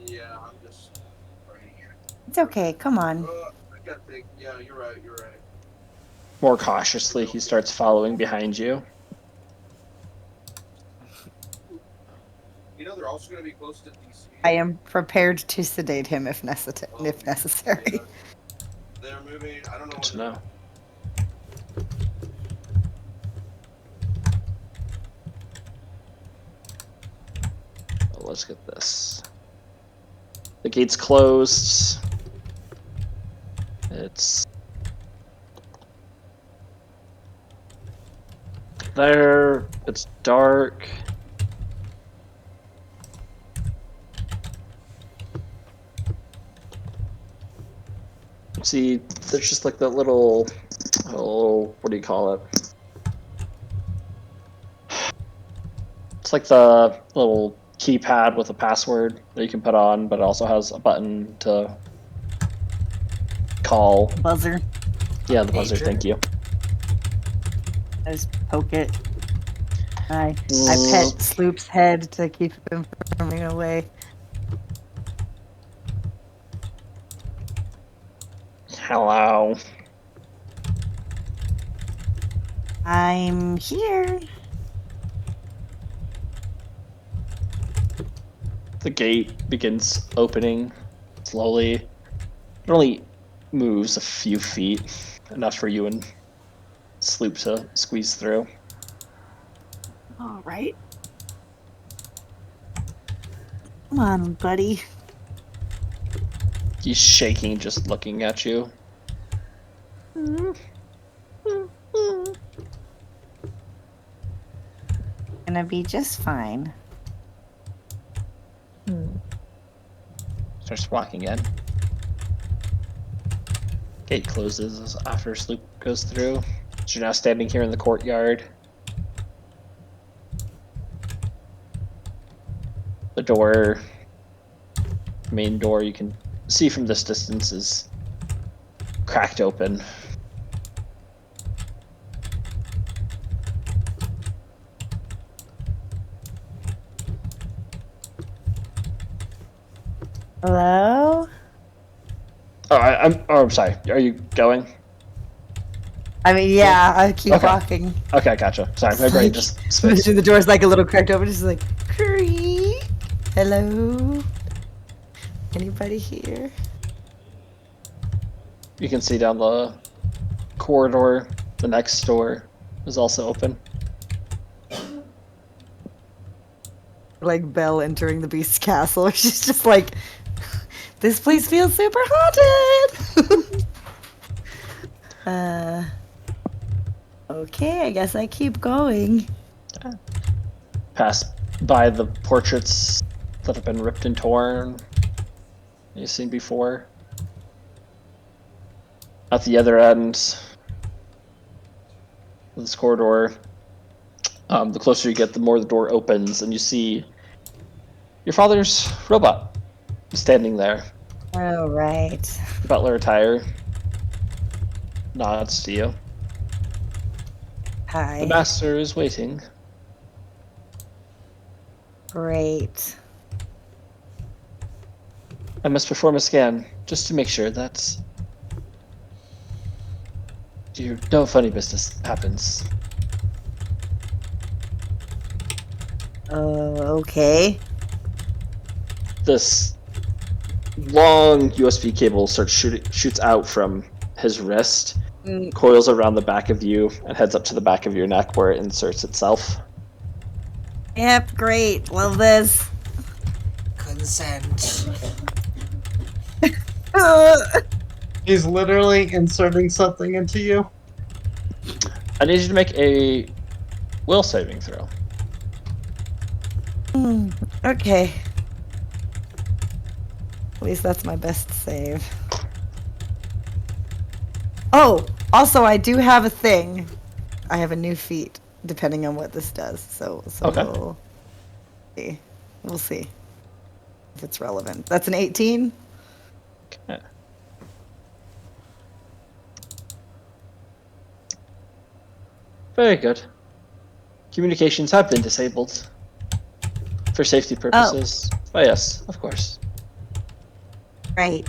Speaker 7: Yeah, I'm just... Right here.
Speaker 4: It's okay, come on.
Speaker 7: I gotta think. Yeah, you're right, you're right.
Speaker 1: More cautiously, he starts following behind you.
Speaker 7: You know, they're also gonna be close to DC.
Speaker 4: I am prepared to sedate him if necessary.
Speaker 7: Yeah. They're moving, I don't know
Speaker 1: Good to know. Well, let's get this. The gate's closed. It's there. It's dark. See, there's just like that little, oh, what do you call it? It's like the little keypad with a password that you can put on, but it also has a button to call.
Speaker 4: Buzzer.
Speaker 1: Yeah, the buzzer,
Speaker 3: Pager.
Speaker 1: thank you.
Speaker 4: I just poke it. I pet Sloop's head to keep him from running away.
Speaker 1: Hello.
Speaker 4: I'm here.
Speaker 1: The gate begins opening slowly. It only moves a few feet, enough for you and Sloop to squeeze through.
Speaker 4: All right. Come on, buddy.
Speaker 1: He's shaking, just looking at you.
Speaker 4: Gonna be just fine.
Speaker 1: Starts walking in. Gate closes after Sloop goes through. So you're now standing here in the courtyard. The door, main door, you can see from this distance is cracked open.
Speaker 4: Hello?
Speaker 1: Oh, I'm sorry. Are you going?
Speaker 4: I mean, yeah, I keep
Speaker 1: Okay.
Speaker 4: walking.
Speaker 1: Okay, gotcha. Sorry, my
Speaker 4: It's
Speaker 1: brain
Speaker 4: like-
Speaker 1: just spits.
Speaker 4: Imagine the door's like a little cracked open, just like, creak. Hello? Anybody here?
Speaker 1: You can see down the corridor. The next door is also open.
Speaker 4: Like Belle entering the Beast's castle. She's just like, this place feels super haunted. Okay, I guess I keep going.
Speaker 1: Pass by the portraits that have been ripped and torn you've seen before. At the other end of this corridor, the closer you get, the more the door opens, and you see your father's robot standing there.
Speaker 4: Oh, right.
Speaker 1: Butler attire. Nods to you.
Speaker 4: Hi.
Speaker 1: The master is waiting.
Speaker 4: Great.
Speaker 1: I must perform a scan just to make sure that no funny business happens.
Speaker 4: Okay.
Speaker 1: This long USB cable shoots out from his wrist,
Speaker 4: Mm,
Speaker 1: coils around the back of you, and heads up to the back of your neck where it inserts itself.
Speaker 4: Yep, great. Love this.
Speaker 3: Consent.
Speaker 2: He's literally inserting something into you.
Speaker 1: I need you to make a will saving throw.
Speaker 4: Okay. At least that's my best save. Oh, also I do have a thing. I have a new feat, depending on what this does. So
Speaker 1: Okay.
Speaker 4: we'll see. We'll see if it's relevant. That's an 18.
Speaker 1: Okay. Very good. Communications have been disabled for safety purposes. Oh yes, of course.
Speaker 4: Right.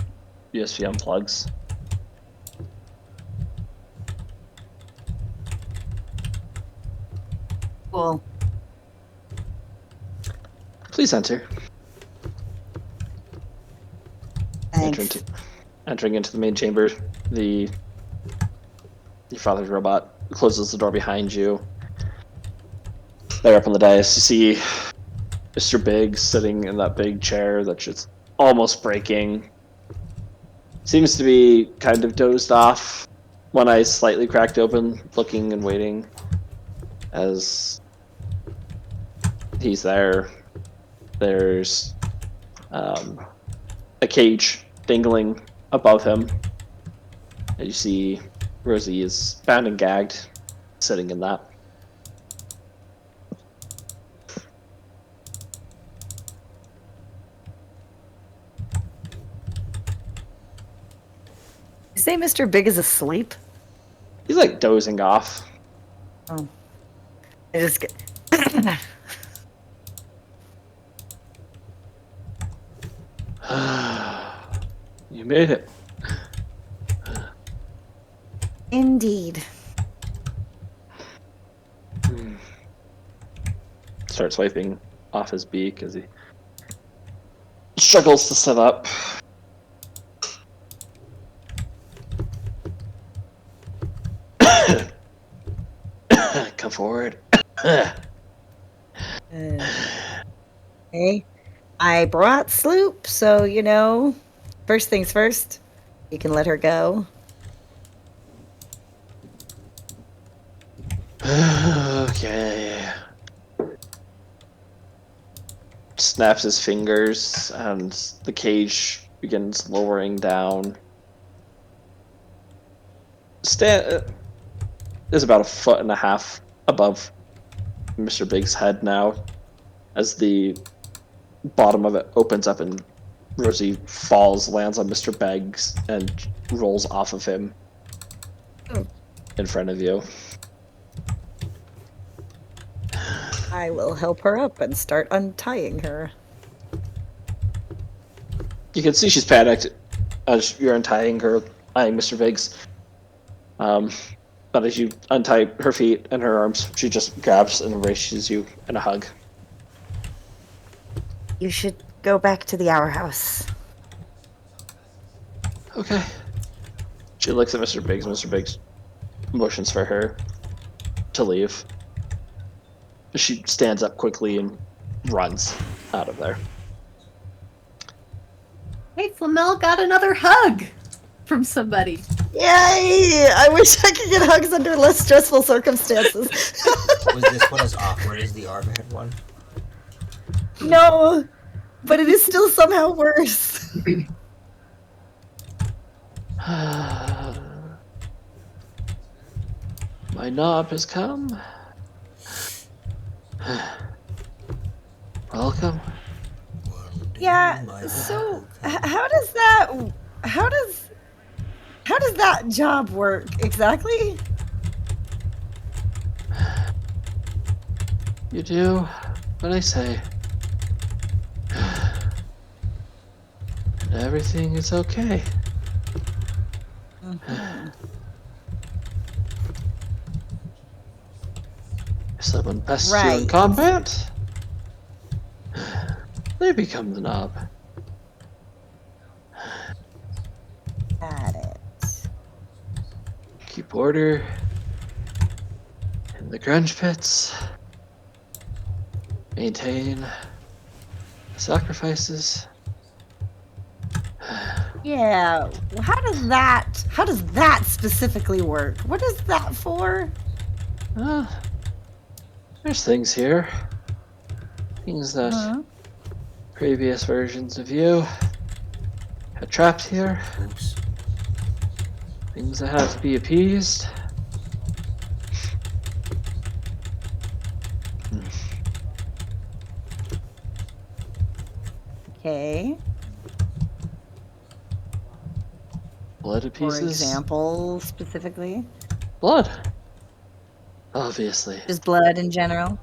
Speaker 1: USB unplugs.
Speaker 4: Cool.
Speaker 1: Please enter.
Speaker 4: Thanks.
Speaker 1: Entering into the main chamber, your father's robot closes the door behind you. There up on the dais, you see Mr. Biggs sitting in that big chair that's just almost breaking. Seems to be kind of dozed off. One eye slightly cracked open, looking and waiting as he's there. There's a cage dangling above him. And you see Rosie is bound and gagged, sitting in that.
Speaker 4: You say Mr. Big is asleep?
Speaker 1: He's like dozing off.
Speaker 4: Oh. I just get.
Speaker 1: You made it.
Speaker 4: Indeed.
Speaker 1: Starts wiping off his beak as he struggles to sit up. Come forward.
Speaker 4: Okay. I brought Sloop, so you know, first things first, you can let her go.
Speaker 1: Okay. Snaps his fingers and the cage begins lowering down. Is about 1.5 feet above Mr. Big's head now, as the bottom of it opens up and Rosie falls, lands on Mr. Biggs, and rolls off of him in front of you.
Speaker 4: I will help her up and start untying her.
Speaker 1: You can see she's panicked as you're untying her, eyeing Mr. Biggs. But as you untie her feet and her arms, she just grabs and embraces you in a hug.
Speaker 4: You should go back to the Hour House.
Speaker 1: Okay. She looks at Mr. Biggs. Mr. Biggs motions for her to leave. She stands up quickly and runs out of there.
Speaker 5: Hey, Flamel got another hug from somebody.
Speaker 4: Yay! I wish I could get hugs under less stressful circumstances.
Speaker 3: Was this one as awkward as the Armhead one?
Speaker 4: No, but it is still somehow worse.
Speaker 1: My knob has come. Welcome.
Speaker 4: Yeah. So how does that job work exactly?
Speaker 1: You do what I say. And everything is okay. If someone pests you in
Speaker 4: Right.
Speaker 1: combat, they become the knob.
Speaker 4: Got it.
Speaker 1: Keep order in the grunge pits. Maintain sacrifices.
Speaker 4: Yeah. How does that specifically work? What is that for?
Speaker 1: There's things here. Things that
Speaker 4: Huh?
Speaker 1: previous versions of you had trapped here.
Speaker 3: Oops.
Speaker 1: Things that have to be appeased.
Speaker 4: Okay.
Speaker 1: Blood
Speaker 4: For
Speaker 1: appeases.
Speaker 4: example, specifically,
Speaker 1: Blood. Obviously.
Speaker 4: just blood in general.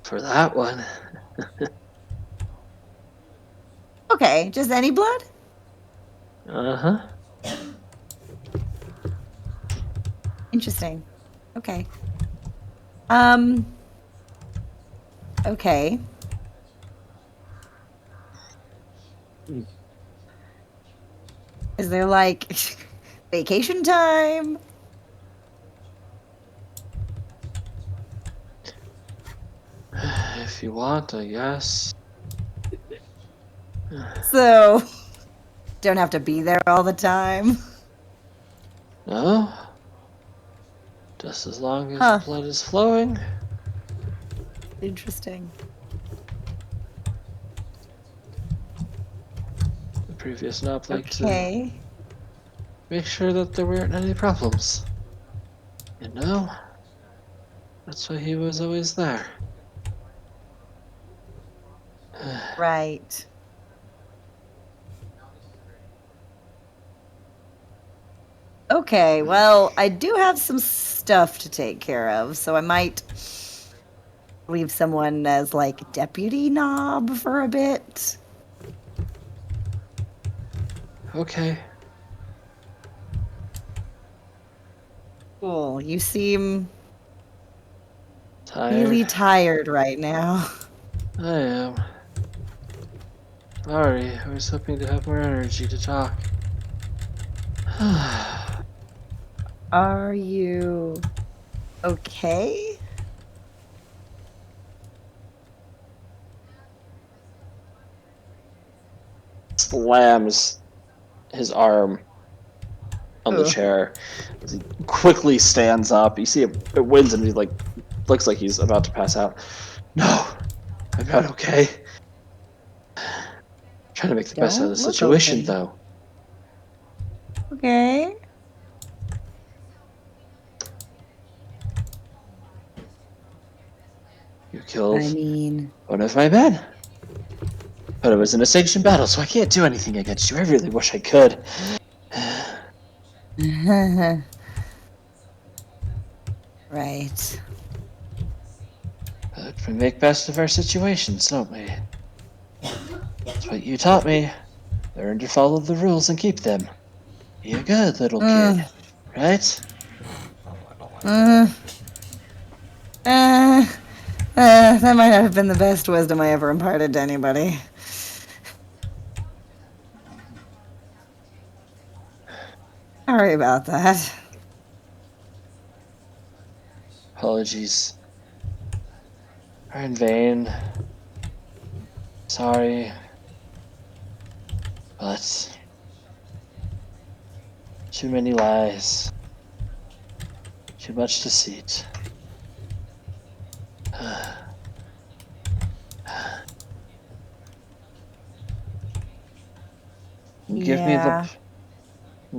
Speaker 1: For that one.
Speaker 4: Okay, just any blood?
Speaker 1: Uh-huh.
Speaker 4: Interesting. Okay. Okay. Is there like vacation time?
Speaker 1: If you want, I guess.
Speaker 4: So don't have to be there all the time.
Speaker 1: No? Just as long as
Speaker 4: Huh.
Speaker 1: the blood is flowing.
Speaker 4: Interesting.
Speaker 1: The previous knob liked to
Speaker 4: Okay.
Speaker 1: make sure that there weren't any problems. You know? That's why he was always there.
Speaker 4: Right. Okay, well, I do have some stuff to take care of, so I might leave someone as like deputy knob for a bit.
Speaker 1: Okay.
Speaker 4: Cool. You seem
Speaker 1: Tired.
Speaker 4: really tired right now.
Speaker 1: I am. Sorry, I was hoping to have more energy to talk.
Speaker 4: Are you okay?
Speaker 1: Slams his arm on the
Speaker 4: Ugh.
Speaker 1: chair. He quickly stands up. You see it wins him. He like looks like he's about to pass out. No, I'm not okay. Trying to make the best out of the
Speaker 4: Don't look
Speaker 1: situation,
Speaker 4: okay.
Speaker 1: though.
Speaker 4: Okay.
Speaker 1: You killed
Speaker 4: I mean,
Speaker 1: one of my men. But it was an sanctioned battle, so I can't do anything against you. I really wish I could.
Speaker 4: right.
Speaker 1: But we make best of our situations, don't we? That's what you taught me. Learn to follow the rules and keep them. Be a good little kid, right?
Speaker 3: Oh, I don't like
Speaker 4: That might not have been the best wisdom I ever imparted to anybody. Sorry about that.
Speaker 1: Apologies are in vain. Sorry. But too many lies. Too much deceit. Give me
Speaker 4: Yeah.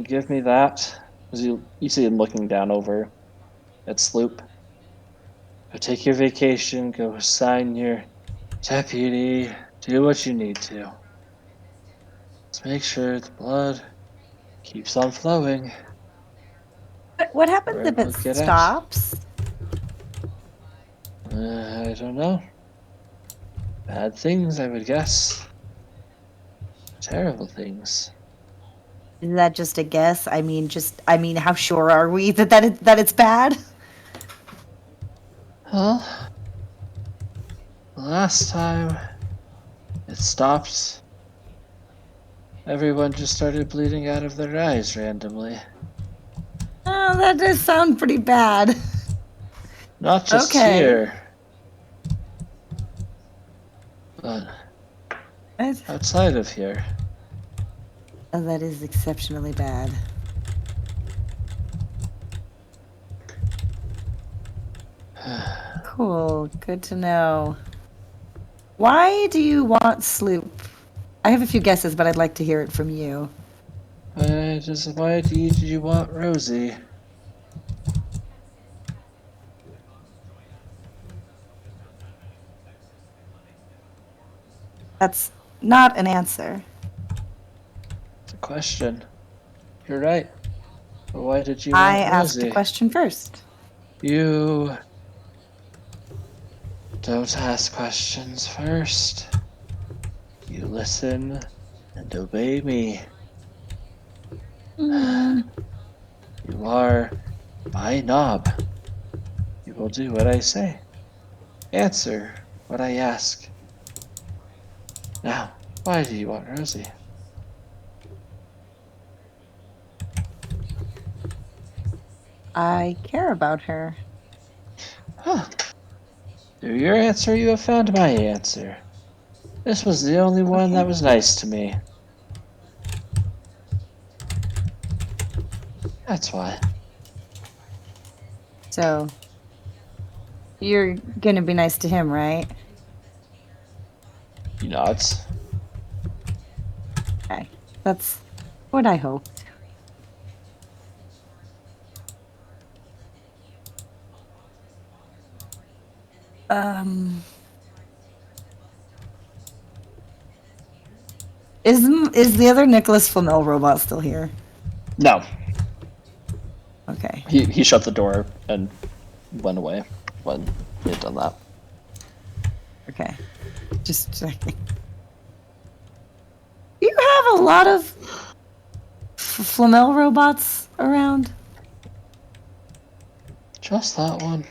Speaker 1: give me that. As you see him looking down over at Sloop. Go take your vacation, go sign your deputy, do what you need to. Let's make sure the blood keeps on flowing,
Speaker 4: What happens
Speaker 1: or
Speaker 4: if
Speaker 1: it
Speaker 4: it
Speaker 1: won't get out.
Speaker 4: stops?
Speaker 1: I don't know. Bad things, I would guess. Terrible things.
Speaker 4: Is that just a guess? I mean, how sure are we that it's bad?
Speaker 1: Well, the last time it stopped, everyone just started bleeding out of their eyes randomly.
Speaker 4: Oh, that does sound pretty bad.
Speaker 1: Not just
Speaker 4: Okay.
Speaker 1: here, but
Speaker 4: What?
Speaker 1: outside of here.
Speaker 4: Oh, that is exceptionally bad. Cool. Good to know. Why do you want Sloop? I have a few guesses, but I'd like to hear it from you.
Speaker 1: Why do you want Rosie?
Speaker 4: That's not an answer.
Speaker 1: It's a question. You're right. But why did you
Speaker 4: I
Speaker 1: want
Speaker 4: asked a
Speaker 1: Rosie?
Speaker 4: question first.
Speaker 1: You don't ask questions first. You listen and obey me.
Speaker 4: Hmm.
Speaker 1: You are my knob. You will do what I say. Answer what I ask. Now, why do you want Rosie?
Speaker 4: I care about her.
Speaker 1: Huh. Through your answer, you have found my answer. This was the only one that was nice to me. That's why.
Speaker 4: So, you're gonna be nice to him, right?
Speaker 1: He nods.
Speaker 4: Okay. That's what I hoped. Um, is the other Nicholas Flamel robot still here?
Speaker 1: No.
Speaker 4: Okay.
Speaker 1: He shut the door and went away when he had done that.
Speaker 4: Okay. Just checking. Do you have a lot of Flamel robots around?
Speaker 1: Just that one.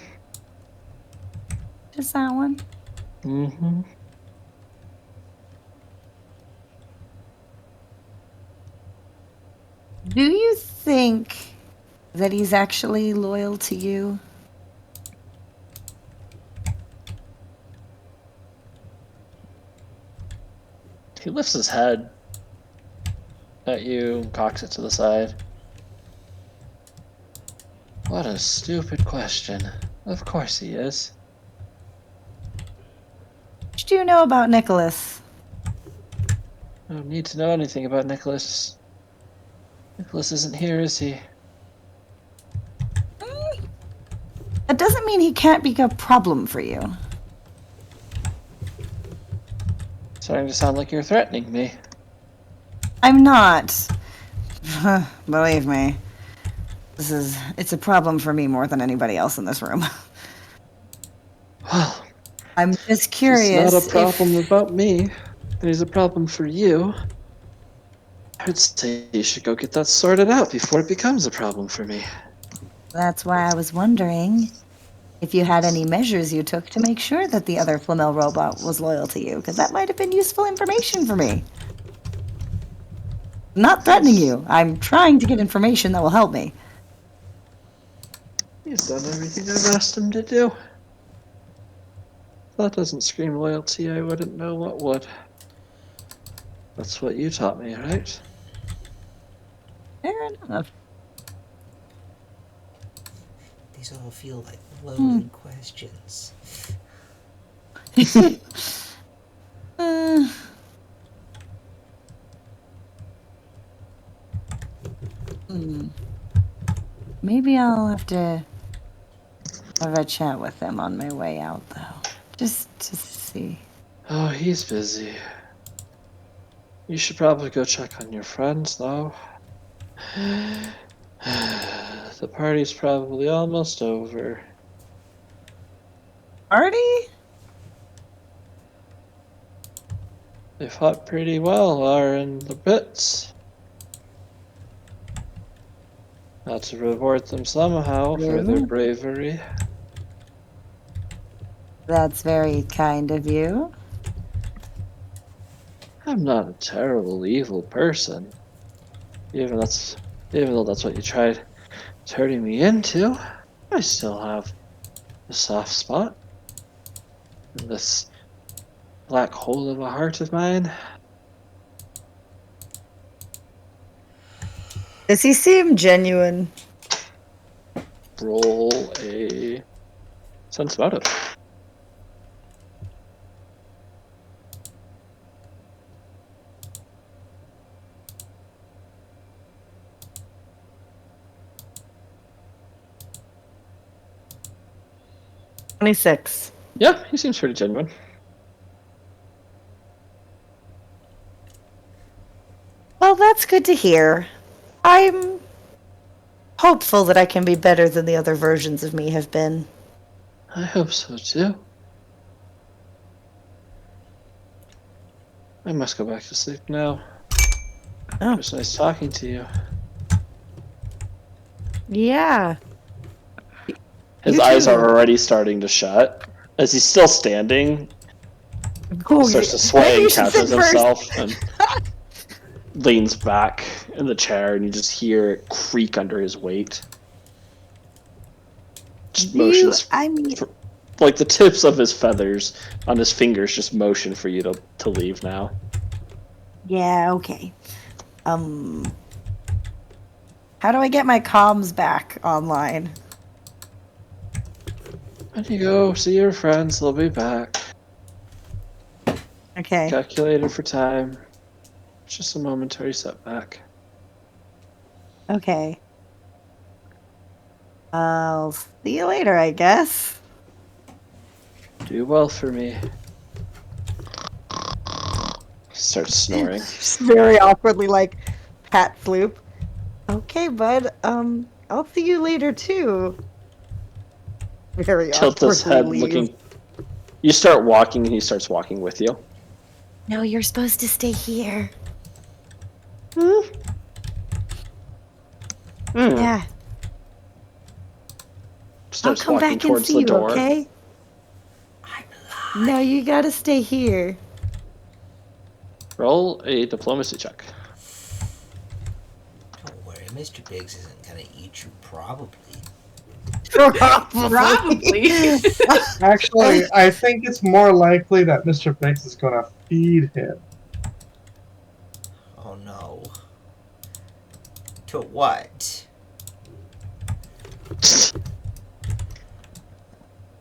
Speaker 4: Just that one?
Speaker 1: Mm-hmm.
Speaker 4: Do you think that he's actually loyal to you?
Speaker 1: He lifts his head at you and cocks it to the side. What a stupid question. Of course he is.
Speaker 4: What do you know about Nicholas?
Speaker 1: I don't need to know anything about Nicholas. Nicholas isn't here, is he?
Speaker 4: That doesn't mean he can't be a problem for you.
Speaker 1: Starting to sound like you're threatening me.
Speaker 4: I'm not. Believe me. It's a problem for me more than anybody else in this room.
Speaker 1: Well,
Speaker 4: I'm just
Speaker 1: it's
Speaker 4: curious.
Speaker 1: not a problem about me. There's a problem for you. I would say you should go get that sorted out before it becomes a problem for me.
Speaker 4: That's why I was wondering if you had any measures you took to make sure that the other Flamel robot was loyal to you, because that might have been useful information for me. I'm not threatening you. I'm trying to get information that will help me.
Speaker 1: He's done everything I've asked him to do. If that doesn't scream loyalty, I wouldn't know what would. That's what you taught me, right?
Speaker 4: Fair enough.
Speaker 3: These all feel like loaded questions.
Speaker 4: Uh, Maybe I'll have to have a chat with them on my way out, though. Just to see.
Speaker 1: Oh, he's busy. You should probably go check on your friends, though. The party's probably almost over.
Speaker 4: Party?
Speaker 1: They fought pretty well, are in the pits. Not to reward them somehow for their
Speaker 4: Really?
Speaker 1: bravery.
Speaker 4: That's very kind of you.
Speaker 1: I'm not a terrible, evil person. Even though that's what you tried turning me into, I still have a soft spot. In this black hole of a heart of mine.
Speaker 4: Does he seem genuine?
Speaker 1: Roll a sense motive.
Speaker 4: $26.
Speaker 1: Yeah, he seems pretty genuine.
Speaker 4: Well, that's good to hear. I'm hopeful that I can be better than the other versions of me have been.
Speaker 1: I hope so too. I must go back to sleep now.
Speaker 4: Oh.
Speaker 1: It was nice talking to you.
Speaker 4: Yeah.
Speaker 1: His
Speaker 4: You
Speaker 1: eyes
Speaker 4: too.
Speaker 1: are already starting to shut. As he's still standing,
Speaker 4: Oh,
Speaker 1: he starts to
Speaker 4: maybe
Speaker 1: sway
Speaker 4: you
Speaker 1: and
Speaker 4: should
Speaker 1: catches
Speaker 4: sit first.
Speaker 1: himself and leans back in the chair, and you just hear it creak under his weight. Just motions, like the tips of his feathers on his fingers just motion for you to leave now.
Speaker 4: Yeah, okay. How do I get my comms back online?
Speaker 1: When you go see your friends, they'll be back.
Speaker 4: Okay.
Speaker 1: Calculated for time. Just a momentary setback.
Speaker 4: Okay. I'll see you later, I guess.
Speaker 1: Do well for me. Starts snoring.
Speaker 4: Just very awkwardly, like, pat Floop. Okay, bud. I'll see you later too. Very
Speaker 1: Tilt his
Speaker 4: awkwardly
Speaker 1: head,
Speaker 4: leave.
Speaker 1: looking. You start walking, and he starts walking with you.
Speaker 4: No, you're supposed to stay here. Yeah.
Speaker 1: Starts
Speaker 4: I'll come
Speaker 1: walking
Speaker 4: back and
Speaker 1: towards
Speaker 4: see
Speaker 1: the
Speaker 4: you,
Speaker 1: door.
Speaker 4: okay? No, you gotta stay here.
Speaker 1: Roll a diplomacy check.
Speaker 3: Don't worry, Mr. Biggs isn't gonna eat you, probably.
Speaker 5: Probably.
Speaker 2: Actually, I think it's more likely that Mr. Biggs is going to feed him.
Speaker 3: Oh no. To what?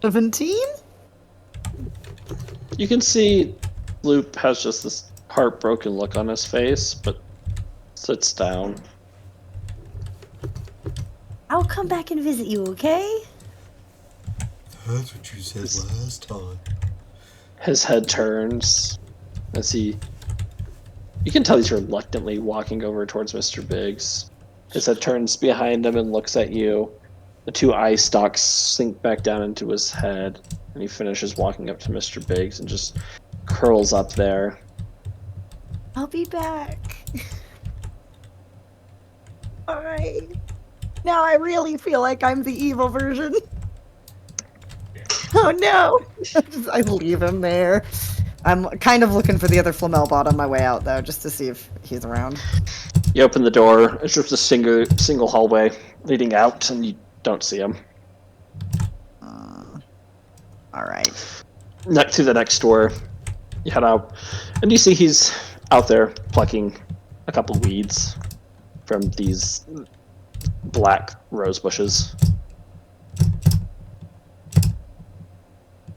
Speaker 4: 17?
Speaker 1: You can see Loop has just this heartbroken look on his face, but sits down.
Speaker 4: I'll come back and visit you, okay?
Speaker 3: That's what you said last time.
Speaker 1: His head turns as he. You can tell he's reluctantly walking over towards Mr. Biggs. His head turns behind him and looks at you. The two eye stalks sink back down into his head, and he finishes walking up to Mr. Biggs and just curls up there.
Speaker 4: I'll be back. Alright. Now I really feel like I'm the evil version. Oh no! I leave him there. I'm kind of looking for the other Flamel bot on my way out, though, just to see if he's around.
Speaker 1: You open the door. It's just a single hallway leading out, and you don't see him.
Speaker 4: All right.
Speaker 1: Next to the next door, you head out, and you see he's out there plucking a couple weeds from these black rose bushes.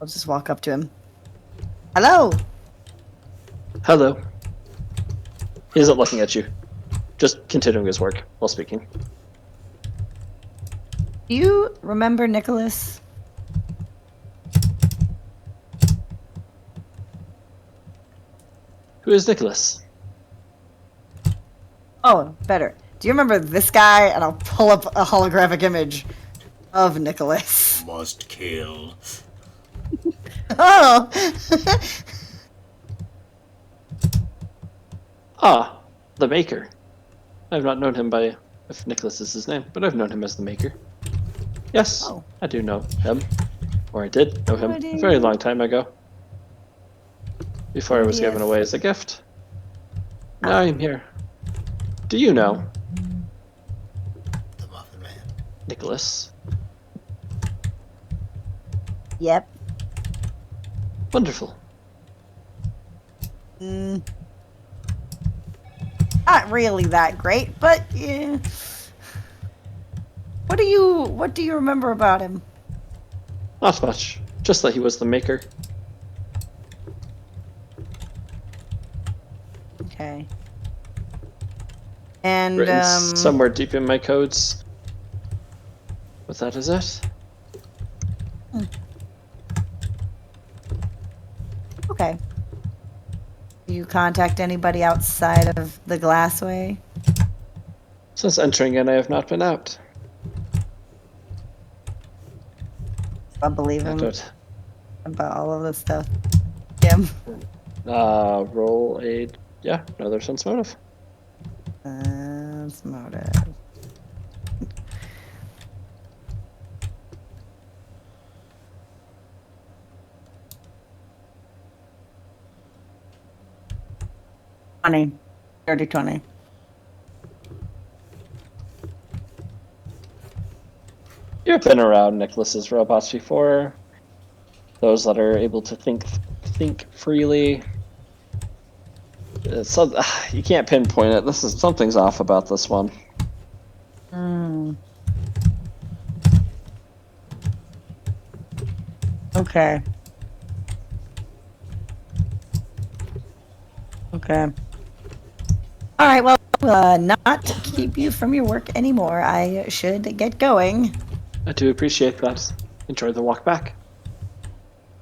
Speaker 4: I'll just walk up to him. Hello.
Speaker 1: Hello. He isn't looking at you. Just continuing his work while speaking.
Speaker 4: Do you remember Nicholas?
Speaker 1: Who is Nicholas?
Speaker 4: Oh, better. Do you remember this guy? And I'll pull up a holographic image of Nicholas.
Speaker 3: Must kill.
Speaker 4: Oh!
Speaker 1: Ah, the Maker. I've not known him by, if Nicholas is his name, but I've known him as the Maker. Yes,
Speaker 4: Oh.
Speaker 1: I do know him. Or I did know him
Speaker 4: What
Speaker 1: a very long time ago. Before I was
Speaker 4: Yes.
Speaker 1: given away as a gift. Now I'm here. Do you know
Speaker 3: The Muffin Man.
Speaker 1: Nicholas?
Speaker 4: Yep.
Speaker 1: Wonderful.
Speaker 4: Not really that great, but yeah. What do you remember about him?
Speaker 1: Not much. Just that he was the Maker.
Speaker 4: Okay. And
Speaker 1: Written somewhere deep in my codes. But that is it.
Speaker 4: okay. Do you contact anybody outside of the Glassway?
Speaker 1: Since entering in, I have not been out.
Speaker 4: I believe
Speaker 1: I
Speaker 4: him
Speaker 1: don't.
Speaker 4: about all of this stuff. Jim.
Speaker 1: Roll a another sense motive.
Speaker 4: That's motive. Dirty 20.
Speaker 1: You've been around Nicholas's robots before. Those that are able to think freely. So, you can't pinpoint it. Something's off about this one.
Speaker 4: Okay. Okay. All right. Well, not keep you from your work anymore. I should get going.
Speaker 1: I do appreciate that. Enjoy the walk back.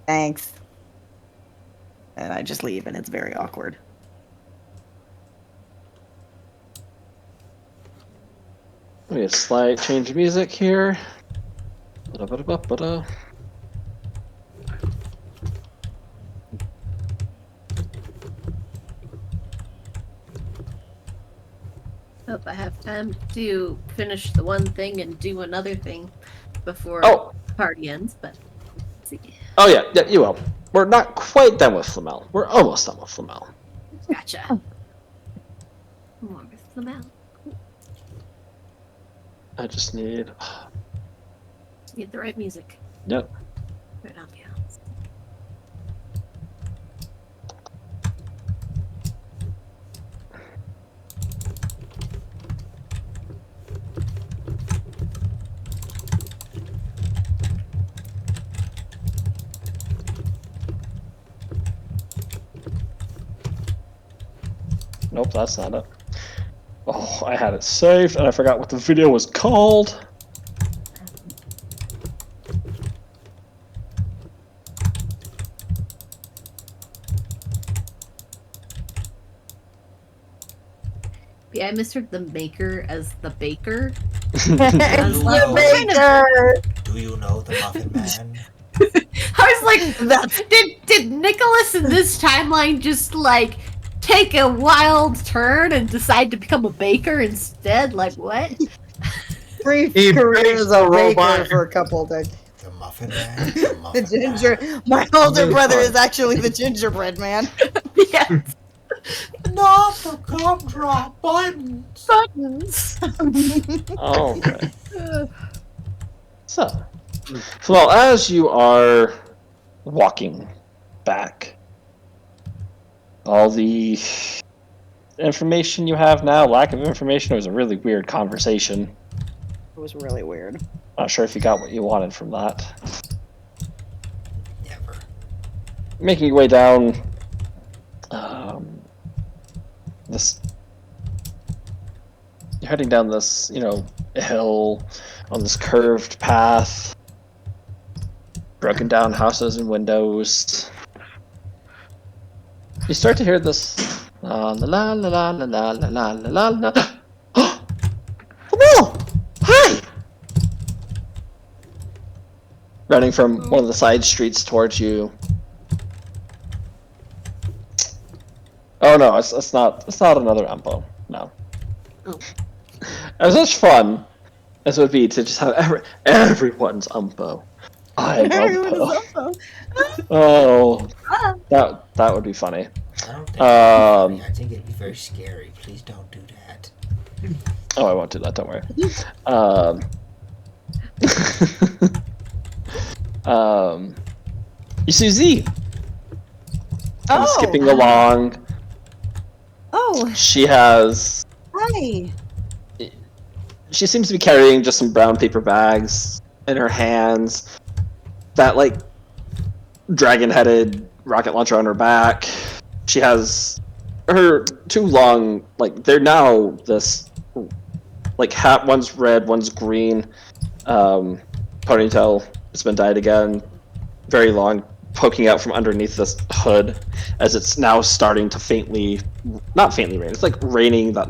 Speaker 4: Thanks. And I just leave, and it's very awkward.
Speaker 1: We have a slight change of music here. Ba-da-ba-da-ba-ba-da.
Speaker 5: Hope I have time to finish the one thing and do another thing before
Speaker 1: Oh.
Speaker 5: the party ends, but let's see.
Speaker 1: Oh yeah, you will. We're not quite done with Flamel. We're almost done with Flamel.
Speaker 5: Gotcha. More with them out.
Speaker 1: I just need.
Speaker 5: Get the right music.
Speaker 1: Yep.
Speaker 5: Right ambiance.
Speaker 1: Nope, that's not it. Oh, I had it saved and I forgot what the video was called.
Speaker 5: Yeah, I misheard the maker as the baker.
Speaker 4: It's
Speaker 3: the
Speaker 5: like,
Speaker 4: baker.
Speaker 3: Do you know the Muffin Man?
Speaker 5: I was like, did Nicholas in this timeline just like take a wild turn and decide to become a baker instead? Like what?
Speaker 4: brief
Speaker 2: He
Speaker 4: career
Speaker 2: bakes
Speaker 4: as a
Speaker 2: the
Speaker 4: baker
Speaker 2: robot.
Speaker 4: for a couple of decades.
Speaker 3: The Muffin Man. The
Speaker 4: The
Speaker 3: Muffin
Speaker 4: ginger.
Speaker 3: Man.
Speaker 4: My older
Speaker 2: Really
Speaker 4: brother
Speaker 2: fun.
Speaker 4: is actually the gingerbread man.
Speaker 5: Yeah.
Speaker 3: Not the gumdrop buttons.
Speaker 5: Buttons.
Speaker 1: Okay. So, well, as you are walking back, all the information you have now, lack of information, it was a really weird conversation.
Speaker 4: It was really weird.
Speaker 1: Not sure if you got what you wanted from that.
Speaker 3: Never.
Speaker 1: Making your way down this, you're heading down this, hill on this curved path, broken down houses and windows. You start to hear this la la la la la la la la la la. Hello! Hi! Running from one of the side streets towards you. Oh no, it's not another Umpo. No.
Speaker 5: Oh.
Speaker 1: As much fun as it would be to just have everyone's Umpo. I'm Umpo. Oh, that would be funny.
Speaker 3: I don't think it'd be funny. I think it'd be very scary. Please don't do that.
Speaker 1: Oh, I won't do that. Don't worry. You see Z kind of skipping along.
Speaker 4: Oh,
Speaker 1: She has.
Speaker 4: hi.
Speaker 1: She seems to be carrying just some brown paper bags in her hands. That dragon-headed rocket launcher on her back. She has her two long, they're now this, hat. One's red, one's green. Ponytail. It's been dyed again. Very long, poking out from underneath this hood, as it's now starting to not faintly rain. It's raining that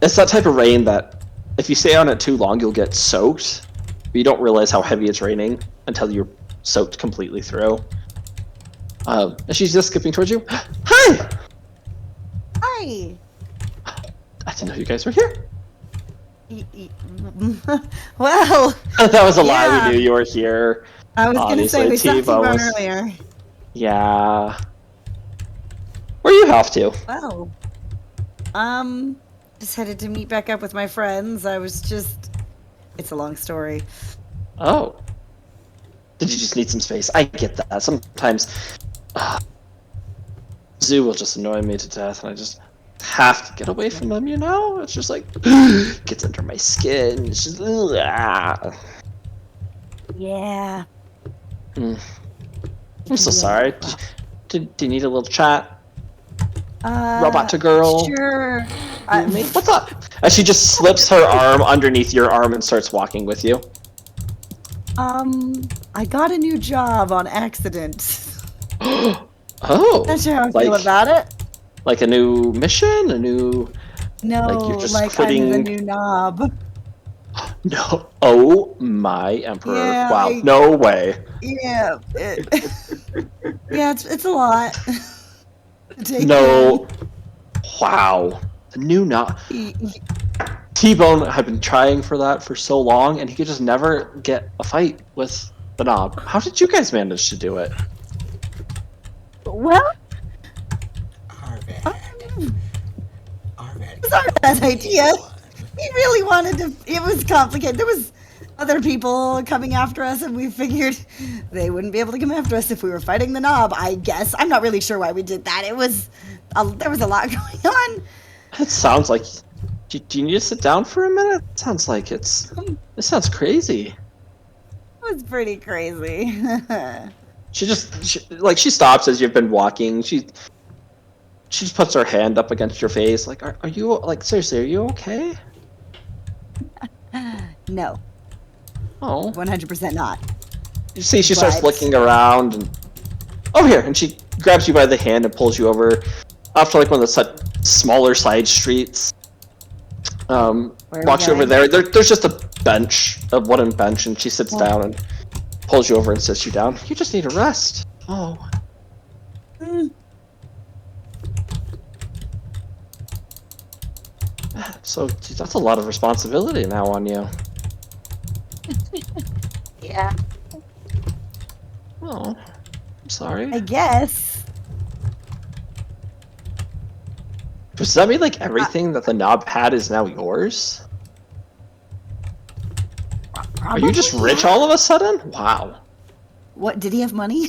Speaker 1: it's that type of rain that if you stay on it too long, you'll get soaked, but you don't realize how heavy it's raining until you're soaked completely through. And she's just skipping towards you. Hi!
Speaker 4: Hi.
Speaker 1: I didn't know you guys were here.
Speaker 4: Well,
Speaker 1: That was a lie.
Speaker 4: Yeah.
Speaker 1: We knew you were here.
Speaker 4: I was going to say we
Speaker 1: Obviously,
Speaker 4: talked about
Speaker 1: Tivo was-
Speaker 4: earlier.
Speaker 1: Yeah. Where you off to?
Speaker 4: Well, just headed to meet back up with my friends. It's a long story.
Speaker 1: Oh. Did you just need some space? I get that. Sometimes Zoo will just annoy me to death, and I just have to get away from them, It's just gets under my skin. It's just
Speaker 4: Yeah.
Speaker 1: I'm so sorry. Do you need a little chat? Robot to girl?
Speaker 4: Sure.
Speaker 1: What's up? As she just slips her arm underneath your arm and starts walking with you.
Speaker 4: I got a new job on accident.
Speaker 1: Oh.
Speaker 4: That's how I feel about it.
Speaker 1: Like a new mission? A new...
Speaker 4: No,
Speaker 1: you're just
Speaker 4: I'm the
Speaker 1: quitting-
Speaker 4: new knob.
Speaker 1: No. Oh my emperor.
Speaker 4: Yeah,
Speaker 1: Wow. No way.
Speaker 4: Yeah. Yeah, it's a lot. to take
Speaker 1: No. Wow. The new knob.
Speaker 4: in.
Speaker 1: T-Bone had been trying for that for so long, and he could just never get a fight with the knob. How did you guys manage to do it?
Speaker 4: Well,
Speaker 3: Arvad.
Speaker 4: it was our bad idea. He really wanted to. It was complicated. There was other people coming after us, and we figured they wouldn't be able to come after us if we were fighting the knob. I guess I'm not really sure why we did that. There was a lot going on.
Speaker 1: It sounds like... Do you need to sit down for a minute? It sounds like it sounds crazy.
Speaker 4: It was pretty crazy.
Speaker 1: She stops as you've been walking. She just puts her hand up against your face. Are you, seriously, are you okay?
Speaker 4: No,
Speaker 1: Oh.
Speaker 4: 100% not.
Speaker 1: You see, she starts
Speaker 4: But-
Speaker 1: looking around and... Over here! And she grabs you by the hand and pulls you over off to one of the smaller side streets.
Speaker 4: Where are we
Speaker 1: Walks you over
Speaker 4: going?
Speaker 1: there. There's just a wooden bench, and she sits down and pulls you over and sits you down. You just need a rest. Oh. So geez, that's a lot of responsibility now on you.
Speaker 4: Yeah,
Speaker 1: Oh, I'm sorry.
Speaker 4: I guess.
Speaker 1: Does that mean like everything that the knob had is now yours? Are you just
Speaker 4: Probably,
Speaker 1: rich
Speaker 4: yeah.
Speaker 1: all of a sudden? Wow.
Speaker 4: What, did he have money?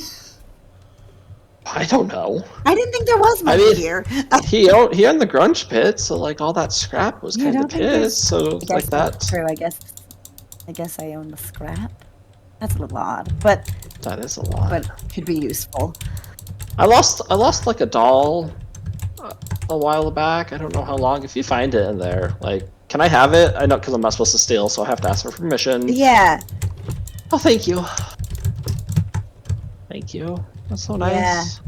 Speaker 1: I don't know.
Speaker 4: I didn't think there was money
Speaker 1: mean,
Speaker 4: here.
Speaker 1: He owned the grunge pit, so like all that scrap was
Speaker 4: You
Speaker 1: kind of
Speaker 4: don't think there's-
Speaker 1: his. So
Speaker 4: I guess
Speaker 1: like
Speaker 4: that's
Speaker 1: that.
Speaker 4: true. I guess I own the scrap. That's a little odd, but
Speaker 1: That is a lot.
Speaker 4: could be useful.
Speaker 1: I lost like a doll a while back. I don't know how long. If you find it in there, like, can I have it? I know because I'm not supposed to steal, so I have to ask for permission.
Speaker 4: Yeah,
Speaker 1: Oh, thank you. Thank you. That's so nice.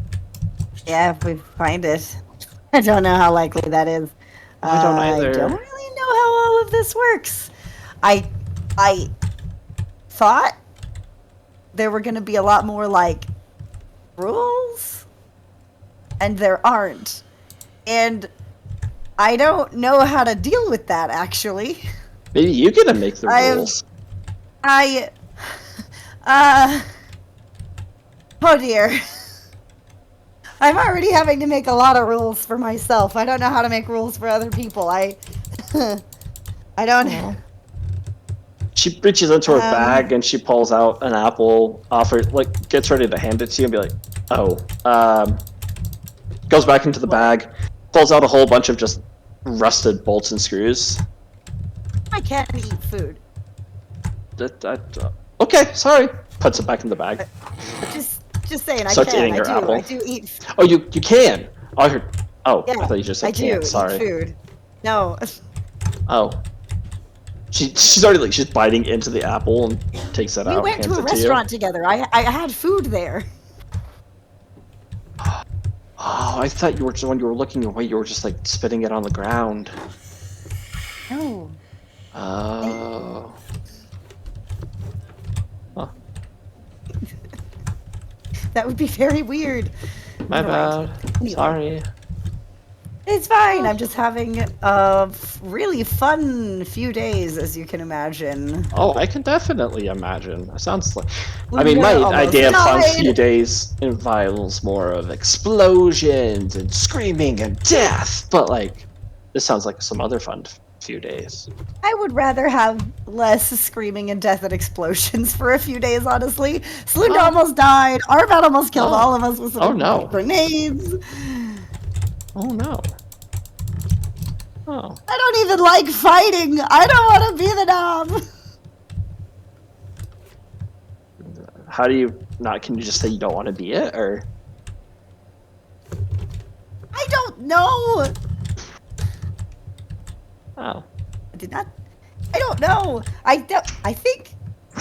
Speaker 4: yeah. If we find it, I don't know how likely that is.
Speaker 1: I don't either.
Speaker 4: I don't really know how all of this works. I thought there were going to be a lot more like rules, and there aren't. And I don't know how to deal with that, actually.
Speaker 1: Maybe you get to make the rules.
Speaker 4: Oh dear. I'm already having to make a lot of rules for myself. I don't know how to make rules for other people. I don't.
Speaker 1: She reaches into her bag and she pulls out an apple, gets ready to hand it to you and be like, oh. Goes back into the bag, pulls out a whole bunch of just rusted bolts and screws.
Speaker 4: I can't eat food.
Speaker 1: Okay, sorry. Puts it back in the bag.
Speaker 4: Just saying,
Speaker 1: Starts eating her apple.
Speaker 4: I do eat.
Speaker 1: Oh, you can. Oh,
Speaker 4: Yeah,
Speaker 1: I thought you just said
Speaker 4: I
Speaker 1: can't.
Speaker 4: do
Speaker 1: Sorry.
Speaker 4: eat food. No.
Speaker 1: Oh. She's already like she's biting into the apple and takes it out.
Speaker 4: We went to a restaurant together. I had food there.
Speaker 1: Oh, I thought you were just, when you were looking away, you were just like spitting it on the ground.
Speaker 4: No.
Speaker 1: Oh. Huh.
Speaker 4: That would be very weird.
Speaker 1: My
Speaker 4: Never mind.
Speaker 1: bad.
Speaker 4: Anyway.
Speaker 1: Sorry.
Speaker 4: It's fine. I'm just having a really fun few days, as you can imagine.
Speaker 1: Oh, I can definitely imagine. It sounds like. I
Speaker 4: We're
Speaker 1: mean, my
Speaker 4: gonna almost
Speaker 1: idea of fun
Speaker 4: died.
Speaker 1: few days involves more of explosions and screaming and death, but like, this sounds like some other fun few days.
Speaker 4: I would rather have less screaming and death and explosions for a few days, honestly. Slunda almost died. Arvat almost killed all of us with some
Speaker 1: no.
Speaker 4: grenades.
Speaker 1: Oh no. Oh.
Speaker 4: I don't even like fighting. I don't want to be the knob.
Speaker 1: How do you not? Can you just say you don't want to be it, or?
Speaker 4: I don't know.
Speaker 1: Oh.
Speaker 4: I don't know. I think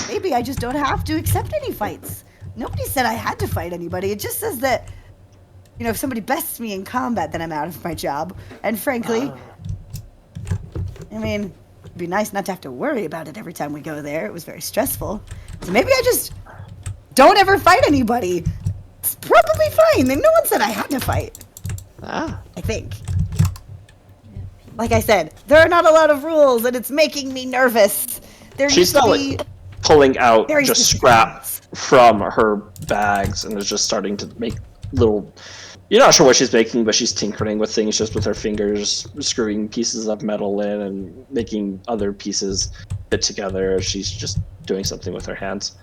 Speaker 4: maybe I just don't have to accept any fights. Nobody said I had to fight anybody. It just says that, if somebody bests me in combat, then I'm out of my job. And frankly, I mean, it'd be nice not to have to worry about it every time we go there. It was very stressful. So maybe I just don't ever fight anybody. It's probably fine. No one said I had to fight. I think. Like I said, there are not a lot of rules, and it's making me nervous.
Speaker 1: She's not like pulling out
Speaker 4: very
Speaker 1: just
Speaker 4: specific
Speaker 1: scrap
Speaker 4: things.
Speaker 1: from her bags and is just starting to make little. You're not sure what she's making, but she's tinkering with things just with her fingers, screwing pieces of metal in and making other pieces fit together. She's just doing something with her hands.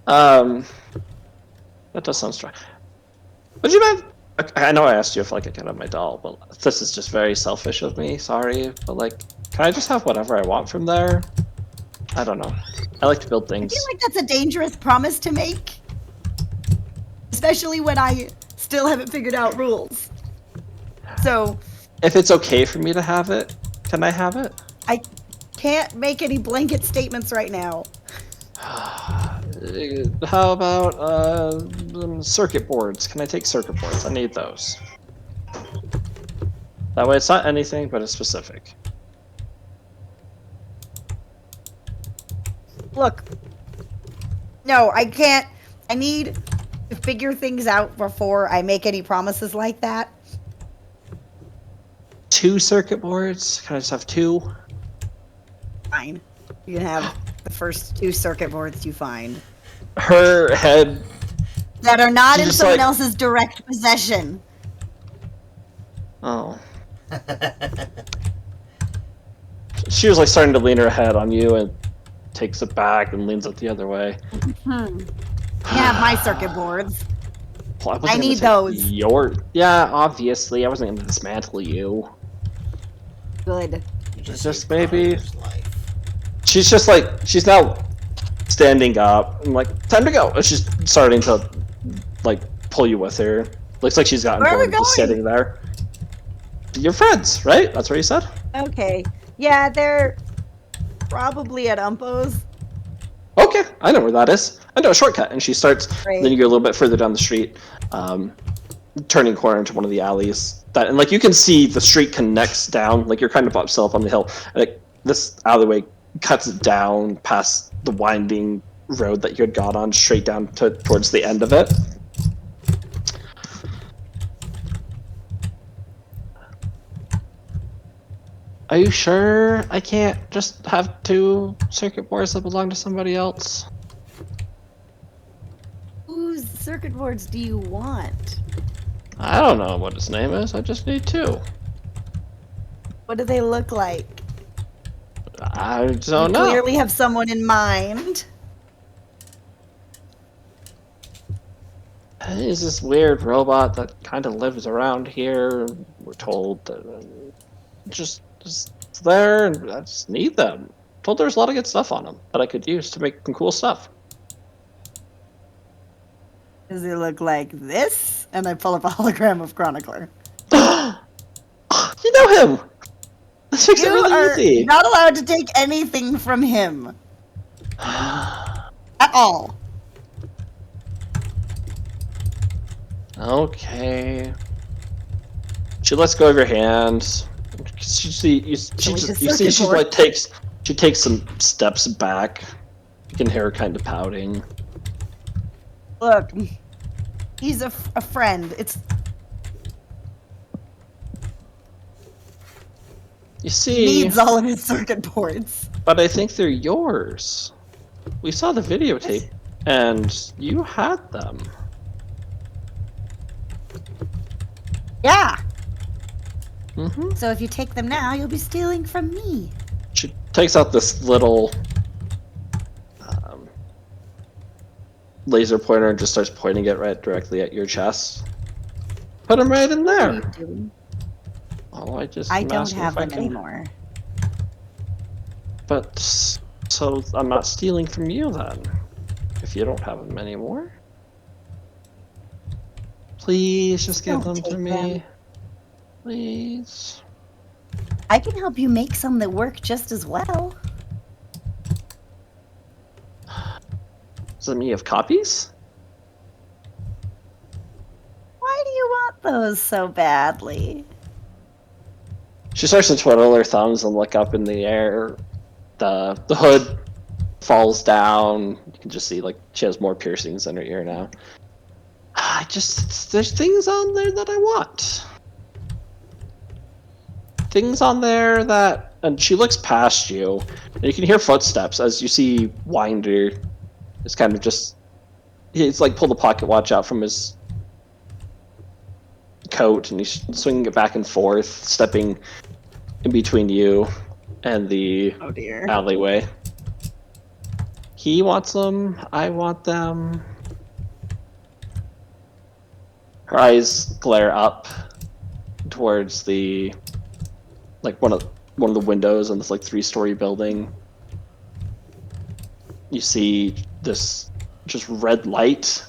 Speaker 1: That does sound strange. Would you mind? I know I asked you if I could have my doll, but this is just very selfish of me. Sorry, but like, can I just have whatever I want from there? I don't know. I like to build things.
Speaker 4: I feel like that's a dangerous promise to make. Especially when I still haven't figured out rules. So,
Speaker 1: If it's okay for me to have it, can I have it?
Speaker 4: I can't make any blanket statements right now.
Speaker 1: How about circuit boards? Can I take circuit boards? I need those. That way it's not anything, but it's specific.
Speaker 4: Look. No, I can't. I need to figure things out before I make any promises like that.
Speaker 1: 2 circuit boards? Can I just have 2?
Speaker 4: Fine. You can have the first 2 circuit boards you find
Speaker 1: Her head.
Speaker 4: that are not
Speaker 1: She's
Speaker 4: in
Speaker 1: just
Speaker 4: someone
Speaker 1: like-
Speaker 4: else's direct possession.
Speaker 1: Oh. She was like starting to lean her head on you and takes it back and leans it the other way.
Speaker 4: You have my circuit boards.
Speaker 1: Well, wasn't
Speaker 4: I
Speaker 1: gonna
Speaker 4: need
Speaker 1: take
Speaker 4: those.
Speaker 1: Yeah, obviously. I wasn't going to dismantle you.
Speaker 4: Good.
Speaker 3: You
Speaker 1: Just
Speaker 3: saved
Speaker 1: maybe-
Speaker 3: Chronicler's life.
Speaker 1: She's just like, she's now standing up and like, time to go. And she's starting to like pull you with her. Looks like she's gotten
Speaker 4: Where are we
Speaker 1: bored just
Speaker 4: going?
Speaker 1: sitting there. You're friends, right? That's what you said?
Speaker 4: Okay. Yeah, they're probably at Umpo's.
Speaker 1: Okay, I know where that is. I know a shortcut. And she starts,
Speaker 4: Right.
Speaker 1: then you go a little bit further down the street, turning corner into one of the alleys. And like you can see the street connects down, like you're kind of still up on the hill. And this alleyway cuts down past the winding road that you had got on straight down towards the end of it. Are you sure I can't just have 2 circuit boards that belong to somebody else?
Speaker 4: Whose circuit boards do you want?
Speaker 1: I don't know what his name is. I just need 2.
Speaker 4: What do they look like?
Speaker 1: I don't
Speaker 4: You
Speaker 1: know.
Speaker 4: clearly have someone in mind.
Speaker 1: He's this weird robot that kind of lives around here. We're told that just there, and I just need them. Told there's a lot of good stuff on them that I could use to make some cool stuff.
Speaker 4: Does it look like this? And I pull up a hologram of Chronicler.
Speaker 1: You know him. This makes it
Speaker 4: You
Speaker 1: really
Speaker 4: are
Speaker 1: easy.
Speaker 4: not allowed to take anything from him. At all.
Speaker 1: Okay. She lets go of your hands. You see she like takes some steps back. You can hear her kind of pouting.
Speaker 4: Look, he's a friend. It's
Speaker 1: You
Speaker 4: he
Speaker 1: see,
Speaker 4: needs all of his circuit boards.
Speaker 1: but I think they're yours. We saw the videotape, and you had them.
Speaker 4: Yeah.
Speaker 1: Mm-hmm.
Speaker 4: So if you take them now, you'll be stealing from me.
Speaker 1: She takes out this little laser pointer and just starts pointing it right directly at your chest. Put them right in
Speaker 4: What are you
Speaker 1: there.
Speaker 4: doing?
Speaker 1: Oh, I
Speaker 4: I
Speaker 1: am
Speaker 4: don't
Speaker 1: asking
Speaker 4: have
Speaker 1: if I
Speaker 4: them
Speaker 1: can.
Speaker 4: anymore.
Speaker 1: But so I'm not stealing from you then, if you don't have them anymore. Please just give
Speaker 4: Don't
Speaker 1: them to
Speaker 4: take
Speaker 1: me.
Speaker 4: them.
Speaker 1: Please.
Speaker 4: I can help you make some that work just as well.
Speaker 1: Does that mean you have copies?
Speaker 4: Why do you want those so badly?
Speaker 1: She starts to twiddle her thumbs and look up in the air. The hood falls down. You can just see like she has more piercings in her ear now. There's things on there that I want. Things on there that, and she looks past you, and you can hear footsteps as you see Winder is kind of just, he's like pulled the pocket watch out from his coat, and he's swinging it back and forth, stepping in between you and the
Speaker 4: Oh dear.
Speaker 1: alleyway. He wants them. I want them. Her eyes glare up towards the one of the windows in this like 3-story building. You see this just red light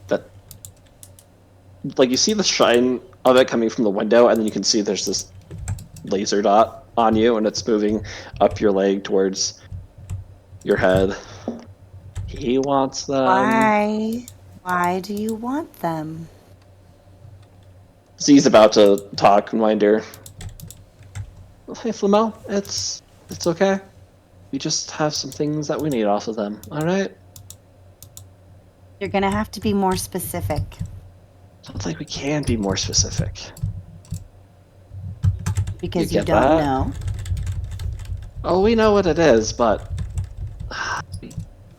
Speaker 1: that like you see the shine of it coming from the window, and then you can see there's this laser dot on you, and it's moving up your leg towards your head. He wants them.
Speaker 4: Why? Why do you want them?
Speaker 1: Z's about to talk, Winder. Hey, Flamel, it's okay. We just have some things that we need off of them, alright?
Speaker 4: You're gonna have to be more specific.
Speaker 1: Sounds like we can be more specific.
Speaker 4: Because
Speaker 1: You
Speaker 4: you
Speaker 1: get
Speaker 4: don't
Speaker 1: that?
Speaker 4: know.
Speaker 1: Oh, we know what it is, but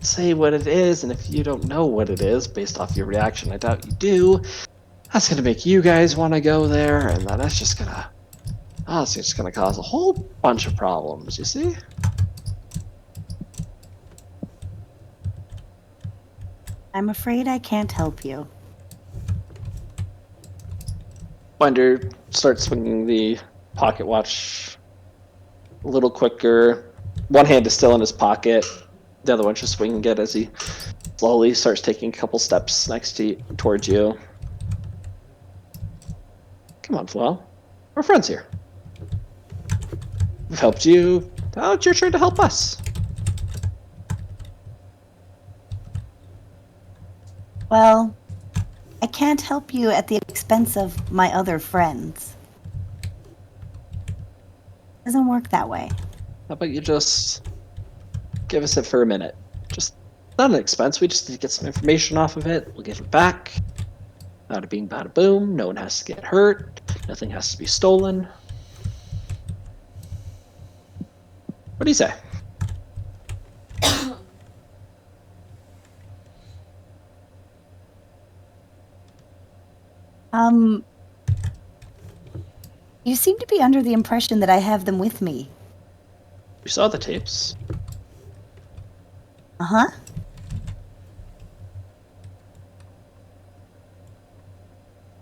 Speaker 1: say what it is, and if you don't know what it is based off your reaction, I doubt you do. That's gonna make you guys want to go there, and then that's just gonna, it's just gonna cause a whole bunch of problems. You see?
Speaker 4: I'm afraid I can't help you.
Speaker 1: Binder starts swinging the pocket watch a little quicker. One hand is still in his pocket. The other one's just swinging it as he slowly starts taking a couple steps next to towards you. Come on, Flo. We're friends here. We've helped you. Now it's your turn to help us.
Speaker 4: Well, I can't help you at the expense of my other friends. Doesn't work that way.
Speaker 1: How about you just give us it for a minute? Just not an expense. We just need to get some information off of it. We'll give it back. Bada bing, bada boom. No one has to get hurt. Nothing has to be stolen. What do you say?
Speaker 4: You seem to be under the impression that I have them with me.
Speaker 1: We saw the tapes.
Speaker 4: Uh-huh.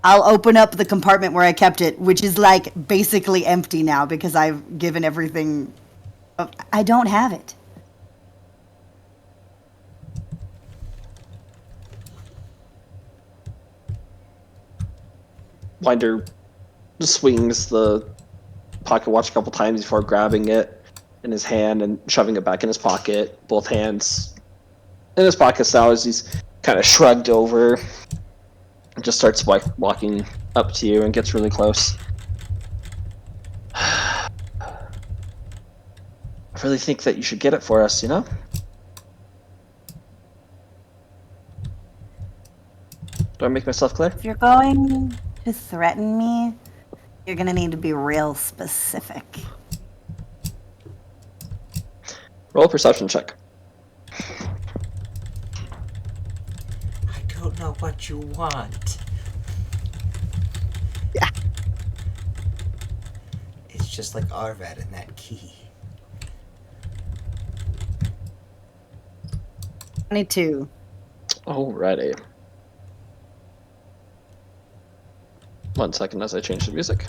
Speaker 4: I'll open up the compartment where I kept it, which is like basically empty now because I've given everything. I don't have it.
Speaker 1: Winder swings the pocket watch a couple times before grabbing it in his hand and shoving it back in his pocket. Both hands in his pockets now as he's kind of shrugged over. And just starts walking up to you and gets really close. I really think that you should get it for us, you know? Do I make myself clear?
Speaker 4: If you're going to threaten me, you're gonna need to be real specific.
Speaker 1: Roll a perception check.
Speaker 3: I don't know what you want.
Speaker 4: Yeah.
Speaker 3: It's just like Arvad and that key.
Speaker 4: 22.
Speaker 1: Alrighty. 1 second as I change the music.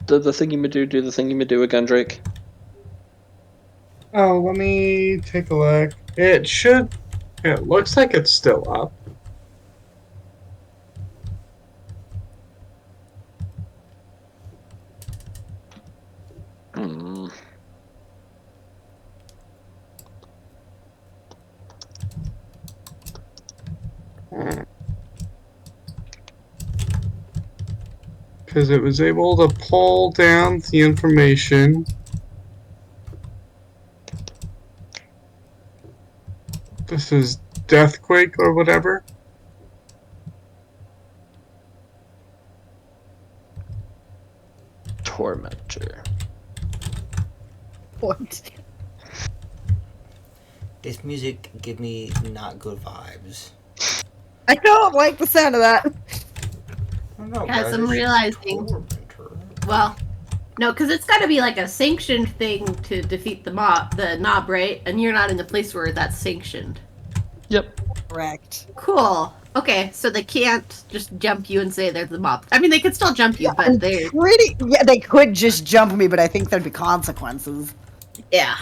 Speaker 1: The thingy-ma-do do the thingy-ma-do again, Drake.
Speaker 2: Oh, let me take a look. It should. It looks like it's still up.
Speaker 1: Hmm.
Speaker 2: Because it was able to pull down the information. This is Deathquake or whatever.
Speaker 1: Tormentor.
Speaker 5: What?
Speaker 3: This music give me not good vibes.
Speaker 4: I don't like the sound of that.
Speaker 5: Guys, I'm realizing. Well, no, because it's got to be like a sanctioned thing to defeat the knob, right? And you're not in the place where that's sanctioned.
Speaker 1: Yep.
Speaker 4: Correct.
Speaker 5: Cool. Okay, so they can't just jump you and say they're the mob. I mean, they could still jump you, but they're...
Speaker 4: Yeah, they could just jump me, but I think there'd be consequences.
Speaker 5: Yeah.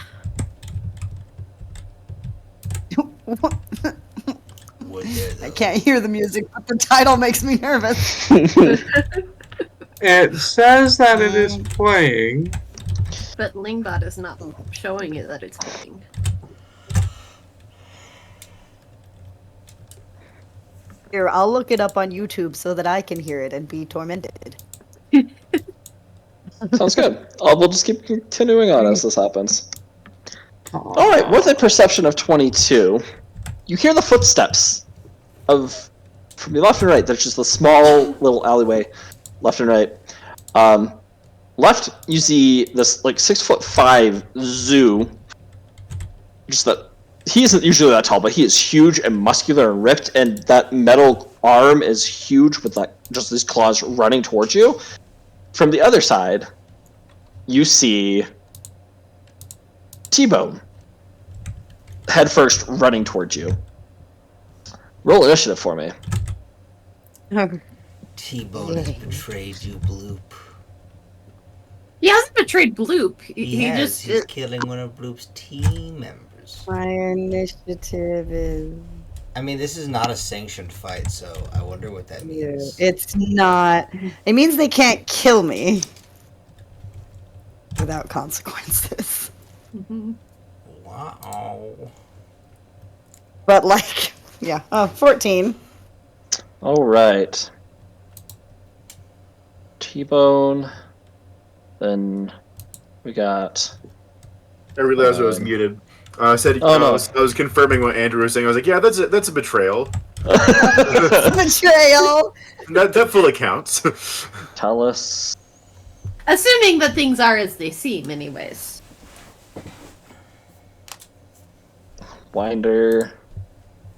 Speaker 4: I can't hear the music, but the title makes me nervous.
Speaker 2: It says that it is playing.
Speaker 5: But but Lingbot is not showing it that it's hitting.
Speaker 4: Here, I'll look it up on YouTube so that I can hear it and be tormented.
Speaker 1: Sounds good. We'll just keep continuing on as this happens. All right, with a perception of 22, you hear the footsteps from your left and right. There's just a small little alleyway, left and right. Left, you see this like 6'5" zoo. Just that he isn't usually that tall, but he is huge and muscular and ripped, and that metal arm is huge with like just these claws running towards you. From the other side, you see T-Bone head first running towards you. Roll initiative for me.
Speaker 3: T-Bone has betrayed you, Bloop.
Speaker 5: He hasn't betrayed Bloop.
Speaker 3: He's killing one of Bloop's team members.
Speaker 4: My initiative is...
Speaker 3: I mean, this is not a sanctioned fight, so I wonder what that means.
Speaker 4: It's not. It means they can't kill me without consequences.
Speaker 3: Wow.
Speaker 4: But like, yeah, 14.
Speaker 1: All right. T-Bone. Then we got...
Speaker 6: I realized I was muted. I said
Speaker 1: Oh, no.
Speaker 6: I was confirming what Andrew was saying. I was like, yeah, that's a betrayal.
Speaker 4: Betrayal!
Speaker 6: That fully counts.
Speaker 1: Tell us.
Speaker 5: Assuming that things are as they seem, anyways.
Speaker 1: Winder.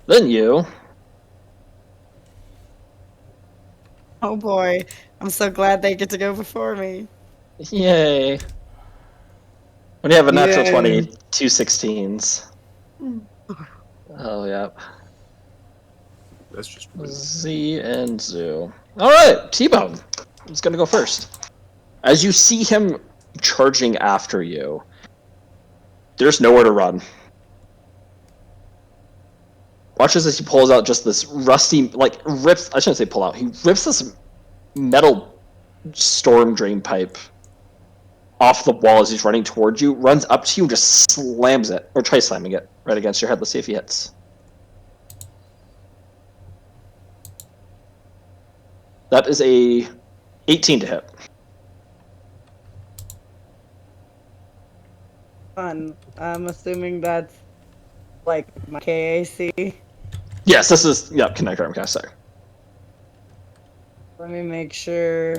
Speaker 1: Then you.
Speaker 4: Oh boy, I'm so glad they get to go before me.
Speaker 1: Yay. When you have a natural
Speaker 4: Yay.
Speaker 1: 20, 2 16s. Oh, yep.
Speaker 6: That's just
Speaker 1: Z and Zoo. All right, T-Bone is going to go first. As you see him charging after you, there's nowhere to run. Watch as he pulls out just this rusty, like, rips, I shouldn't say pull out, he rips this metal storm drain pipe off the wall as he's running towards you, runs up to you and just slams it, or tries slamming it right against your head. Let's see if he hits. That is a 18 to hit.
Speaker 4: Fun. I'm assuming that's like my KAC.
Speaker 1: Yes, this is, yep, connector arm cast, sorry.
Speaker 4: Let me make sure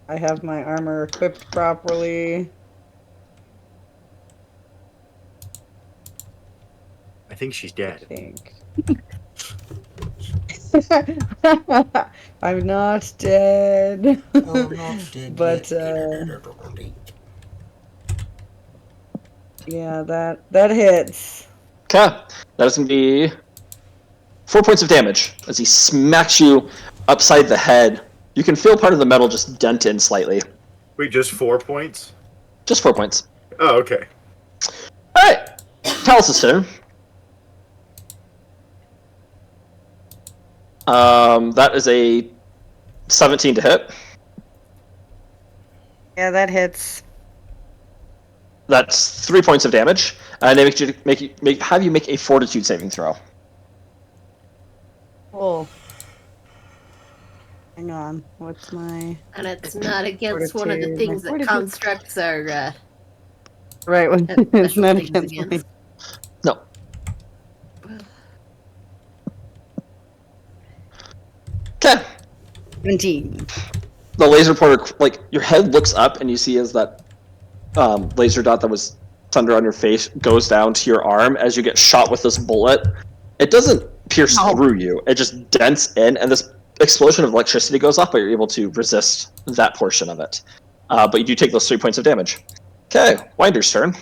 Speaker 4: I have my armor equipped properly.
Speaker 6: I think she's
Speaker 4: I
Speaker 6: dead.
Speaker 4: think. I'm not dead.
Speaker 3: Oh, not dead
Speaker 4: But,
Speaker 3: yet.
Speaker 4: yeah, that hits.
Speaker 1: Okay, that is going to be 4 points of damage as he smacks you upside the head. You can feel part of the metal just dent in slightly.
Speaker 6: Wait, just 4 points?
Speaker 1: Just 4 points.
Speaker 6: Oh, okay.
Speaker 1: Alright, Talos' turn. That is a 17 to hit.
Speaker 4: Yeah, that hits.
Speaker 1: That's 3 points of damage, and they have you make a Fortitude saving throw.
Speaker 4: Oh. Hang on. What's my...
Speaker 5: And it's not against one of the
Speaker 4: Fortitude.
Speaker 5: things that
Speaker 4: Fortitude.
Speaker 5: constructs are
Speaker 4: Right, it's
Speaker 5: special
Speaker 4: not
Speaker 5: things
Speaker 4: against me.
Speaker 5: against.
Speaker 1: No. Okay.
Speaker 4: 17.
Speaker 1: The laser pointer, like, your head looks up and you see as that laser dot that was thunder on your face goes down to your arm as you get shot with this bullet. It doesn't pierce through you. It just dents in, and this explosion of electricity goes off, but you're able to resist that portion of it. But you do take those 3 points of damage. Okay, Winder's turn.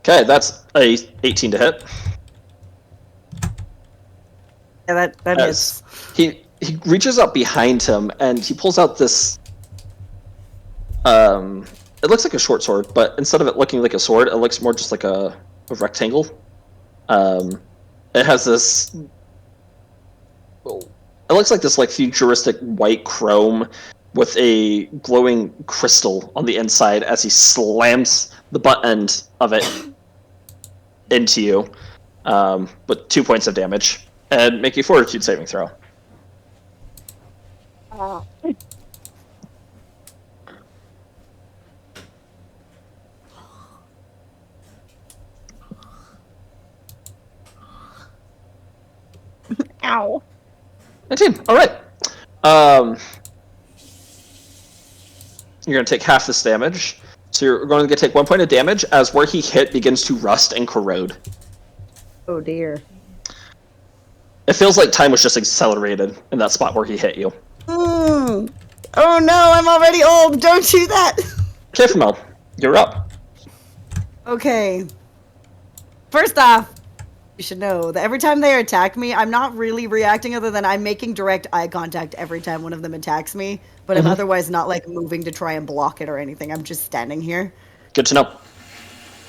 Speaker 1: Okay, that's a 18 to hit.
Speaker 4: Yeah, that hits.
Speaker 1: He reaches up behind him and he pulls out this. It looks like a short sword, but instead of it looking like a sword, it looks more just like a rectangle. It has this. It looks like this like futuristic white chrome with a glowing crystal on the inside as he slams the butt end of it into you with 2 points of damage. And make a fortitude saving throw.
Speaker 4: Ow.
Speaker 1: 19. All right. You're going to take half this damage. So you're going to take 1 point of damage as where he hit begins to rust and corrode.
Speaker 4: Oh dear.
Speaker 1: It feels like time was just accelerated in that spot where he hit you.
Speaker 4: Oh no, I'm already old. Don't do that.
Speaker 1: Okay, Femel, you're up.
Speaker 4: Okay. First off, you should know that every time they attack me, I'm not really reacting other than I'm making direct eye contact every time one of them attacks me, but I'm otherwise not like moving to try and block it or anything. I'm just standing here.
Speaker 1: Good to know.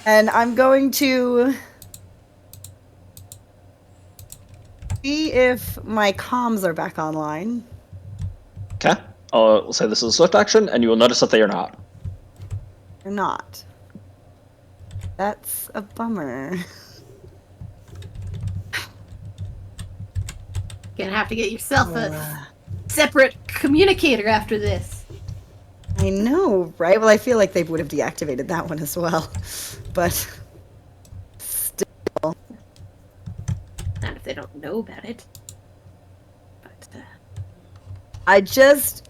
Speaker 4: And I'm going to see if my comms are back online.
Speaker 1: Okay. We'll say this is a swift action, and you will notice that they are not.
Speaker 4: Or not. That's a bummer.
Speaker 5: Gonna have to get yourself a separate communicator after this.
Speaker 4: I know, right? Well, I feel like they would have deactivated that one as well. But still.
Speaker 5: Not if they don't know about it. But,
Speaker 4: I just...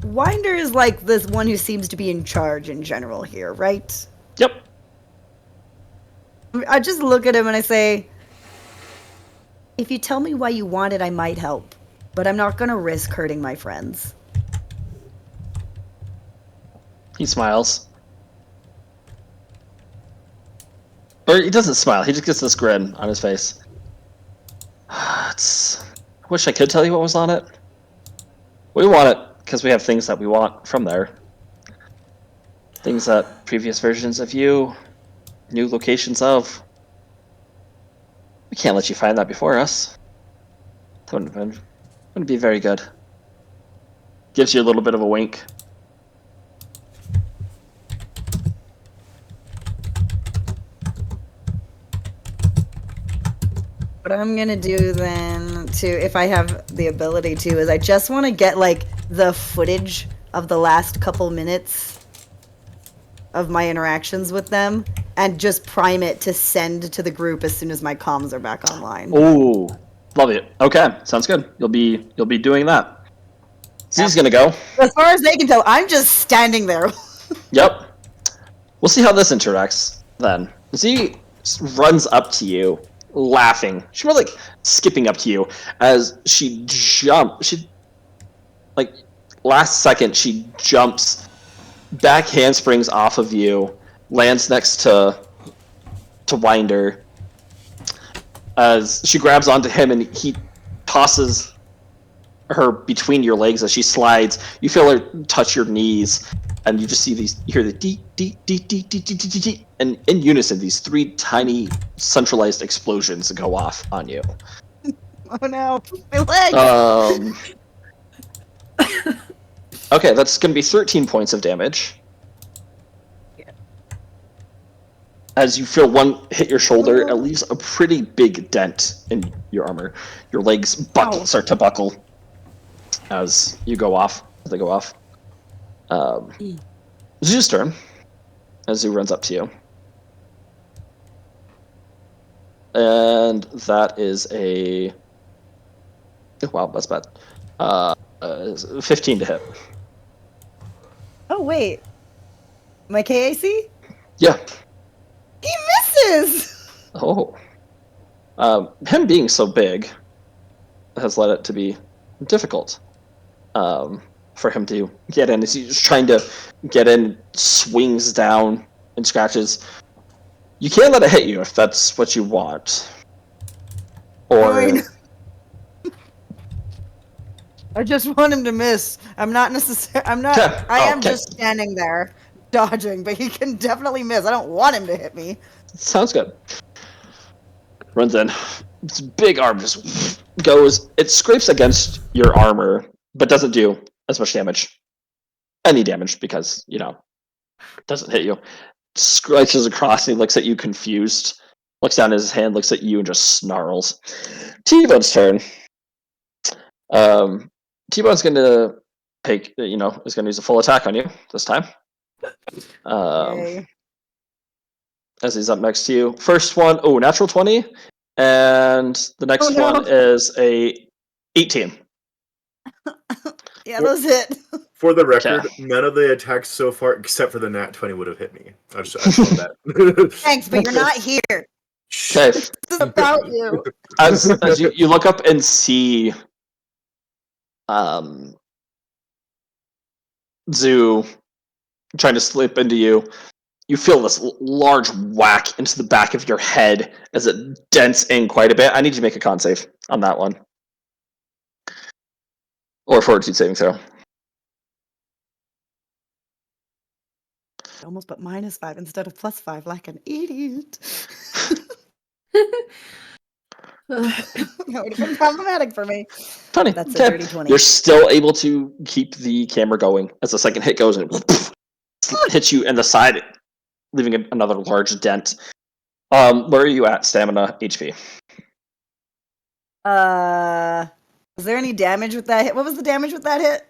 Speaker 4: Winder is like this one who seems to be in charge in general here, right?
Speaker 1: Yep.
Speaker 4: I just look at him and I say, if you tell me why you want it, I might help. But I'm not gonna risk hurting my friends.
Speaker 1: He smiles. Or he doesn't smile, he just gets this grin on his face. I wish I could tell you what was on it. We want it because we have things that we want from there. Things that previous versions of you, new locations of. We can't let you find that before us. That wouldn't be very good. Gives you a little bit of a wink.
Speaker 4: What I'm gonna do then, if I have the ability to, is I just want to get like the footage of the last couple minutes of my interactions with them and just prime it to send to the group as soon as my comms are back online.
Speaker 1: Ooh, love it. Okay, sounds good. You'll be doing that. Z's gonna go.
Speaker 4: As far as they can tell, I'm just standing there.
Speaker 1: Yep. We'll see how this interacts then. Z runs up to you, laughing. She's more like skipping up to you as she last second she jumps, back handsprings off of you, lands next to Winder. As she grabs onto him and he tosses her between your legs as she slides. You feel her touch your knees, and you just see you hear the dee dee dee dee dee dee dee dee, and in unison these three tiny centralized explosions go off on you.
Speaker 4: Oh no, my legs!
Speaker 1: Okay, that's going to be 13 points of damage. As you feel one hit your shoulder, it leaves a pretty big dent in your armor. Your legs start to buckle as you go off. As they go off. Zoo's turn. As Zoo runs up to you. And that is a... Oh, wow, that's bad. 15 to hit.
Speaker 4: Oh wait, my KAC?
Speaker 1: Yeah.
Speaker 4: He misses!
Speaker 1: Oh. Him being so big has led it to be difficult for him to get in. He's trying to get in, swings down, and scratches. You can't let it hit you if that's what you want. Or...
Speaker 4: Fine. I just want him to miss. I'm not necessarily. I'm not.
Speaker 1: Okay.
Speaker 4: I am
Speaker 1: Okay.
Speaker 4: just standing there, dodging, but he can definitely miss. I don't want him to hit me.
Speaker 1: Sounds good. Runs in. Its big arm just goes. It scrapes against your armor, but doesn't do as much damage. Any damage, because, you know, it doesn't hit you. Scratches across and he looks at you confused. Looks down at his hand, looks at you, and just snarls. T-Bone's turn. T-Bone's going to take, you know, is going to use a full attack on you this time.
Speaker 4: Yay.
Speaker 1: As he's up next to you. First one, natural 20. And the next
Speaker 4: no.
Speaker 1: one is a 18.
Speaker 4: Yeah, those hit.
Speaker 6: For the record,
Speaker 1: Okay.
Speaker 6: none of the attacks so far, except for the nat 20, would have hit me. I just want that.
Speaker 4: Thanks, but you're not here.
Speaker 1: Okay.
Speaker 4: This is about you.
Speaker 1: As you look up and see Zoo trying to slip into you, you feel this large whack into the back of your head as it dents in quite a bit. I need you to make a con save on that one. Or fortitude saving throw.
Speaker 4: I almost put -5 instead of +5 like an idiot. That would have been problematic for me.
Speaker 1: 20.
Speaker 4: That's
Speaker 1: okay.
Speaker 4: a dirty 20.
Speaker 1: You're still able to keep the camera going as the second hit goes and hits you in the side, leaving another large dent. Where are you at, stamina, HP?
Speaker 4: Was there any damage with that hit? What was the damage with that hit?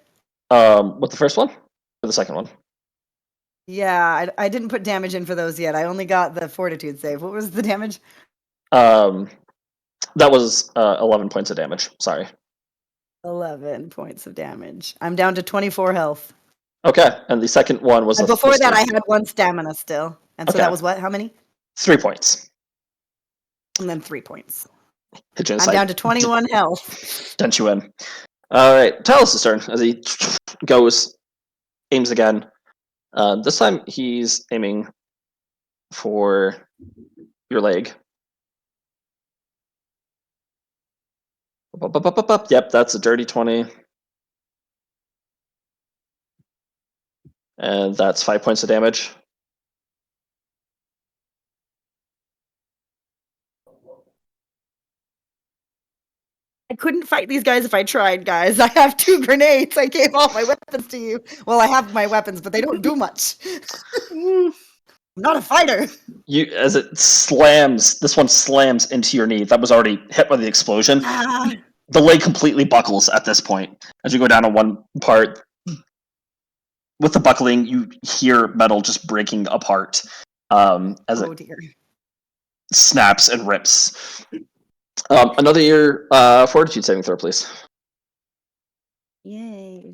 Speaker 1: With the first one or the second one?
Speaker 4: Yeah, I didn't put damage in for those yet. I only got the fortitude save. What was the damage?
Speaker 1: That was 11 points of damage. Sorry.
Speaker 4: 11 points of damage. I'm down to 24 health.
Speaker 1: Okay, and the second one was...
Speaker 4: And before that, I had 1 stamina still. And so
Speaker 1: Okay.
Speaker 4: that was what? How many?
Speaker 1: 3 points.
Speaker 4: And then 3 points.
Speaker 1: Hit you in the
Speaker 4: I'm
Speaker 1: side.
Speaker 4: down to 21 health.
Speaker 1: Dent you in. All right, Talos' turn as he goes, aims again. This time he's aiming for your leg. Yep, that's a dirty 20. And that's 5 points of damage.
Speaker 4: I couldn't fight these guys if I tried, guys. I have 2 grenades. I gave all my weapons to you. Well, I have my weapons, but they don't do much. I'm not a fighter.
Speaker 1: As it slams, this one slams into your knee. That was already hit by the explosion. The leg completely buckles at this point. As you go down on one part, with the buckling, you hear metal just breaking apart as it
Speaker 4: Dear.
Speaker 1: snaps and rips. Another fortitude saving throw, please.
Speaker 4: Yay.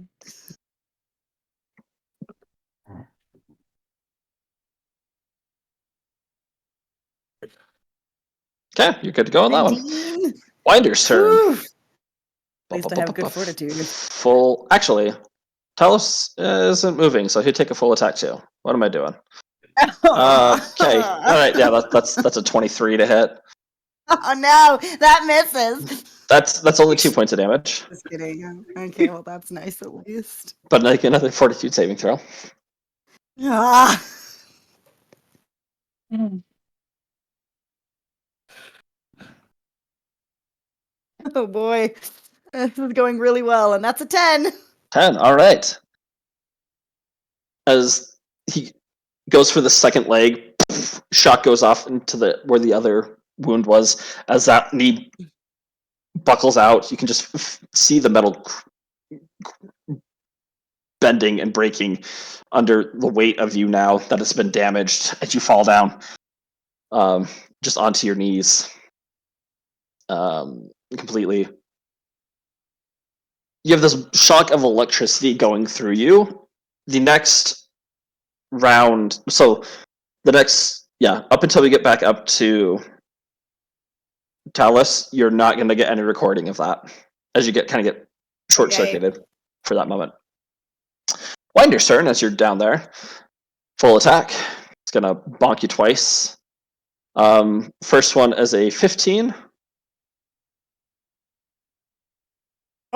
Speaker 1: Okay, you're good to go on that one.
Speaker 4: 19.
Speaker 1: Winder's turn.
Speaker 4: Whew. At least I have good fortitude.
Speaker 1: Full. Actually, Talos isn't moving, so he'll take a full attack too. What am I doing? Okay. All right. Yeah, that's a 23 to hit.
Speaker 4: Oh no, that misses.
Speaker 1: That's only 2 points of damage.
Speaker 4: Just kidding. Okay, well that's nice at least.
Speaker 1: But like another fortitude saving throw.
Speaker 4: Ah. Oh boy, this is going really well, and that's a 10.
Speaker 1: 10. All right. As he goes for the second leg, shot goes off into where the other wound was. As that knee buckles out, you can just see the metal bending and breaking under the weight of you now that it's been damaged as you fall down just onto your knees completely. You have this shock of electricity going through you. The next round, so the next, up until we get back up to Talos, you're not going to get any recording of that as you get short-circuited for that moment. Winder's turn as you're down there. Full attack. It's going to bonk you twice. First one is a 15.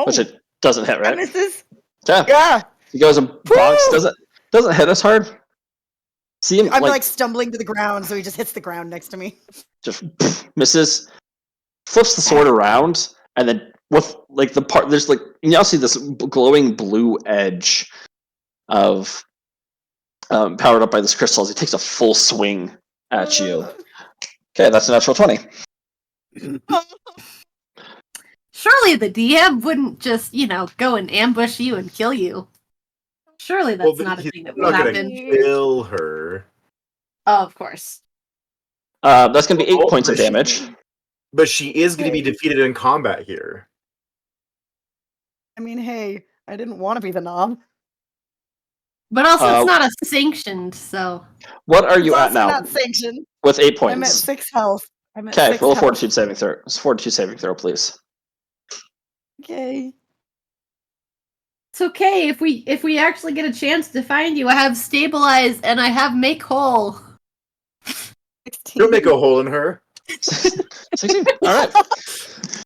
Speaker 1: Which it doesn't hit, right?
Speaker 4: Misses.
Speaker 1: Yeah. He goes and bonks. Doesn't hit us hard. See him
Speaker 4: I'm like stumbling to the ground, so he just hits the ground next to me.
Speaker 1: Just misses. Flips the sword around and then with like the part, there's like you now see this glowing blue edge of powered up by this crystal as he takes a full swing at you. Okay, that's a natural 20.
Speaker 5: Surely the DM wouldn't just, go and ambush you and kill you. Surely that's not a
Speaker 6: he's
Speaker 5: thing that
Speaker 6: not
Speaker 5: will
Speaker 6: gonna
Speaker 5: happen.
Speaker 6: kill her.
Speaker 5: Oh, of course.
Speaker 1: That's going to be 8
Speaker 6: Oh,
Speaker 1: points of damage.
Speaker 6: But she is going to be defeated in combat here.
Speaker 4: I mean, hey, I didn't want to be the knob.
Speaker 5: But also, it's not a sanctioned, so.
Speaker 1: What are
Speaker 4: It's
Speaker 1: you at
Speaker 4: also
Speaker 1: now?
Speaker 4: not sanctioned.
Speaker 1: With 8 points.
Speaker 4: I'm at 6 health.
Speaker 1: Okay, roll a fortitude saving throw. Fortitude saving throw, please.
Speaker 4: Okay.
Speaker 5: It's okay if we actually get a chance to find you. I have stabilize and I have make whole.
Speaker 4: 16.
Speaker 6: You'll make a hole in her.
Speaker 1: 16. All right.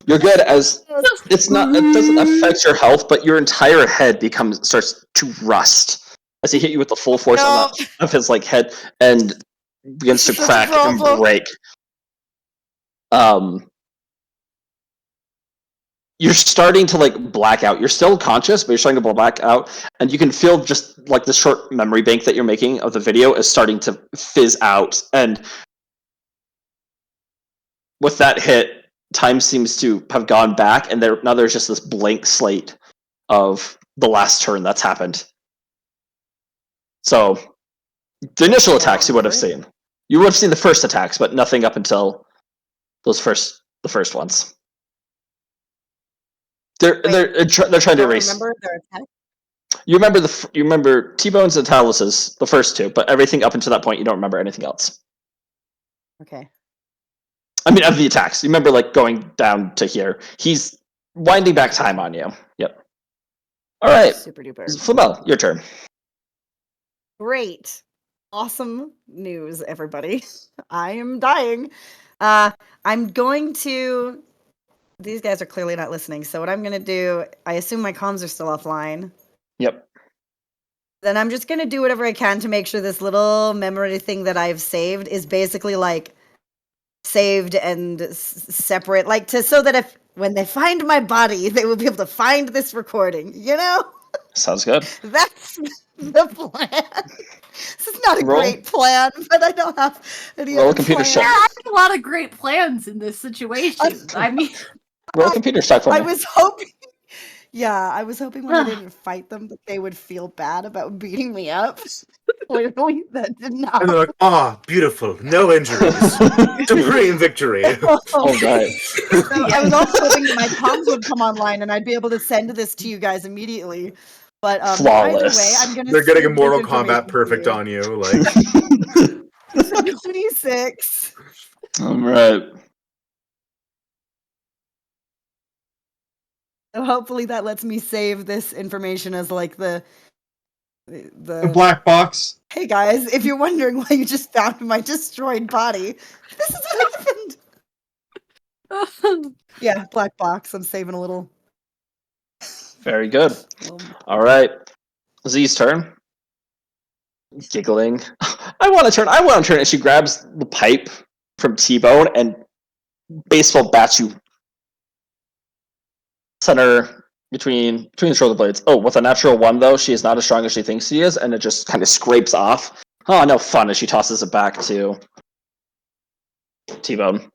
Speaker 1: You're good as it doesn't affect your health, but your entire head starts to rust as he hit you with the full force of his like head and begins to crack and break. You're starting to like black out. You're still conscious, but you're starting to black out, and you can feel just like the short memory bank that you're making of the video is starting to fizz out. And with that hit, time seems to have gone back, and now there's just this blank slate of the last turn that's happened. So the initial attacks you would have seen. You would have seen the first attacks, but nothing up until the first ones. They're trying to erase.
Speaker 4: Remember their attack?
Speaker 1: You remember T-Bones and Talus's, the first two, but everything up until that point you don't remember anything else.
Speaker 4: Okay.
Speaker 1: I mean, of the attacks. You remember like going down to here. He's winding back time on you. Yep. All right.
Speaker 4: Super duper.
Speaker 1: Flamel, your turn.
Speaker 4: Great. Awesome news, everybody. I am dying. I'm going to... These guys are clearly not listening, so what I'm going to do... I assume my comms are still offline.
Speaker 1: Yep.
Speaker 4: Then I'm just going to do whatever I can to make sure this little memory thing that I've saved is basically like saved and separate, like so that if when they find my body, they will be able to find this recording,
Speaker 1: Sounds good.
Speaker 4: That's the plan. This is not a great plan, but I don't have any
Speaker 1: Roll
Speaker 4: other
Speaker 1: a computer
Speaker 4: plan.
Speaker 1: check.
Speaker 5: There are a lot of great plans in this situation. I mean,
Speaker 1: roll a computer check for me.
Speaker 4: I was hoping when I didn't fight them that they would feel bad about beating me up. Clearly, that did not.
Speaker 6: And they're like, beautiful, no injuries, supreme victory.
Speaker 1: All right.
Speaker 4: So I was also hoping that my comms would come online and I'd be able to send this to you guys immediately. But
Speaker 1: Flawless.
Speaker 4: either way, I'm gonna.
Speaker 6: They're getting a
Speaker 4: save
Speaker 6: Mortal
Speaker 4: this
Speaker 6: Kombat
Speaker 4: information
Speaker 6: perfect
Speaker 4: for you.
Speaker 6: on you, like.
Speaker 4: 26.
Speaker 1: All right.
Speaker 4: So hopefully that lets me save this information as like the
Speaker 2: black box.
Speaker 4: Hey guys, if you're wondering why you just found my destroyed body, this is what happened. Yeah, black box. I'm saving a little.
Speaker 1: Very good. All right. Z's turn. Giggling. I want to turn. And she grabs the pipe from T-Bone and baseball bats you center between the shoulder blades. Oh, with a natural 1 though, she is not as strong as she thinks she is, and it just kind of scrapes off. Oh, no fun as she tosses it back to T-Bone.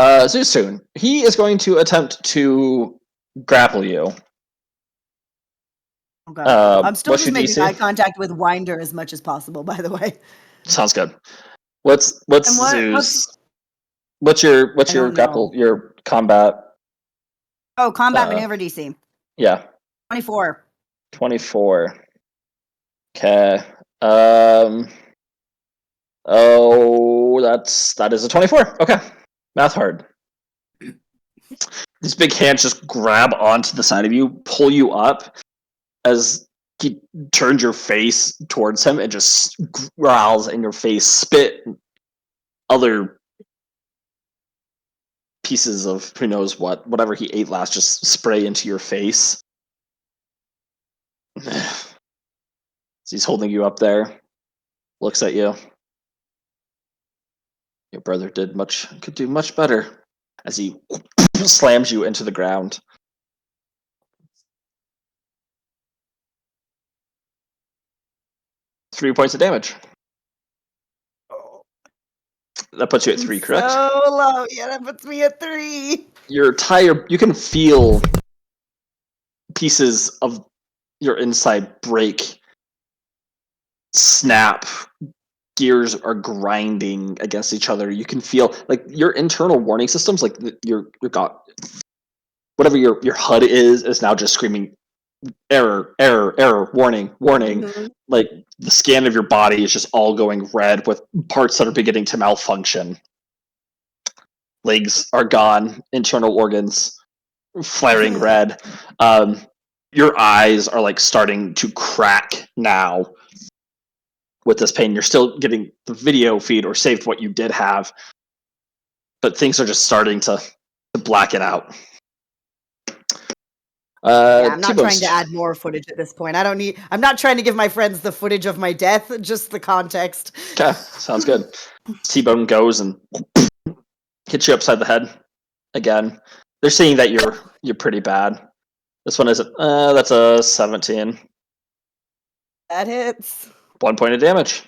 Speaker 1: Zusun. He is going to attempt to grapple you.
Speaker 4: Okay. I'm still
Speaker 1: what's
Speaker 4: just
Speaker 1: your
Speaker 4: making
Speaker 1: DC?
Speaker 4: eye contact with Winder as much as possible, by the way.
Speaker 1: Sounds good. What's Zeus? What's your grapple? Your combat?
Speaker 4: Oh, combat maneuver DC.
Speaker 1: Yeah.
Speaker 4: 24.
Speaker 1: 24. Okay. Oh, that is a 24. Okay. Math hard. These big hands just grab onto the side of you, pull you up as he turns your face towards him and just growls in your face, spit, other pieces of who knows whatever he ate last, just spray into your face. He's holding you up there, looks at you. Your brother could do much better. as he slams you into the ground. Three points of damage. That puts you at 3, correct?
Speaker 4: So low. Yeah, that puts me at 3.
Speaker 1: Your tire, you can feel pieces of your inside break, snap. Gears are grinding against each other. You can feel like your internal warning systems, like your got whatever your HUD is now just screaming error, error, error, warning, warning.
Speaker 4: Mhm.
Speaker 1: Like the scan of your body is just all going red with parts that are beginning to malfunction. Legs are gone, internal organs flaring red. Your eyes are like starting to crack now with this pain. You're still getting the video feed or saved what you did have, but things are just starting to black it out.
Speaker 4: Yeah, I'm not
Speaker 1: T-Bone's-
Speaker 4: trying to add more footage at this point. I'm not trying to give my friends the footage of my death, just the context.
Speaker 1: Okay, sounds good. T-Bone goes and hits you upside the head again. They're seeing that you're pretty bad. This one isn't. That's a 17.
Speaker 4: That hits.
Speaker 1: 1 point of damage.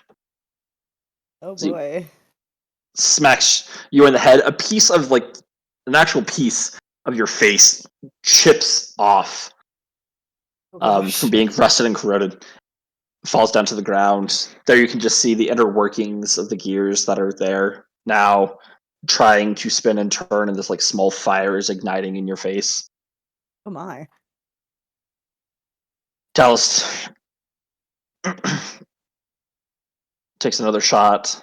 Speaker 4: Oh
Speaker 1: So you
Speaker 4: boy.
Speaker 1: smacks you in the head. A piece of like an actual piece of your face chips off
Speaker 4: Oh gosh.
Speaker 1: from being rusted and corroded. Falls down to the ground. There you can just see the inner workings of the gears that are there now, trying to spin and turn, and this like small fire is igniting in your face.
Speaker 4: Oh my.
Speaker 1: Dallas takes another shot.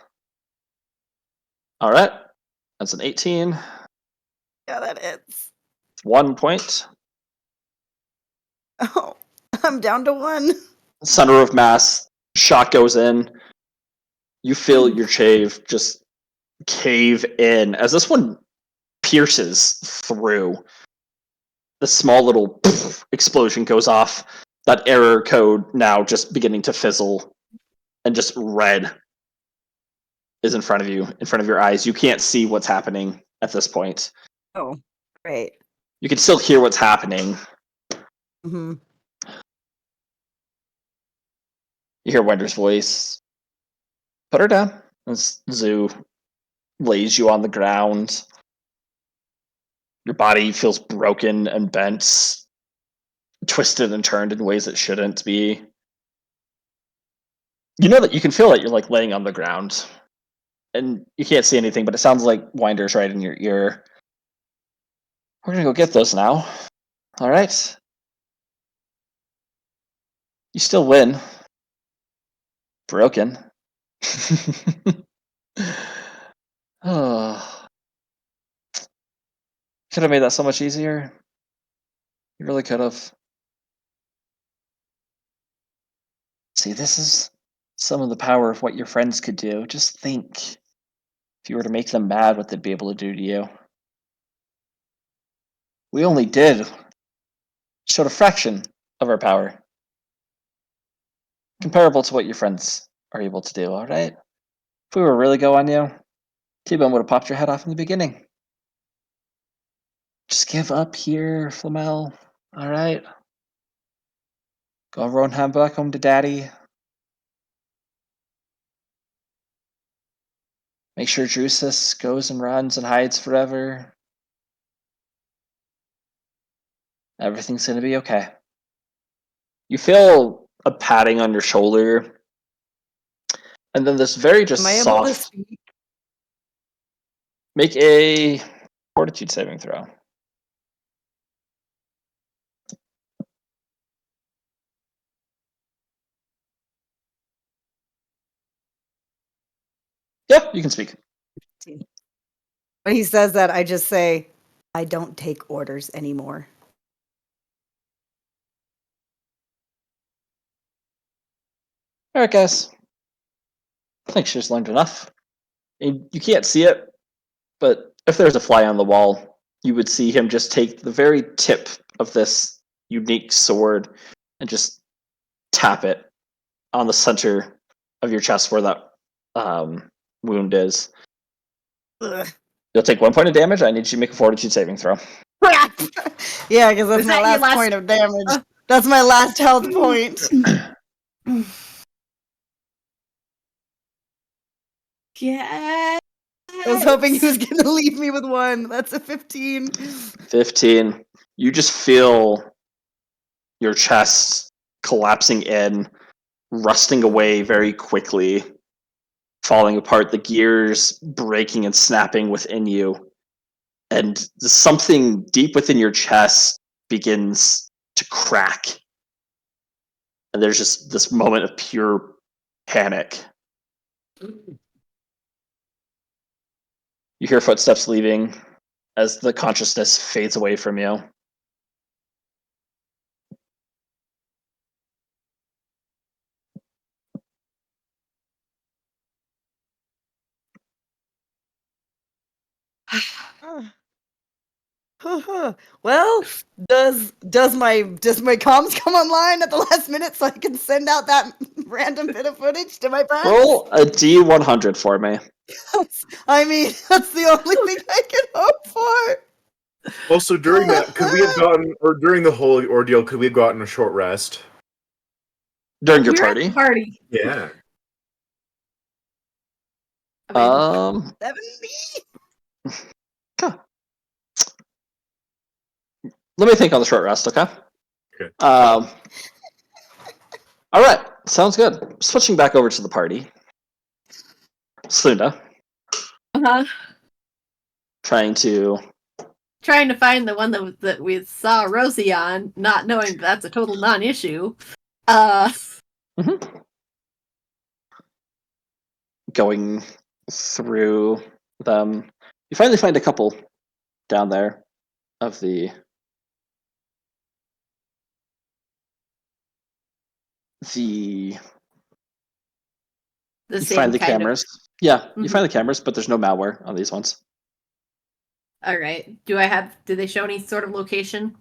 Speaker 1: All right, that's an 18.
Speaker 4: Yeah, that hits.
Speaker 1: 1 point.
Speaker 4: Oh, I'm down to 1.
Speaker 1: Center of mass. Shot goes in. You feel your shave just cave in as this one pierces through. The small little explosion goes off. That error code now just beginning to fizzle, and just red is in front of you, in front of your eyes. You can't see what's happening at this point.
Speaker 4: Oh, great.
Speaker 1: You can still hear what's happening.
Speaker 4: Mm-hmm.
Speaker 1: You hear Wender's voice. Put her down. As Zoo lays you on the ground. Your body feels broken and bent, twisted and turned in ways it shouldn't be. You know that you can feel that you're like laying on the ground, and you can't see anything, but it sounds like Winder's right in your ear. We're gonna go get those now. All right. You still win. Broken. Oh, could have made that so much easier. You really could have. See, this is some of the power of what your friends could do. Just think, if you were to make them mad, what they'd be able to do to you. We only showed a fraction of our power, comparable to what your friends are able to do. All right. If we were really go on you, T-Bone would have popped your head off in the beginning. Just give up here, Flamel. All right. Go run him back home to daddy. Make sure Drusus goes and runs and hides forever. Everything's gonna be okay. You feel a patting on your shoulder, and then this very just
Speaker 4: Am I able to
Speaker 1: soft.
Speaker 4: speak?
Speaker 1: Make a fortitude saving throw. Yeah, you can speak.
Speaker 4: When he says that, I just say, I don't take orders anymore.
Speaker 1: All right, guys. I think she's learned enough. You can't see it, but if there's a fly on the wall, you would see him just take the very tip of this unique sword and just tap it on the center of your chest where that wound is.
Speaker 4: Ugh.
Speaker 1: You'll take 1 point of damage. I need you to make a fortitude saving throw.
Speaker 4: Crap! Yeah, because that's
Speaker 5: Was
Speaker 4: my
Speaker 5: that your
Speaker 4: last point of damage. That's my last health point.
Speaker 5: Yeah.
Speaker 4: I was hoping he was going to leave me with 1. That's a 15.
Speaker 1: 15. You just feel your chest collapsing in, rusting away very quickly, falling apart, the gears breaking and snapping within you. And something deep within your chest begins to crack. And there's just this moment of pure panic. You hear footsteps leaving as the consciousness fades away from you.
Speaker 4: Well, does my comms come online at the last minute so I can send out that random bit of footage to my friends?
Speaker 1: Roll a D100 for me.
Speaker 4: I mean, that's the only thing I can hope for.
Speaker 6: Also, during that, could we have gotten, or during the whole ordeal, could we have gotten a short rest?
Speaker 1: During your
Speaker 5: We're at
Speaker 1: party?
Speaker 5: the party.
Speaker 6: Yeah.
Speaker 5: I mean,
Speaker 4: 70?
Speaker 1: Okay. Let me think on the short rest, okay?
Speaker 6: Okay.
Speaker 1: All right, sounds good. Switching back over to the party. Slunda,
Speaker 5: uh-huh.
Speaker 1: trying to...
Speaker 5: Trying to find the one that we saw Rosie on, not knowing that's a total non-issue.
Speaker 1: Going through them. You finally find a couple down there of the
Speaker 5: The
Speaker 1: you
Speaker 5: same
Speaker 1: find the
Speaker 5: kind
Speaker 1: cameras. Yeah, you
Speaker 5: Mhm.
Speaker 1: find the cameras, but there's no malware on these ones.
Speaker 5: All right. Do they show any sort of location?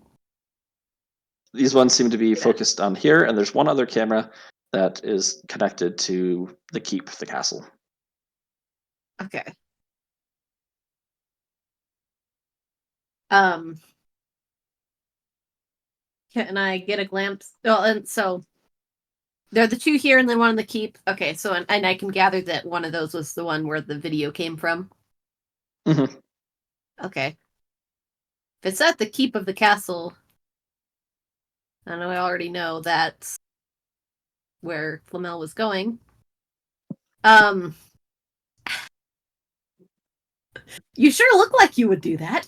Speaker 1: These ones seem to be
Speaker 5: Yeah.
Speaker 1: focused on here, and there's one other camera that is connected to the keep, the castle.
Speaker 5: Okay. Can I get a glimpse? Well, and so there are the two here and then one in the keep. Okay, so and I can gather that one of those was the one where the video came from.
Speaker 1: Mm-hmm.
Speaker 5: Okay. If it's at the keep of the castle, I know I already know that's where Flamel was going. You sure look like you would do that.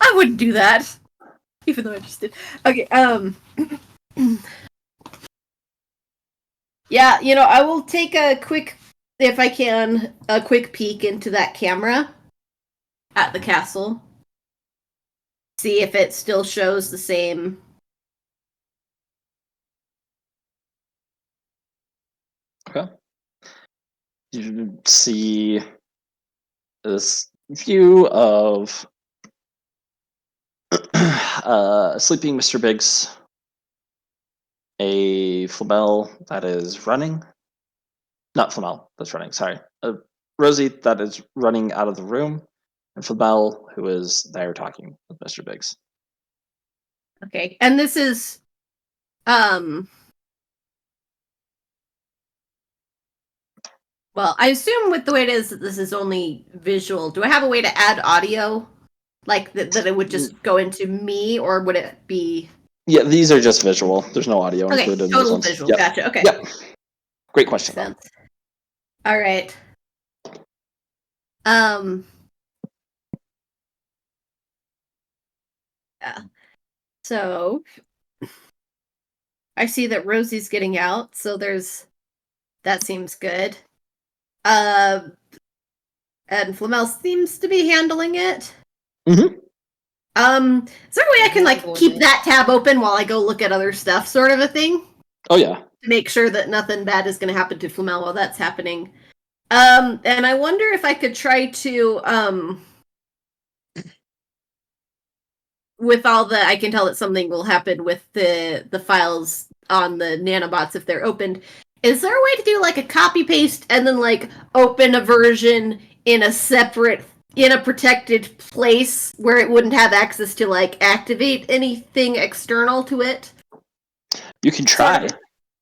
Speaker 5: I wouldn't do that. Even though I just did. Okay, yeah, I will take a quick, if I can, a quick peek into that camera at the castle. See if it still shows the same.
Speaker 1: Okay. You see this view of sleeping Mr. Biggs, a Flamel that is running. Not Flamel that's running, sorry. Rosie that is running out of the room, and Flamel who is there talking with Mr. Biggs.
Speaker 5: Okay, and this is, well, I assume with the way it is that this is only visual. Do I have a way to add audio? Like that it would just go into me, or would it be...
Speaker 1: Yeah, these are just visual. There's no audio
Speaker 5: Okay,
Speaker 1: included in these
Speaker 5: total
Speaker 1: ones.
Speaker 5: visual.
Speaker 1: Yep.
Speaker 5: Gotcha. Okay.
Speaker 1: Yep. Great question.
Speaker 5: Makes sense. All right. Yeah. So I see that Rosie's getting out, so that seems good. And Flamel seems to be handling it.
Speaker 1: Mm-hmm.
Speaker 5: Is there a way I can keep that tab open while I go look at other stuff, sort of a thing?
Speaker 1: Oh yeah.
Speaker 5: To make sure that nothing bad is going to happen to Flamel while that's happening. And I wonder if I could try to with all the, I can tell that something will happen with the files on the nanobots if they're opened. Is there a way to do like a copy paste and then like open a version in a separate, in a protected place where it wouldn't have access to like activate anything external to it?
Speaker 1: You can try.
Speaker 5: Sort of-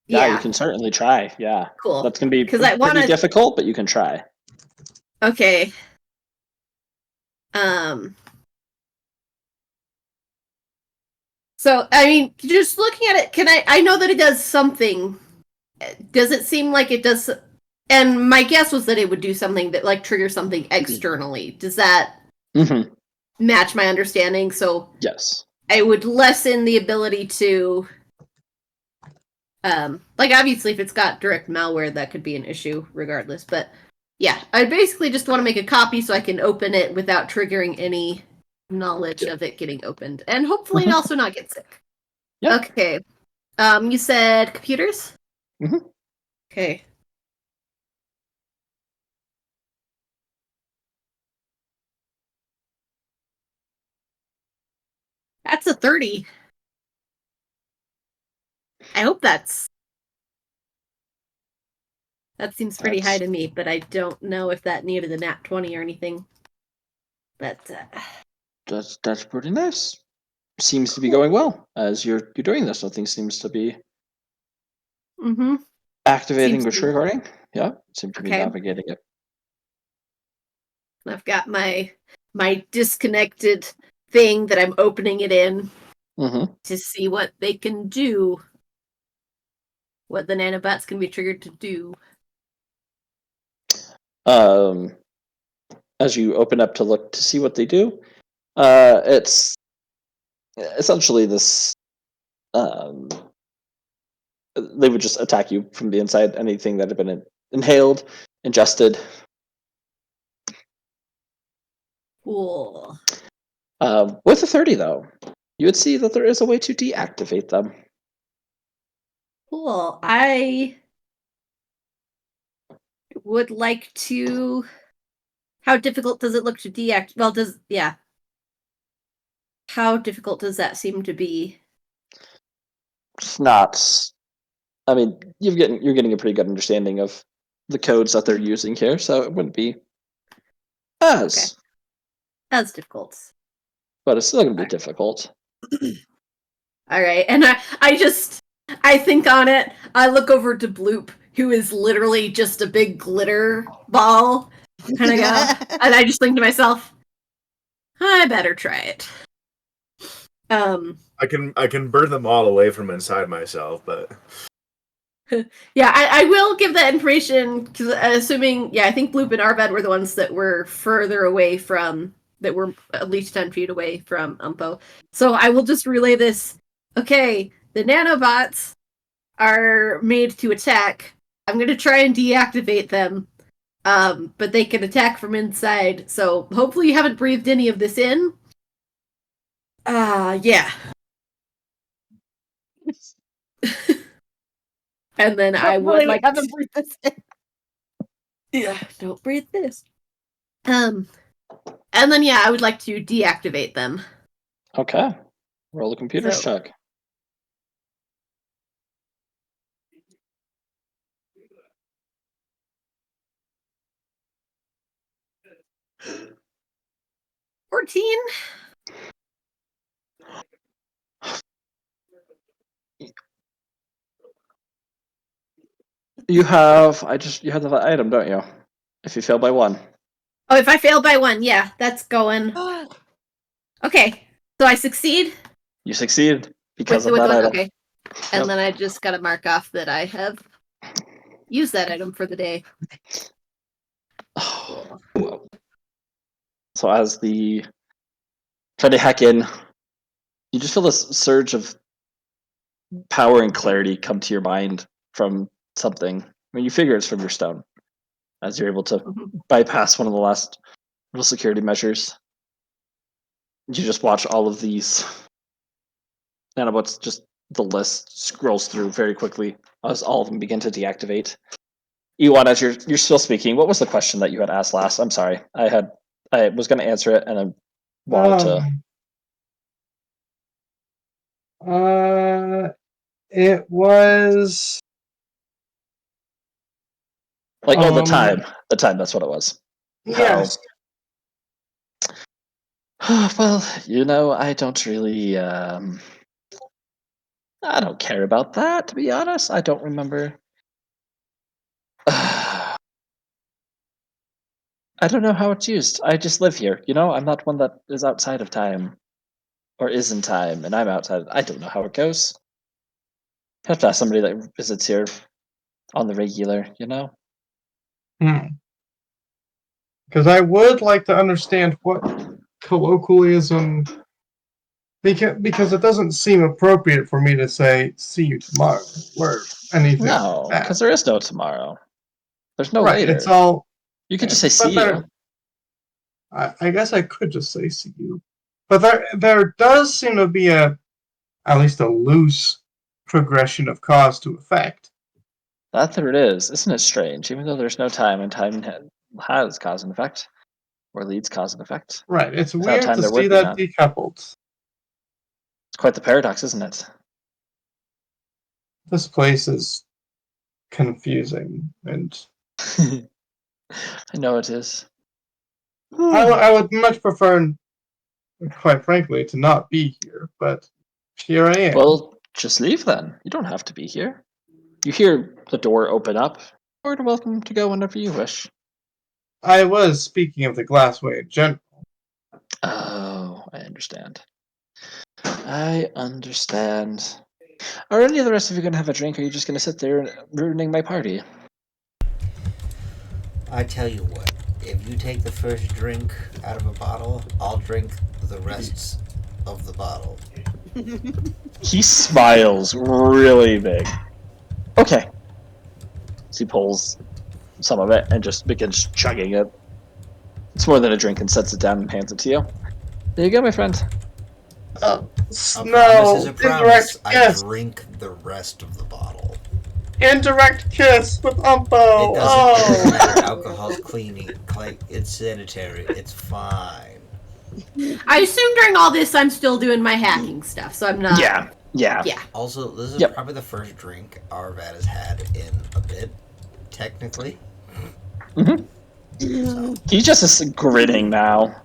Speaker 1: Yeah,
Speaker 5: yeah.
Speaker 1: you can certainly try. Yeah.
Speaker 5: Cool.
Speaker 1: That's going to be
Speaker 5: 'Cause I
Speaker 1: pretty
Speaker 5: wanna-
Speaker 1: difficult, but you can try.
Speaker 5: Okay. So, I mean, just looking at it, I know that it does something. Does it seem like it does? And my guess was that it would do something that, like, triggers something externally. Does that
Speaker 1: Mm-hmm.
Speaker 5: match my understanding? So,
Speaker 1: Yes.
Speaker 5: I would lessen the ability to, like, obviously, if it's got direct malware, that could be an issue regardless. But, yeah, I basically just want to make a copy so I can open it without triggering any knowledge of it getting opened. And hopefully also not get sick.
Speaker 1: Yep.
Speaker 5: Okay. You said computers?
Speaker 1: Mhm.
Speaker 5: Okay. That's a 30. I hope that seems pretty high to me, but I don't know if that needed a nat 20 or anything. But
Speaker 1: That's pretty nice. Seems to be going well as you're doing this. Nothing seems to be activating or
Speaker 5: Seems to be.
Speaker 1: triggering. Yeah, seem to be
Speaker 5: Okay.
Speaker 1: navigating it.
Speaker 5: I've got my disconnected thing that I'm opening it in
Speaker 1: Mm-hmm.
Speaker 5: to see what they can do. What the nanobots can be triggered to do.
Speaker 1: As you open up to look to see what they do, it's essentially this. They would just attack you from the inside. Anything that had been inhaled, ingested.
Speaker 5: Cool.
Speaker 1: With a 30, though, you would see that there is a way to deactivate them.
Speaker 5: Cool. I would like to. How difficult does it look to deactivate? Well, how difficult does that seem to be?
Speaker 1: It's not. I mean, you're getting a pretty good understanding of the codes that they're using here, so it wouldn't be as.
Speaker 5: That's difficult.
Speaker 1: But it's still going to be difficult.
Speaker 5: All right, and I think on it. I look over to Bloop, who is literally just a big glitter ball, and I go, and I just think to myself, I better try it.
Speaker 6: I can burn them all away from inside myself, but
Speaker 5: Yeah, I will give that information because assuming, I think Bloop and Arvad were the ones that were further away from, that were at least 10 feet away from Umpo. So I will just relay this. Okay, the nanobots are made to attack. I'm going to try and deactivate them, but they can attack from inside. So hopefully you haven't breathed any of this in. Yeah. And then I would like
Speaker 4: haven't breathed this in.
Speaker 5: Yeah, don't breathe this. And then I would like to deactivate them.
Speaker 1: Okay. Roll a computer's
Speaker 5: So-
Speaker 1: check.
Speaker 5: $14.
Speaker 1: You have you have the item, don't you? If you fail by 1.
Speaker 5: Oh, if I fail by 1, that's going. Okay, so I succeed
Speaker 1: You succeeded because of
Speaker 5: with
Speaker 1: that
Speaker 5: one.
Speaker 1: item.
Speaker 5: Okay, and
Speaker 1: Yep.
Speaker 5: then I just gotta mark off that I have used that item for the day.
Speaker 1: So as the try to hack in, you just feel this surge of power and clarity come to your mind from something. I mean, you figure it's from your stone, as you're able to bypass one of the last little security measures. You just watch all of these nanobots, just the list scrolls through very quickly as all of them begin to deactivate. Ewan, as you're still speaking, what was the question that you had asked last? I'm sorry. I was going to answer it and I wanted to.
Speaker 2: It was
Speaker 1: Like, the time. The time, that's what it was.
Speaker 2: Yes.
Speaker 1: Well, I don't really, I don't care about that, to be honest. I don't remember. I don't know how it's used. I just live here, I'm not one that is outside of time. Or is in time, and I'm outside. I don't know how it goes. You have to ask somebody that visits here on the regular,
Speaker 2: Because I would like to understand what colloquialism, because it doesn't seem appropriate for me to say "see you tomorrow" or anything
Speaker 1: No,
Speaker 2: like that.
Speaker 1: because there is no tomorrow. There's no
Speaker 2: Right,
Speaker 1: later.
Speaker 2: it's all.
Speaker 1: You could just say "see you."
Speaker 2: I guess I could just say "see you," but there does seem to be at least a loose progression of cause to effect.
Speaker 1: That there it is. Isn't it strange? Even though there's no time, and time has cause and effect, or leads cause and effect.
Speaker 2: Right, it's
Speaker 1: Without
Speaker 2: weird
Speaker 1: time,
Speaker 2: to
Speaker 1: there
Speaker 2: see
Speaker 1: would be
Speaker 2: that
Speaker 1: none.
Speaker 2: decoupled.
Speaker 1: It's quite the paradox, isn't it?
Speaker 2: This place is confusing, and
Speaker 1: I know it is.
Speaker 2: I would much prefer, quite frankly, to not be here, but here I am.
Speaker 1: Well, just leave then. You don't have to be here. You hear the door open up. You're welcome to go whenever you wish.
Speaker 2: I was speaking of the glassway in general.
Speaker 1: Oh, I understand. I understand. Are any of the rest of you going to have a drink, or are you just going to sit there and ruining my party?
Speaker 3: I tell you what, if you take the first drink out of a bottle, I'll drink the rest of the bottle.
Speaker 1: He smiles really big. Okay. So he pulls some of it and just begins chugging it. It's more than a drink, and sets it down and hands it to you. There you go, my friend.
Speaker 3: A
Speaker 2: No,
Speaker 3: promise is a promise.
Speaker 2: indirect
Speaker 3: I
Speaker 2: kiss.
Speaker 3: drink the rest of the bottle.
Speaker 2: Indirect kiss with Umpo.
Speaker 3: It doesn't matter. Alcohol's cleaning. It's sanitary. It's fine.
Speaker 5: I assume during all this I'm still doing my hacking stuff, so I'm not.
Speaker 1: Yeah.
Speaker 5: Yeah.
Speaker 3: Also, this is probably the first drink Arvad has had in a bit, technically.
Speaker 1: Mm-hmm.
Speaker 3: So.
Speaker 1: He's just grinning now.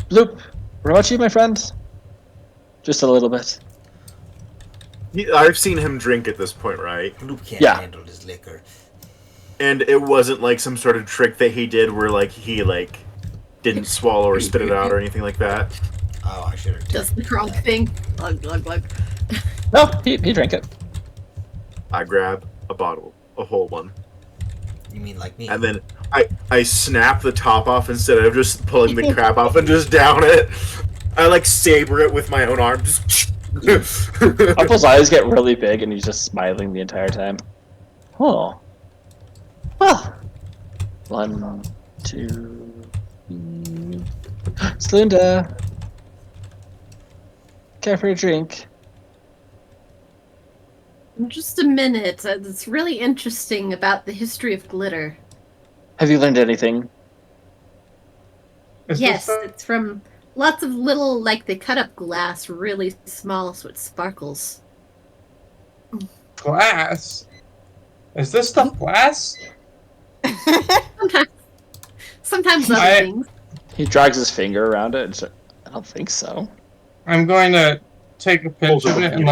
Speaker 1: Bloop. What about you, my friend? Just a little bit.
Speaker 6: I've seen him drink at this point, right?
Speaker 3: Bloop can't handle his liquor.
Speaker 6: And it wasn't like some sort of trick that he did where he didn't swallow or spit it out or anything like that.
Speaker 3: Oh, I should have
Speaker 5: just the crunk thing. Glug, glug, glug.
Speaker 1: No, he drank it.
Speaker 6: I grab a bottle, a whole one.
Speaker 3: You mean like me?
Speaker 6: And then I snap the top off instead of just pulling the crap off and just down it. I saber it with my own arm.
Speaker 1: Apple's eyes get really big and he's just smiling the entire time. Oh. Well. 1, 2, 3. It's Linda. Care for a drink?
Speaker 5: Just a minute. It's really interesting about the history of glitter.
Speaker 1: Have you learned anything?
Speaker 5: Yes, it's from lots of little, they cut up glass really small so it sparkles.
Speaker 2: Glass? Is this stuff glass?
Speaker 5: Sometimes other things.
Speaker 1: He drags his finger around it and says, I don't think so.
Speaker 2: I'm going to take a pinch of it and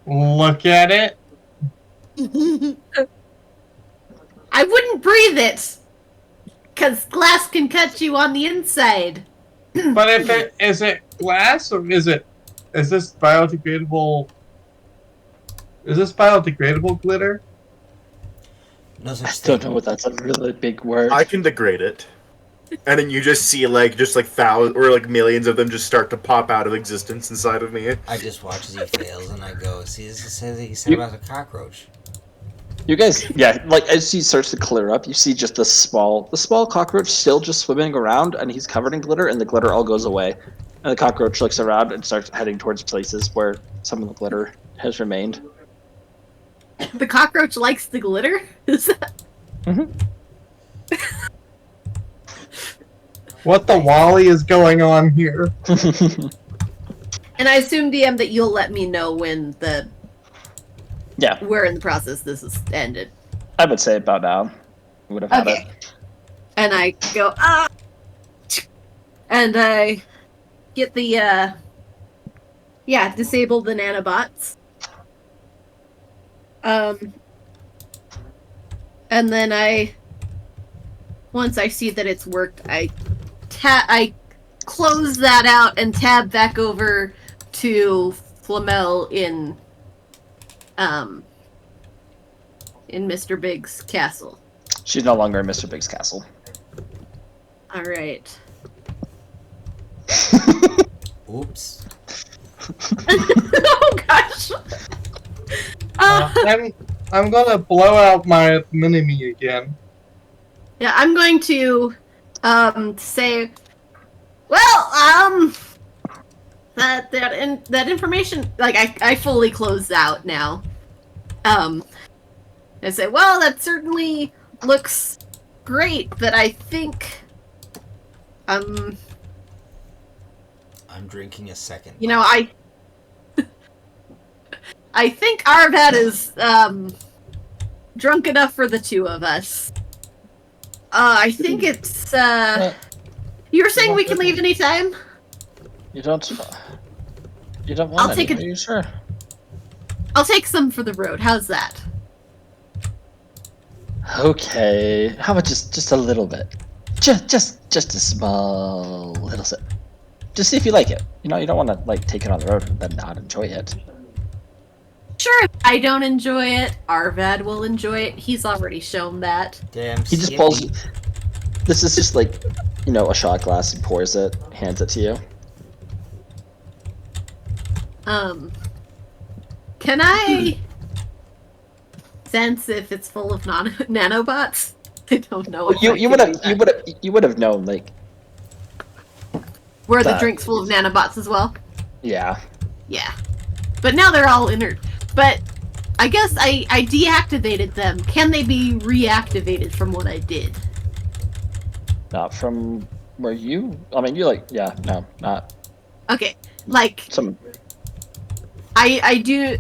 Speaker 2: look at it.
Speaker 5: I wouldn't breathe it, because glass can cut you on the inside.
Speaker 2: But is it glass or is this biodegradable? Is this biodegradable glitter?
Speaker 3: No such
Speaker 1: I
Speaker 3: thing.
Speaker 1: don't know what that's a really big word.
Speaker 6: I can degrade it. And then you just see thousands or millions of them just start to pop out of existence inside of me.
Speaker 3: I just watch as he fails and I go, see, this is what he said about the cockroach.
Speaker 1: You guys, as he starts to clear up, you see just the small cockroach still just swimming around, and he's covered in glitter, and the glitter all goes away. And the cockroach looks around and starts heading towards places where some of the glitter has remained.
Speaker 5: The cockroach likes the glitter? Is that...
Speaker 1: Mm-hmm.
Speaker 2: What the Wally is going on here?
Speaker 5: And I assume, DM, that you'll let me know when
Speaker 1: Yeah.
Speaker 5: where in the process this is ended.
Speaker 1: I would say about now. Would have had
Speaker 5: Okay.
Speaker 1: it.
Speaker 5: And I go, and I get the, disable the nanobots. And then once I see that it's worked, I close that out and tab back over to Flamel in Mr. Big's castle.
Speaker 1: She's no longer in Mr. Big's castle.
Speaker 5: All right.
Speaker 3: Oops.
Speaker 5: Oh gosh.
Speaker 2: I'm gonna blow out my mini-me again.
Speaker 5: Yeah, I'm going to say, well, that information, like I fully closed out now. I say, well, that certainly looks great, but I think
Speaker 3: I'm drinking a second.
Speaker 5: you know, I think Arvad is drunk enough for the two of us. I think it's you were saying we can leave anytime?
Speaker 1: You don't want
Speaker 5: I'll
Speaker 1: any,
Speaker 5: take
Speaker 1: are you sure?
Speaker 5: I'll take some for the road. How's that?
Speaker 1: Okay. How about just a little bit? Just a small little sip. Just see if you like it. You know, you don't want to like take it on the road and then not enjoy it.
Speaker 5: Sure, if I don't enjoy it, Arvad will enjoy it. He's already shown that.
Speaker 3: Damn.
Speaker 1: He just
Speaker 3: Skippy.
Speaker 1: pulls. This is just like, you know, a shot glass. He pours it, hands it to you.
Speaker 5: Can I sense if it's full of nanobots? I don't know. If I
Speaker 1: You
Speaker 5: can do that.
Speaker 1: would have known, like,
Speaker 5: Were the
Speaker 1: that.
Speaker 5: drinks full of nanobots as well?
Speaker 1: yeah.
Speaker 5: Yeah. But now they're all inert. But I guess I deactivated them. Can they be reactivated from what I did?
Speaker 1: Not from where you. I mean, you like, yeah, no, not
Speaker 5: Okay. Like,
Speaker 1: some.
Speaker 5: I do,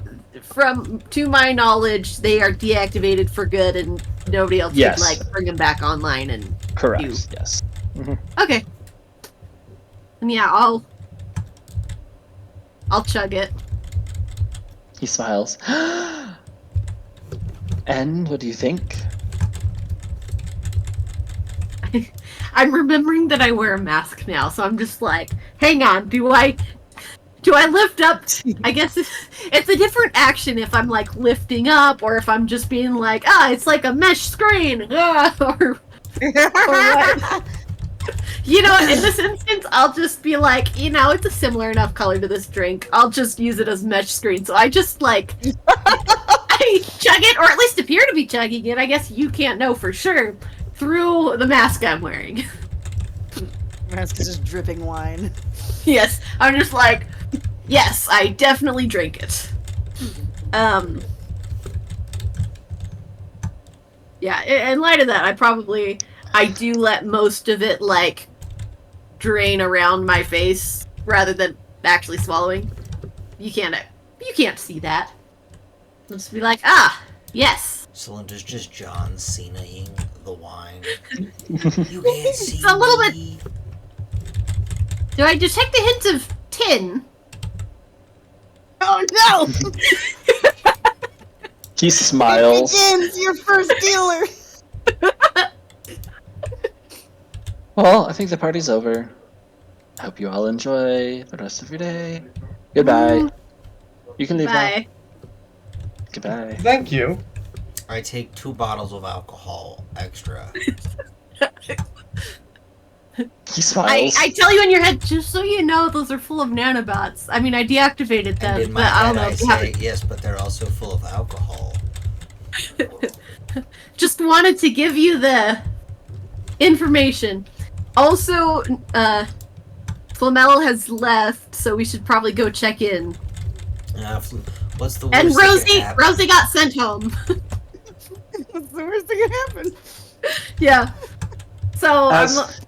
Speaker 5: to my knowledge, they are deactivated for good and nobody else
Speaker 1: Yes.
Speaker 5: can, like, bring them back online and...
Speaker 1: Correct.
Speaker 5: You.
Speaker 1: Yes.
Speaker 5: Okay. And yeah, I'll chug it.
Speaker 1: He smiles. And what do you think?
Speaker 5: I'm remembering that I wear a mask now, so I'm just like, hang on, do I lift up? I guess it's a different action if I'm like lifting up or if I'm just being like, it's like a mesh screen, or what. You know, in this instance, I'll just be like, you know, it's a similar enough color to this drink. I'll just use it as mesh screen. So I just like, I chug it, or at least appear to be chugging it. I guess you can't know for sure through the mask I'm wearing.
Speaker 4: Mask is just dripping wine.
Speaker 5: Yes, I'm just like, yes, I definitely drink it. Yeah, in light of that, I do let most of it, like, drain around my face rather than actually swallowing. You can't see that. I'll just be like, yes.
Speaker 3: Cylinder's just John Cena-ing the wine. You can't see
Speaker 5: It's a little bit...
Speaker 3: me.
Speaker 5: Do I detect the hint of tin?
Speaker 4: Oh no!
Speaker 1: He smiles.
Speaker 4: Begins your first dealer.
Speaker 1: Well, I think the party's over. I hope you all enjoy the rest of your day. Goodbye. You can leave now.
Speaker 5: Bye.
Speaker 1: Goodbye.
Speaker 2: Thank you.
Speaker 3: I take 2 bottles of alcohol extra.
Speaker 1: He smiles.
Speaker 5: I tell you in your head, just so you know, those are full of nanobots. I mean, I deactivated them,
Speaker 3: And in my
Speaker 5: but I don't
Speaker 3: head,
Speaker 5: know
Speaker 3: I
Speaker 5: if you
Speaker 3: say,
Speaker 5: haven't.
Speaker 3: yes, but they're also full of alcohol.
Speaker 5: Just wanted to give you the information. Also, Flamel has left, so we should probably go check in.
Speaker 3: What's the worst
Speaker 5: And
Speaker 3: that could happen?
Speaker 5: Rosie got sent home.
Speaker 4: What's the worst that could happen?
Speaker 5: Yeah. So,
Speaker 1: As-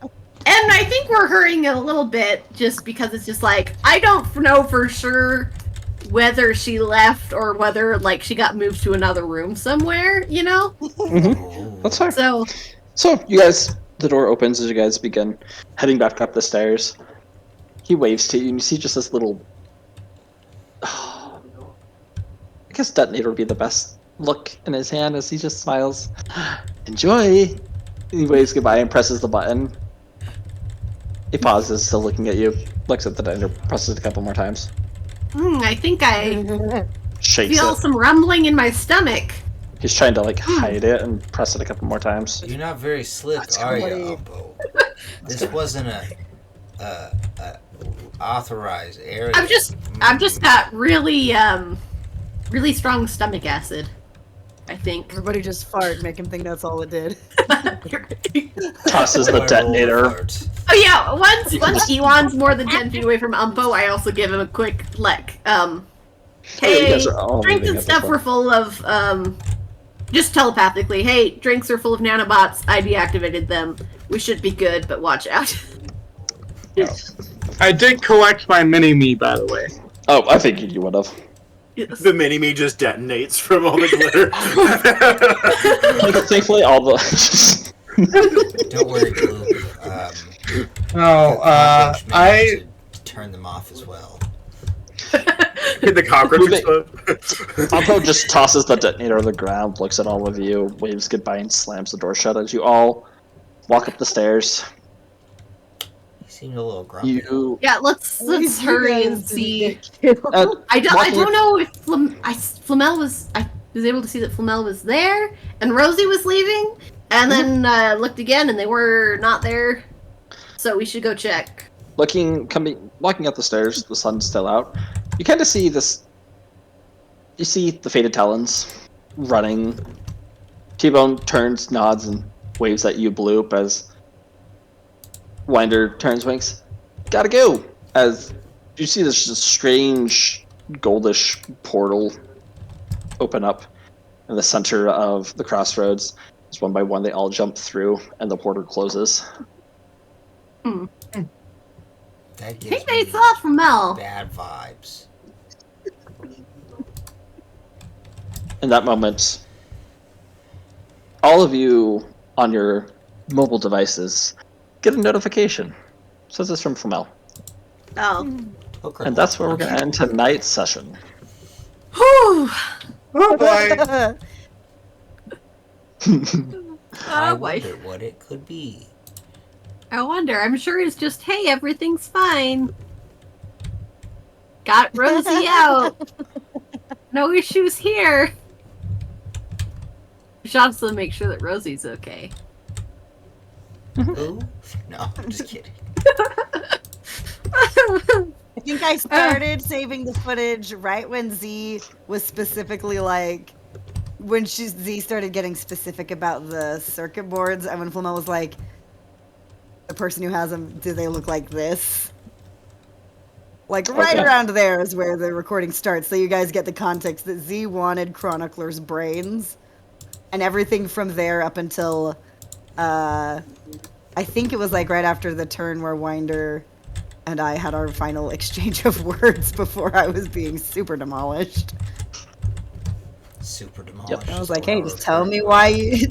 Speaker 5: and I think we're hurrying it a little bit, just because it's just like, I don't know for sure whether she left or whether like she got moved to another room somewhere, you know?
Speaker 1: That's fine.
Speaker 5: So
Speaker 1: So you guys, the door opens as you guys begin heading back up the stairs. He waves to you, and you see just this little. I guess detonator would be the best look in his hand as he just smiles. Enjoy. He waves goodbye and presses the button. He pauses, still looking at you. Looks at the detonator, presses it a couple more times.
Speaker 5: I think I
Speaker 1: Shakes
Speaker 5: feel
Speaker 1: it.
Speaker 5: some rumbling in my stomach.
Speaker 1: He's trying to like hide it and press it a couple more times.
Speaker 3: You're not very slick, are you, Umbo? This wasn't a authorized area.
Speaker 5: I've just got really really strong stomach acid, I think.
Speaker 4: Everybody just farted, make him think that's all it did.
Speaker 1: Tosses the detonator.
Speaker 5: Oh yeah, once Ewan's more than 10 feet away from Umpo, I also give him a quick like
Speaker 1: you
Speaker 5: hey,
Speaker 1: guys are all
Speaker 5: drinks
Speaker 1: moving
Speaker 5: and
Speaker 1: at
Speaker 5: stuff
Speaker 1: this
Speaker 5: were full of just telepathically, hey, drinks are full of nanobots, I deactivated them. We should be good, but watch out.
Speaker 2: I did collect my mini-me, by the way.
Speaker 1: Oh, I figured you would have.
Speaker 5: Yes.
Speaker 6: The mini-me just detonates from all the glitter.
Speaker 1: Thankfully, all the.
Speaker 3: Don't worry, Blue.
Speaker 2: No,
Speaker 3: Cockroach
Speaker 2: I...
Speaker 3: managed to turn them off as well.
Speaker 6: Hit the cockroach
Speaker 1: Moving.
Speaker 6: explode.
Speaker 1: Alpo just tosses the detonator on the ground, looks at all of you, waves goodbye, and slams the door shut as you all walk up the stairs.
Speaker 3: You seemed a little grumpy.
Speaker 1: You.
Speaker 5: Yeah, let's hurry and see. I
Speaker 1: walking
Speaker 5: don't know if Flamel was. I was able to see that Flamel was there, and Rosie was leaving, and then looked again, and they were not there. So we should go check.
Speaker 1: walking up the stairs, the sun's still out. You kind of see this. You see the faded talons running. T-Bone turns, nods, and waves at you, Bloop, as Winder turns, winks. Gotta go! As you see this just strange goldish portal open up in the center of the crossroads. As one by one they all jump through, and the portal closes.
Speaker 3: That
Speaker 5: I
Speaker 3: gives
Speaker 5: think they
Speaker 3: me
Speaker 5: saw Flamel.
Speaker 3: bad vibes.
Speaker 1: In that moment, all of you on your mobile devices get a notification. It says it's from Flamel.
Speaker 5: Oh.
Speaker 3: Okay.
Speaker 1: And that's where we're going to end tonight's session.
Speaker 5: Whew.
Speaker 2: Oh boy.
Speaker 3: I
Speaker 5: Oh, boy.
Speaker 3: wonder what it could be.
Speaker 5: I wonder. I'm sure it's just, hey, everything's fine. Got Rosie out. No issues here. We should also make sure that Rosie's okay.
Speaker 3: Who? No, I'm just kidding.
Speaker 4: I think I started saving the footage right when Z was specifically like, when Z started getting specific about the circuit boards, and when Flamel was like, the person who has them, do they look like this? Like, right
Speaker 1: Okay.
Speaker 4: around there is where the recording starts, so you guys get the context that Z wanted Chronicler's brains, and everything from there up until, I think it was like right after the turn where Winder and I had our final exchange of words before I was being super demolished.
Speaker 3: Super demolished.
Speaker 4: I was like, hey, just tell me why you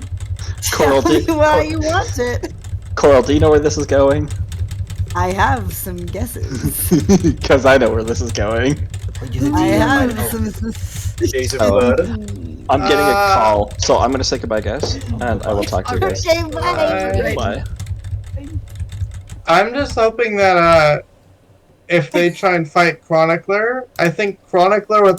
Speaker 1: Coral,
Speaker 4: tell me why you want it.
Speaker 1: Coral, do you know where this is going?
Speaker 4: I have some guesses.
Speaker 1: Because I know where this is going.
Speaker 3: What do you think
Speaker 4: I
Speaker 3: you
Speaker 4: have
Speaker 3: might-
Speaker 4: some.
Speaker 6: Days of
Speaker 1: Oh.
Speaker 6: blood.
Speaker 1: I'm getting a call, so I'm going to say goodbye, guys, and I will talk to you guys.
Speaker 4: Okay, bye.
Speaker 1: Bye.
Speaker 2: I'm just hoping that if they try and fight Chronicler, I think Chronicler with